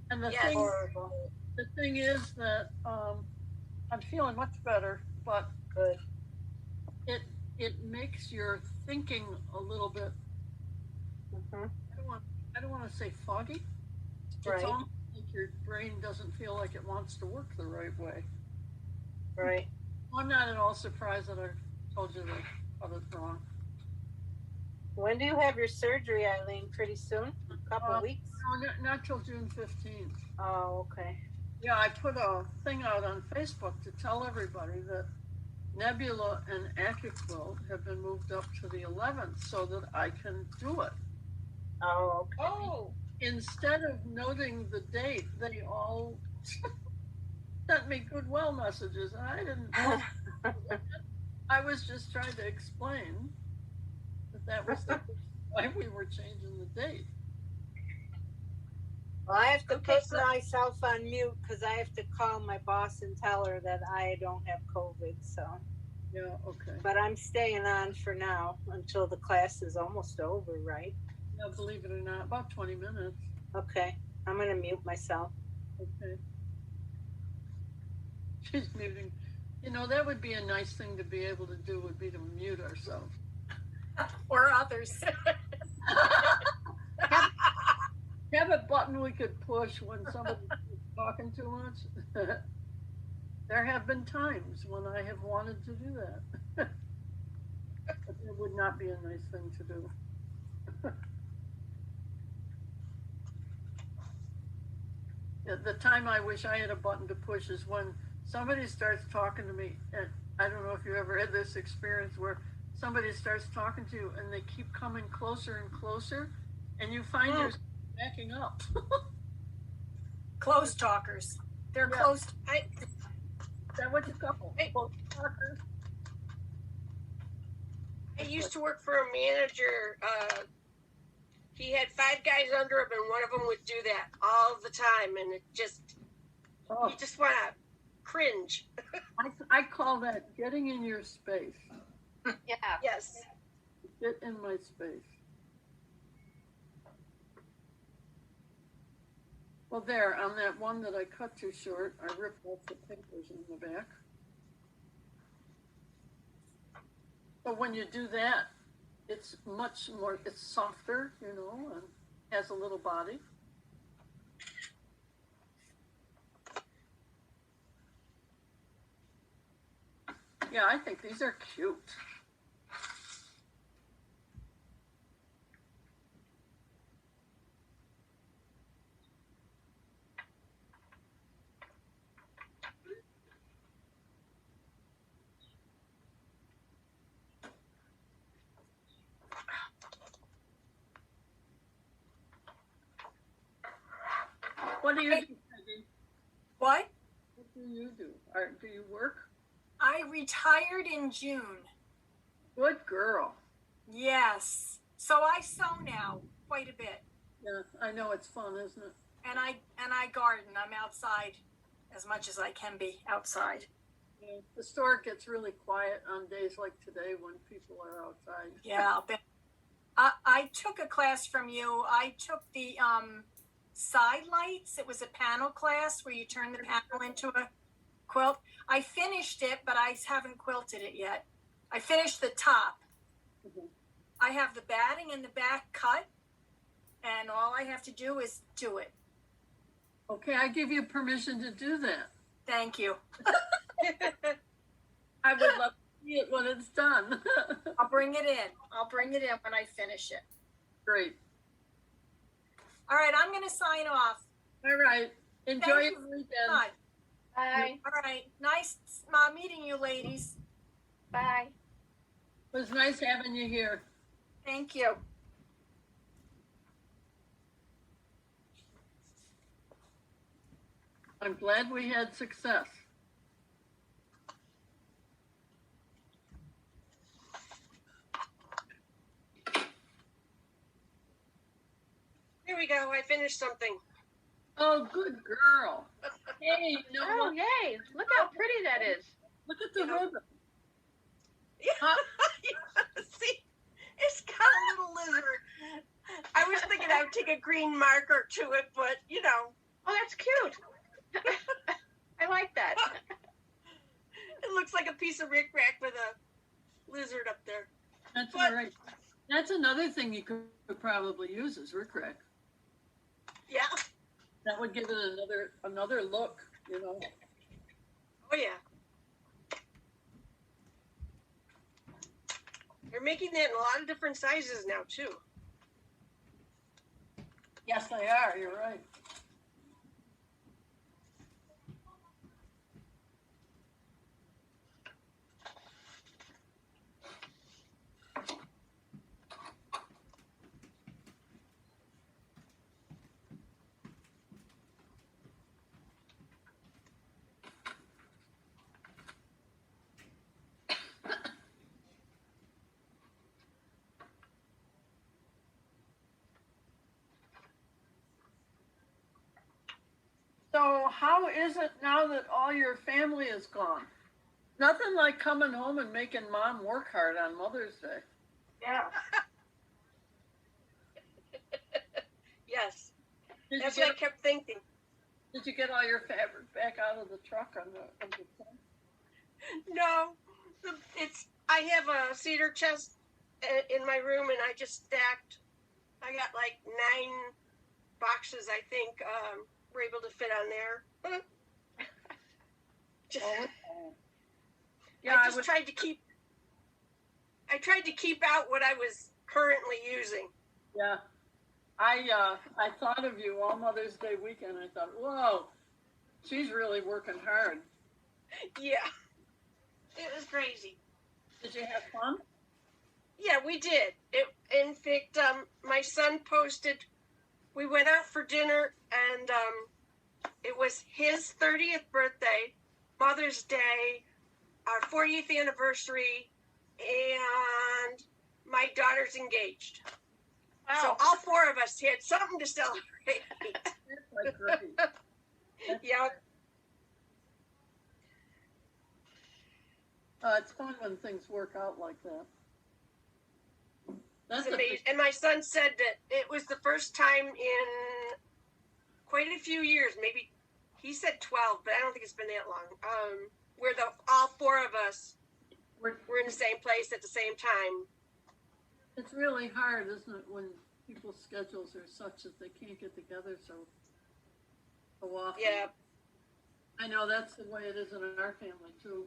A: And the
E: Yes.
C: Horrible.
A: thing is that I'm feeling much better, but
C: Good.
A: it makes your thinking a little bit.
C: Mhm.
A: I don't want to say foggy.
C: Right.
A: It's almost like your brain doesn't feel like it wants to work the right way.
C: Right.
A: I'm not at all surprised that I told you to cut it wrong.
C: When do you have your surgery, Eileen? Pretty soon? A couple weeks?
A: No, not till June 15th.
C: Oh, okay.
A: Yeah, I put a thing out on Facebook to tell everybody that Nebula and AccuQuilt have been moved up to the 11th so that I can do it.
C: Oh, okay.
E: Oh.
A: Instead of noting the date, they all sent me goodwill messages, and I didn't. I was just trying to explain that was why we were changing the date.
C: Well, I have to
E: Okay,
C: put
E: so-
C: myself on mute because I have to call my boss and tell her that I don't have COVID. So,
A: Yeah, okay.
C: but I'm staying on for now until the class is almost over, right?
A: Yeah, believe it or not, about 20 minutes.
C: Okay, I'm gonna mute myself.
A: Okay. She's muting. You know, that would be a nice thing to be able to do, would be to mute ourselves.
B: Or others.
A: Have a button we could push when somebody's talking too much. There have been times when I have wanted to do that. But it would not be a nice thing to do. The time I wish I had a button to push is when somebody starts talking to me, and I don't know if you ever had this experience where somebody starts talking to you and they keep coming closer and closer, and you find yourself backing up.
B: Close talkers. They're
A: Yeah.
B: close.
A: That was a couple.
E: Hey.
A: Close talkers.
E: I used to work for a manager. He had 5 guys under him, and one of them would do that all the time, and it just
A: Oh,
E: you just want to cringe.
A: I call that getting in your space.
D: Yeah.
E: Yes.
A: Get in my space. Well, there, on that one that I cut too short, I ripped off the papers in the back. But when you do that, it's much more, it's softer, you know, and has a little body. Yeah, I think these are cute. What do you do, Peggy?
B: What?
A: What do you do? Or do you work?
B: I retired in June.
A: Good girl.
B: Yes. So I sew now quite a bit.
A: Yeah, I know it's fun, isn't it?
B: And I garden. I'm outside as much as I can be outside.
A: Yeah. The store gets really quiet on days like today when people are outside.
B: Yeah, I'll bet. I took a class from you. I took the side lights. It was a panel class where you turn the panel into a quilt. I finished it, but I haven't quilted it yet. I finished the top.
A: Mhm.
B: I have the batting in the back cut, and all I have to do is do it.
A: Okay, I give you permission to do that.
B: Thank you.
A: I would love to see it when it's done.
B: I'll bring it in. I'll bring it in when I finish it.
A: Great.
B: All right, I'm going to sign off.
A: All right. Enjoy
B: Thank
A: your weekend.
B: Bye.
D: Bye.
B: All right. Nice meeting you, ladies.
D: Bye.
A: It was nice having you here.
B: Thank you.
A: I'm glad we had success.
E: Here we go. I finished something.
A: Oh, good girl. Hey, you know
D: Oh,
A: what?
D: yay. Look how pretty that is.
A: Look at the
E: You know-
A: ribbon.
E: See, it's got a little lizard. I was thinking I would take a green marker to it, but you know,
D: Oh, that's cute. I like that.
E: it looks like a piece of rickrack with a lizard up there.
A: That's
E: What?
A: all right. That's another thing you could probably use is rickrack.
E: Yeah.
A: That would give it another look, you know.
E: Oh yeah. They're making that in a lot of different sizes now too.
A: Yes, they are. You're right. So how is it now that all your family is gone? Nothing like coming home and making mom work hard on Mother's Day.
D: Yeah.
E: Yes.
A: Did
E: That's
A: you
E: what
A: get,
E: I kept thinking.
A: did you get all your fabric back out of the truck on the tent?
E: No, I have a cedar chest in my room, and I just stacked. I got like 9 boxes, I think, were able to fit on there. Just,
A: Yeah,
E: I just tried to keep. I tried to keep out what I was currently using.
A: Yeah. I thought of you all Mother's Day weekend. I thought, whoa, she's really working hard.
E: Yeah, it was crazy.
A: Did you have fun?
E: Yeah, we did. In fact, my son posted. We went out for dinner, and it was his 30th birthday, Mother's Day, our 40th anniversary, and my daughter's engaged.
D: Wow.
E: So all 4 of us had something to celebrate.
A: That's like great.
E: Yeah,
A: It's fun when things work out like that. That's
E: it's amazing. And my son said that it was the first time in quite a few years, maybe he said 12, but I don't think it's been that long, where all 4 of us
A: we're
E: were in the same place at the same time.
A: It's really hard, isn't it, when people's schedules are such that they can't get together so often.
E: Yeah.
A: I know that's the way it is in our family too.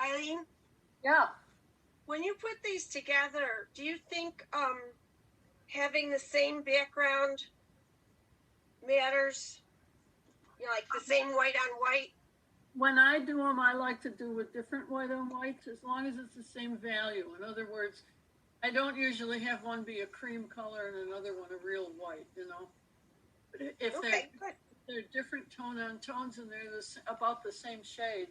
E: Eileen,
A: Yeah.
E: when you put these together, do you think having the same background matters? You know, like the same white on white?
A: When I do them, I like to do with different white on whites as long as it's the same value. In other words, I don't usually have one be a cream color and another one a real white, you know. But if
E: Okay, good.
A: they're different tone on tones and they're about the same shade,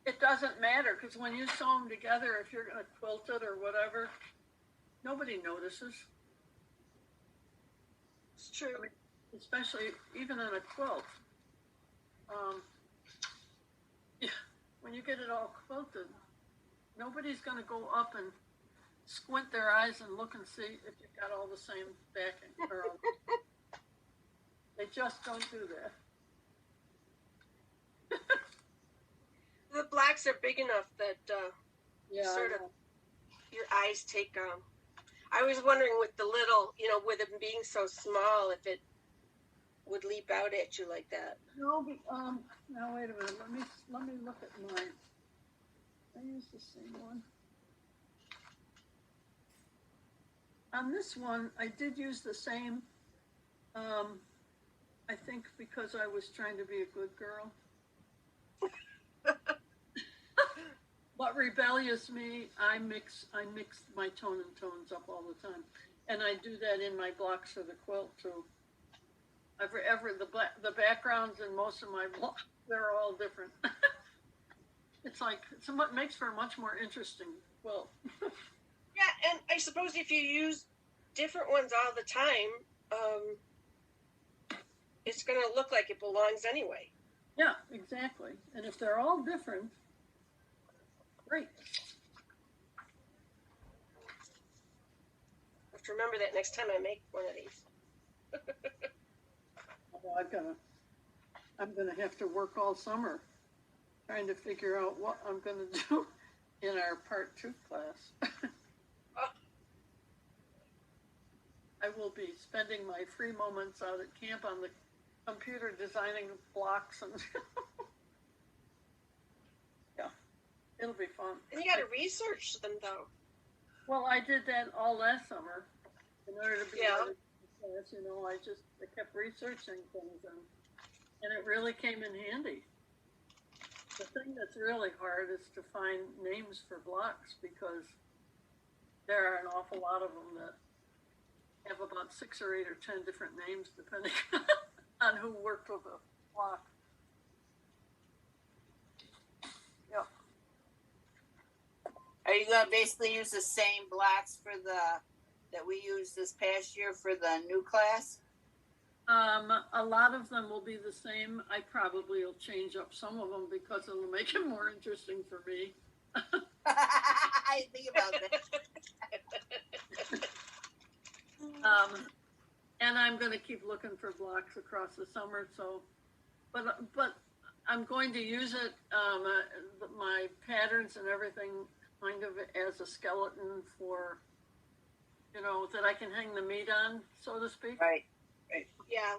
A: it doesn't matter because when you sew them together, if you're going to quilt it or whatever, nobody notices.
E: It's true.
A: I mean, especially even on a quilt. Yeah, when you get it all quilted, nobody's going to go up and squint their eyes and look and see if you've got all the same backing. They just don't do that.
E: The blocks are big enough that
A: Yeah,
E: sort of your eyes take. I was wondering with the little, you know, with them being so small, if it would leap out at you like that.
A: No, now wait a minute. Let me look at mine. I use the same one. On this one, I did use the same. I think because I was trying to be a good girl. But rebellious me, I mix my tone and tones up all the time, and I do that in my blocks for the quilt too. The backgrounds in most of my blocks, they're all different. It's like it makes for a much more interesting quilt.
E: Yeah, and I suppose if you use different ones all the time, it's going to look like it belongs anyway.
A: Yeah, exactly. And if they're all different, great.
E: I have to remember that next time I make one of these.
A: Although I'm gonna have to work all summer trying to figure out what I'm gonna do in our part 2 class. I will be spending my free moments out at camp on the computer designing blocks and yeah, it'll be fun.
E: And you got to research them though.
A: Well, I did that all last summer in order to be ready for class. You know, I kept researching things and it really came in handy. The thing that's really hard is to find names for blocks because there are an awful lot of them that have about 6 or 8 or 10 different names depending on who worked with the block. Yep.
G: Are you gonna basically use the same blocks for that we used this past year for the new class?
A: A lot of them will be the same. I probably will change up some of them because it'll make it more interesting for me.
G: I think about that.
A: going to keep looking for blocks across the summer. So, but I'm going to use it, my patterns and everything, kind of as a skeleton for, that I can hang the meat on, so to speak.
G: Right.
E: Yeah.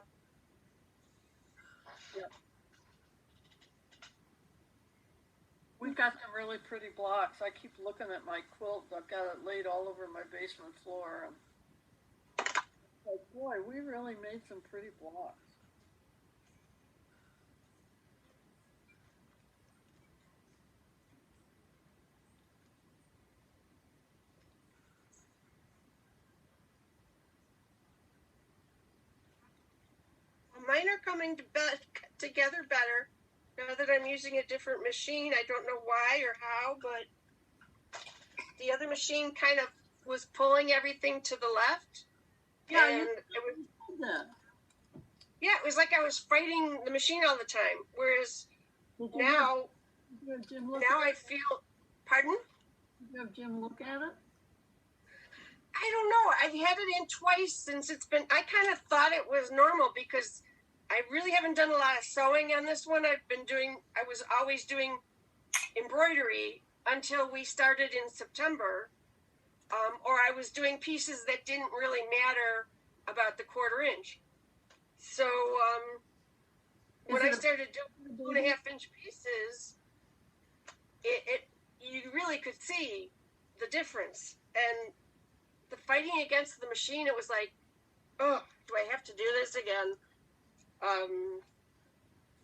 A: We've got some really pretty blocks. I keep looking at my quilt. I've got it laid all over my basement floor. And like, boy, we really made some pretty blocks.
E: Mine are coming together better now that I'm using a different machine. I don't know why or how, but the other machine kind of was pulling everything to the left.
A: Yeah,
E: and
A: you
E: it was
A: did that.
E: yeah, it was like I was fighting the machine all the time. Whereas
A: Did you
E: now
A: have Jim look
E: now
A: at
E: I
A: it?
E: feel pardon?
A: Did you have Jim look at it?
E: I don't know. I've had it in twice since it's been. I kind of thought it was normal because I really haven't done a lot of sewing on this one. I was always doing embroidery until we started in September. Or I was doing pieces that didn't really matter about the 1/4 inch. So when I started doing 2.5 inch pieces, you really could see the difference. And the fighting against the machine, it was like, oh, do I have to do this again?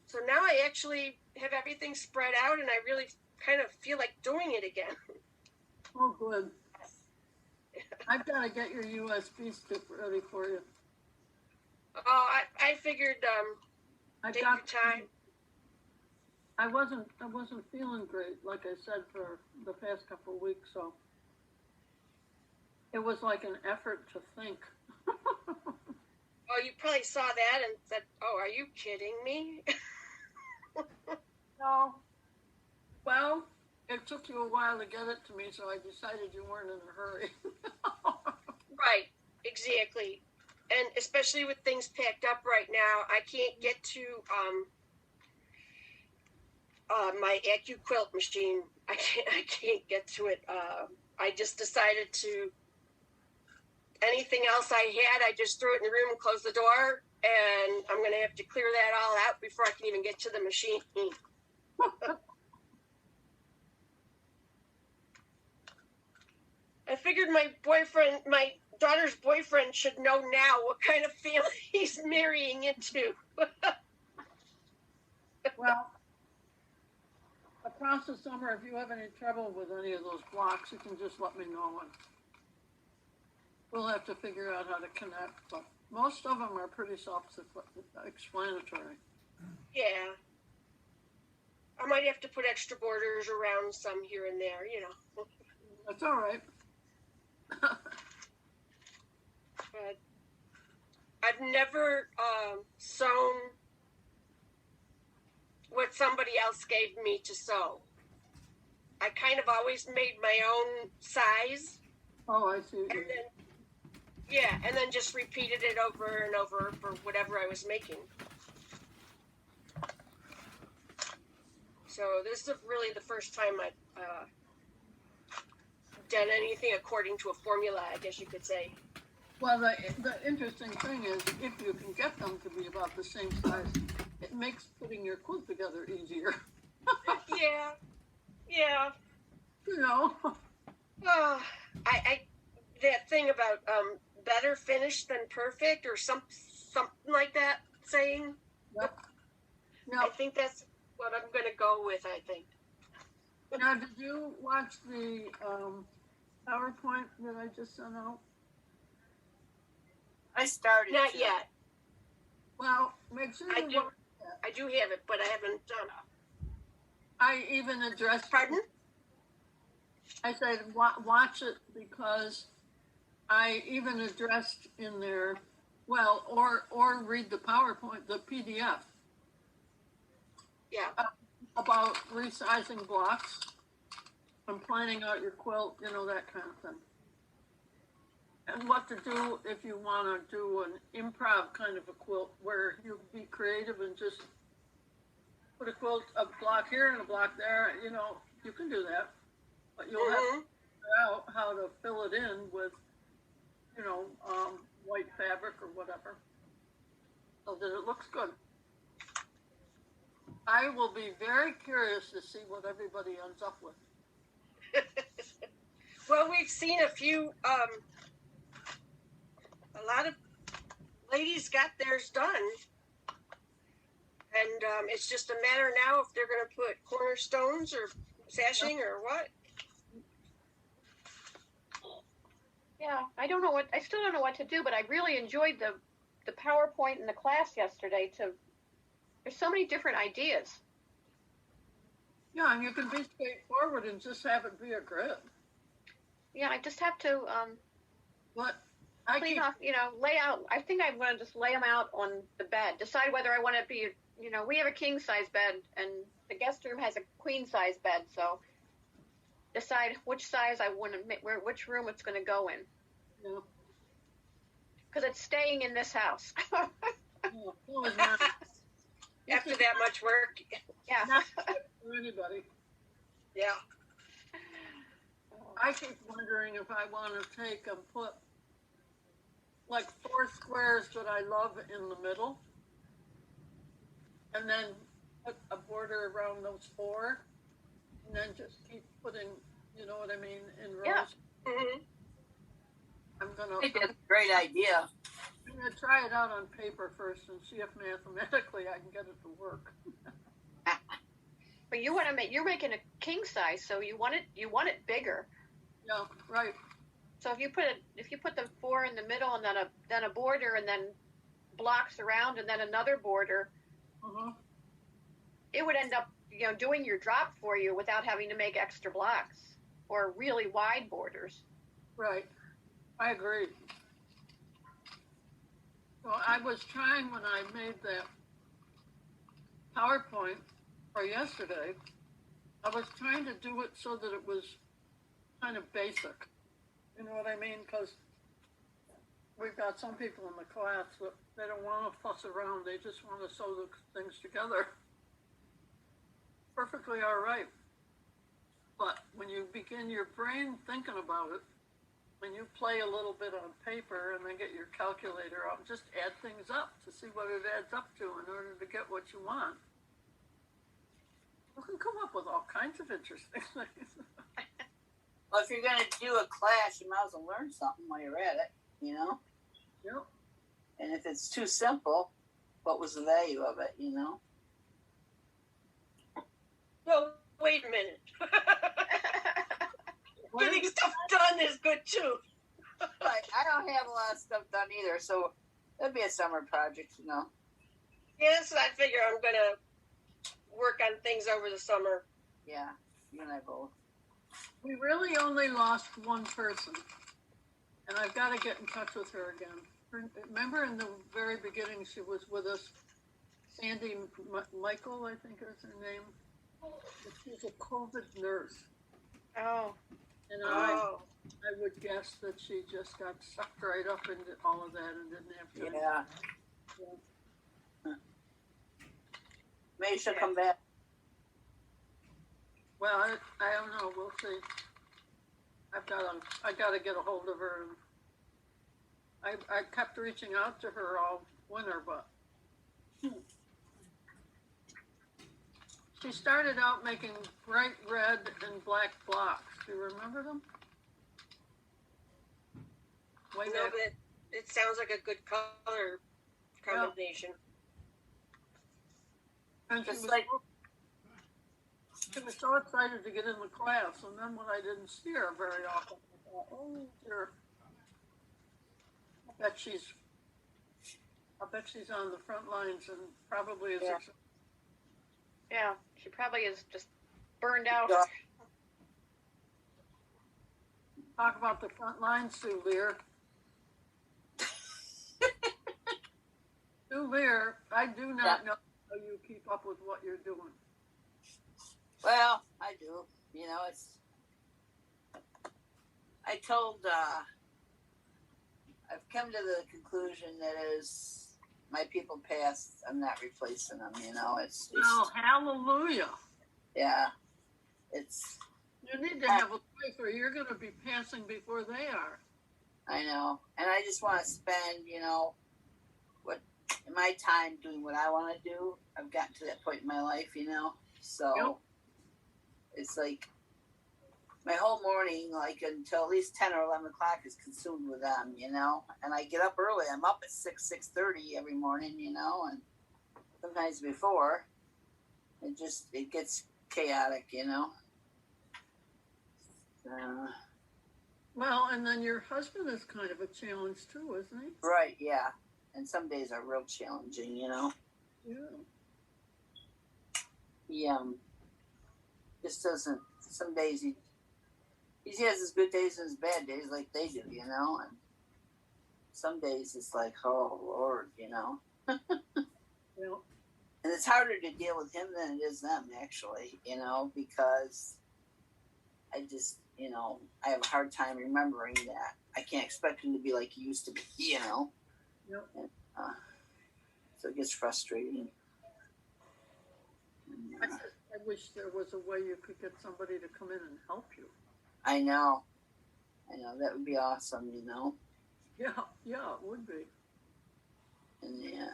E: So now I actually have everything spread out, and I really kind of feel like doing it again.
A: Oh, good. I've got to get your USB stick ready for you.
E: Oh, I figured
A: I
E: take
A: got
E: your time.
A: I wasn't feeling great, like I said, for the past couple of weeks, so it was like an effort to think.
E: Oh, you probably saw that and said, oh, are you kidding me?
A: No. Well, it took you a while to get it to me, so I decided you weren't in a hurry.
E: Right, exactly. And especially with things packed up right now, I can't get to my AccuQuilt machine. I can't get to it. I just decided to. Anything else I had, I just threw it in the room and closed the door. And I'm gonna have to clear that all out before I can even get to the machine. I figured my daughter's boyfriend should know now what kind of family he's marrying into.
A: Well, across the summer, if you have any trouble with any of those blocks, you can just let me know, and we'll have to figure out how to connect. But most of them are pretty self-explanatory.
E: Yeah. I might have to put extra borders around some here and there,
A: That's all right.
E: But I've never sewn what somebody else gave me to sew. I kind of always made my own size.
A: Oh, I see.
E: And then just repeated it over and over for whatever I was making. So this is really the first time I've done anything according to a formula, I guess you could say.
A: Well, the interesting thing is, if you can get them to be about the same size, it makes putting your quilt together easier.
E: Yeah. I that thing about better finished than perfect, or something like that saying.
A: Yep.
E: I think that's what I'm going to go with, I think.
A: Now, did you watch the PowerPoint that I just sent out?
G: I started.
E: Not
G: to.
E: yet.
A: Well, make sure
E: I
A: you
E: do. I do have it, but I haven't done it.
A: I even addressed.
E: Pardon?
A: I said watch it because I even addressed in there. Well, or read the PowerPoint, the PDF.
E: Yeah.
A: About resizing blocks and planning out your quilt, that kind of thing. And what to do if you want to do an improv kind of a quilt where you be creative and just put a quilt, a block here and a block there. You know, you can do that, but you'll have to figure out how to fill it in with, you know, white fabric or whatever, so that it looks good. I will be very curious to see what everybody ends up with.
E: Well, we've seen a few. A lot of ladies got theirs done, and it's just a matter now if they're going to put cornerstones or sashing or what.
D: Yeah, I still don't know what to do, but I really enjoyed the PowerPoint in the class yesterday. There's so many different ideas.
A: Yeah, and you can be straightforward and just have it be a grid.
D: Yeah, I just have to
A: But I
D: clean
A: keep,
D: off, lay out. I think I'm going to just lay them out on the bed. Decide whether I want to be, we have a king size bed and the guest room has a queen size bed. So decide which size I want to make, which room it's going to go in.
A: you
D: Because it's staying in this house.
A: know, no, it's not.
E: After that much work,
D: Yeah.
A: Not for anybody.
E: yeah.
A: I keep wondering if I want to take and put like 4 squares that I love in the middle, and then put a border around those 4, and then just keep putting, you know what I mean, in rows.
D: Yeah.
E: Mm-hmm.
A: I'm
G: I think that's a great idea.
A: gonna try it out on paper first and see if mathematically I can get it to work.
D: But you're making a king size, so you want it bigger.
A: Yeah, right.
D: So if you put the 4 in the middle and then a border and then blocks around and then another border,
A: Uh-huh.
D: it would end up doing your drop for you without having to make extra blocks or really wide borders.
A: Right. I agree. So I was trying when I made that PowerPoint for yesterday, I was trying to do it so that it was kind of basic. You know what I mean? Because we've got some people in the class that they don't want to fuss around. They just want to sew the things together. Perfectly all right. But when you begin your brain thinking about it, when you play a little bit on paper and then get your calculator out, just add things up to see what it adds up to in order to get what you want. You can come up with all kinds of interesting things.
G: Well, if you're going to do a class, you might as well learn something while you're at it,
A: Yep.
G: And if it's too simple, what was the value of it,
E: Well, wait a minute. Getting stuff done is good too.
G: But I don't have a lot of stuff done either, so it'll be a summer project,
E: Yes, I figure I'm gonna work on things over the summer.
G: Yeah, you and I both.
A: We really only lost one person, and I've got to get in touch with her again. Remember in the very beginning, she was with us, Sandy Michael, I think is her name. She's a COVID nurse.
D: Oh.
A: And I would guess that she just got sucked right up into all of that and didn't have time.
G: Yeah. Maybe she'll come back.
A: Well, I don't know. We'll see. I got to get a hold of her. And I kept reaching out to her all winter, but she started out making bright red and black blocks. Do you remember them? Way
E: No,
A: back.
E: but it sounds like a good color combination.
A: And she
G: Just
A: was,
G: like-
A: she was so excited to get in the class, and then when I didn't see her very often, I thought, oh dear. I bet she's on the front lines and probably is.
G: Yeah.
D: Yeah, she probably is just burned out.
G: Yeah.
A: Talk about the front lines, Sue Lear. Sue Lear, I do not know how you keep up with what you're doing.
G: Well, I do. I told I've come to the conclusion that as my people pass, I'm not replacing them. You know, it's just,
A: Well, hallelujah.
G: yeah, it's.
A: You need to have a life or you're going to be passing before they are.
G: I know, and I just want to spend, you know, what my time doing what I want to do. I've gotten to that point in my life, you know, so
A: Yep.
G: it's like my whole morning, like until at least 10 or 11 o'clock, is consumed with them, you know. And I get up early. I'm up at 6:30 every morning, you know, and sometimes before. It gets chaotic, you know.
A: Well, and then your husband is kind of a challenge too, isn't he?
G: Right, yeah. And some days are real challenging, you know.
A: Yeah.
G: He just doesn't. Some days he has his good days and his bad days, like they do, you know. And some days it's like, oh Lord, you know.
A: Yeah.
G: And it's harder to deal with him than it is them, actually, you know, because I just, you know, I have a hard time remembering that. I can't expect him to be like he used to be, you know.
A: Yep.
G: And, so it gets frustrating. And,
A: I wish there was a way you could get somebody to come in and help you.
G: I know, that would be awesome, you know.
A: Yeah, it would be.
G: And yeah,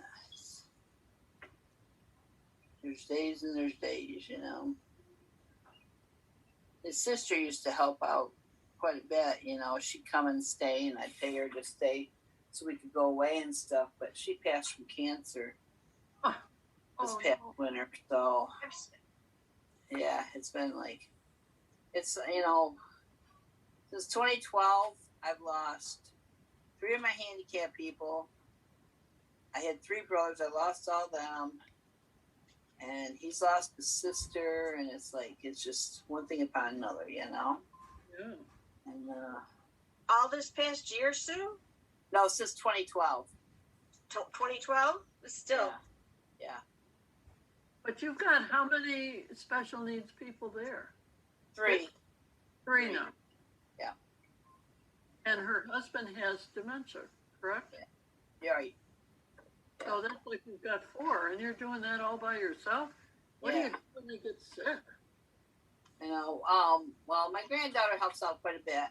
G: there's days and there's days, you know. His sister used to help out quite a bit, you know. She'd come and stay, and I'd pay her to stay so we could go away and stuff. But she passed from cancer this past winter, so yeah, it's been like, it's, you know, since 2012, I've lost 3 of my handicapped people. I had 3 brothers. I lost all them. And he's lost his sister, and it's like, it's just one thing upon another, you know?
A: Yeah.
G: And,
E: All this past year, Sue?
G: no, since 2012.
E: 2012? Still.
G: Yeah.
A: But you've got how many special needs people there?
G: 3.
A: 3 now.
G: Yeah.
A: And her husband has dementia, correct?
G: You're right.
A: So that's like you've got 4, and you're doing that all by yourself? What do you do when they get sick?
G: You know, well, my granddaughter helps out quite a bit.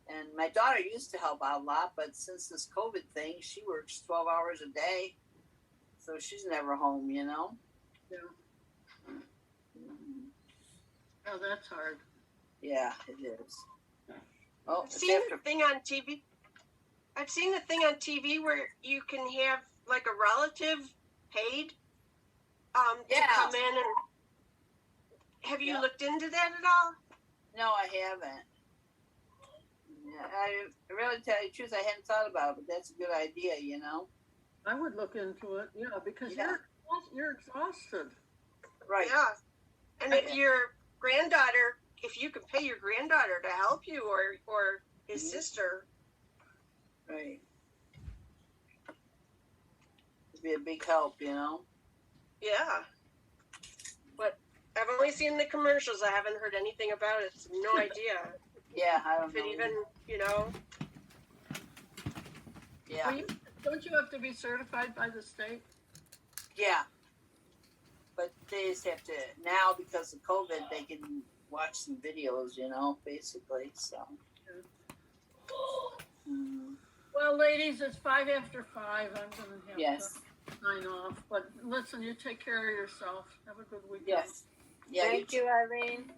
G: And my daughter used to help out a lot, but since this COVID thing, she works 12 hours a day. So she's never home, you know?
A: Yeah. Oh, that's hard.
G: Yeah, it is. Oh,
E: I've seen the thing on TV. I've seen the thing on TV where you can have like a relative paid to come in and. Have you looked into that at all?
G: No, I haven't. Yeah, I really tell you the truth, I hadn't thought about it, but that's a good idea, you know?
A: I would look into it, because you're exhausted.
G: Right.
E: Yeah. And if your granddaughter, if you could pay your granddaughter to help you or his sister.
G: Right. It'd be a big help, you know?
E: Yeah. But I've only seen the commercials. I haven't heard anything about it. So no idea.
G: Yeah, I don't
E: If
G: know.
E: it even, you know.
G: Yeah.
A: Well, don't you have to be certified by the state?
G: Yeah. But they just have to, now because of COVID, they can watch some videos, you know, basically, so.
A: Well, ladies, it's 5 after 5. I'm going to have to sign off. But listen, you take care of yourself. Have a good weekend.
G: Yes. Yeah,
C: Thank you, Irene.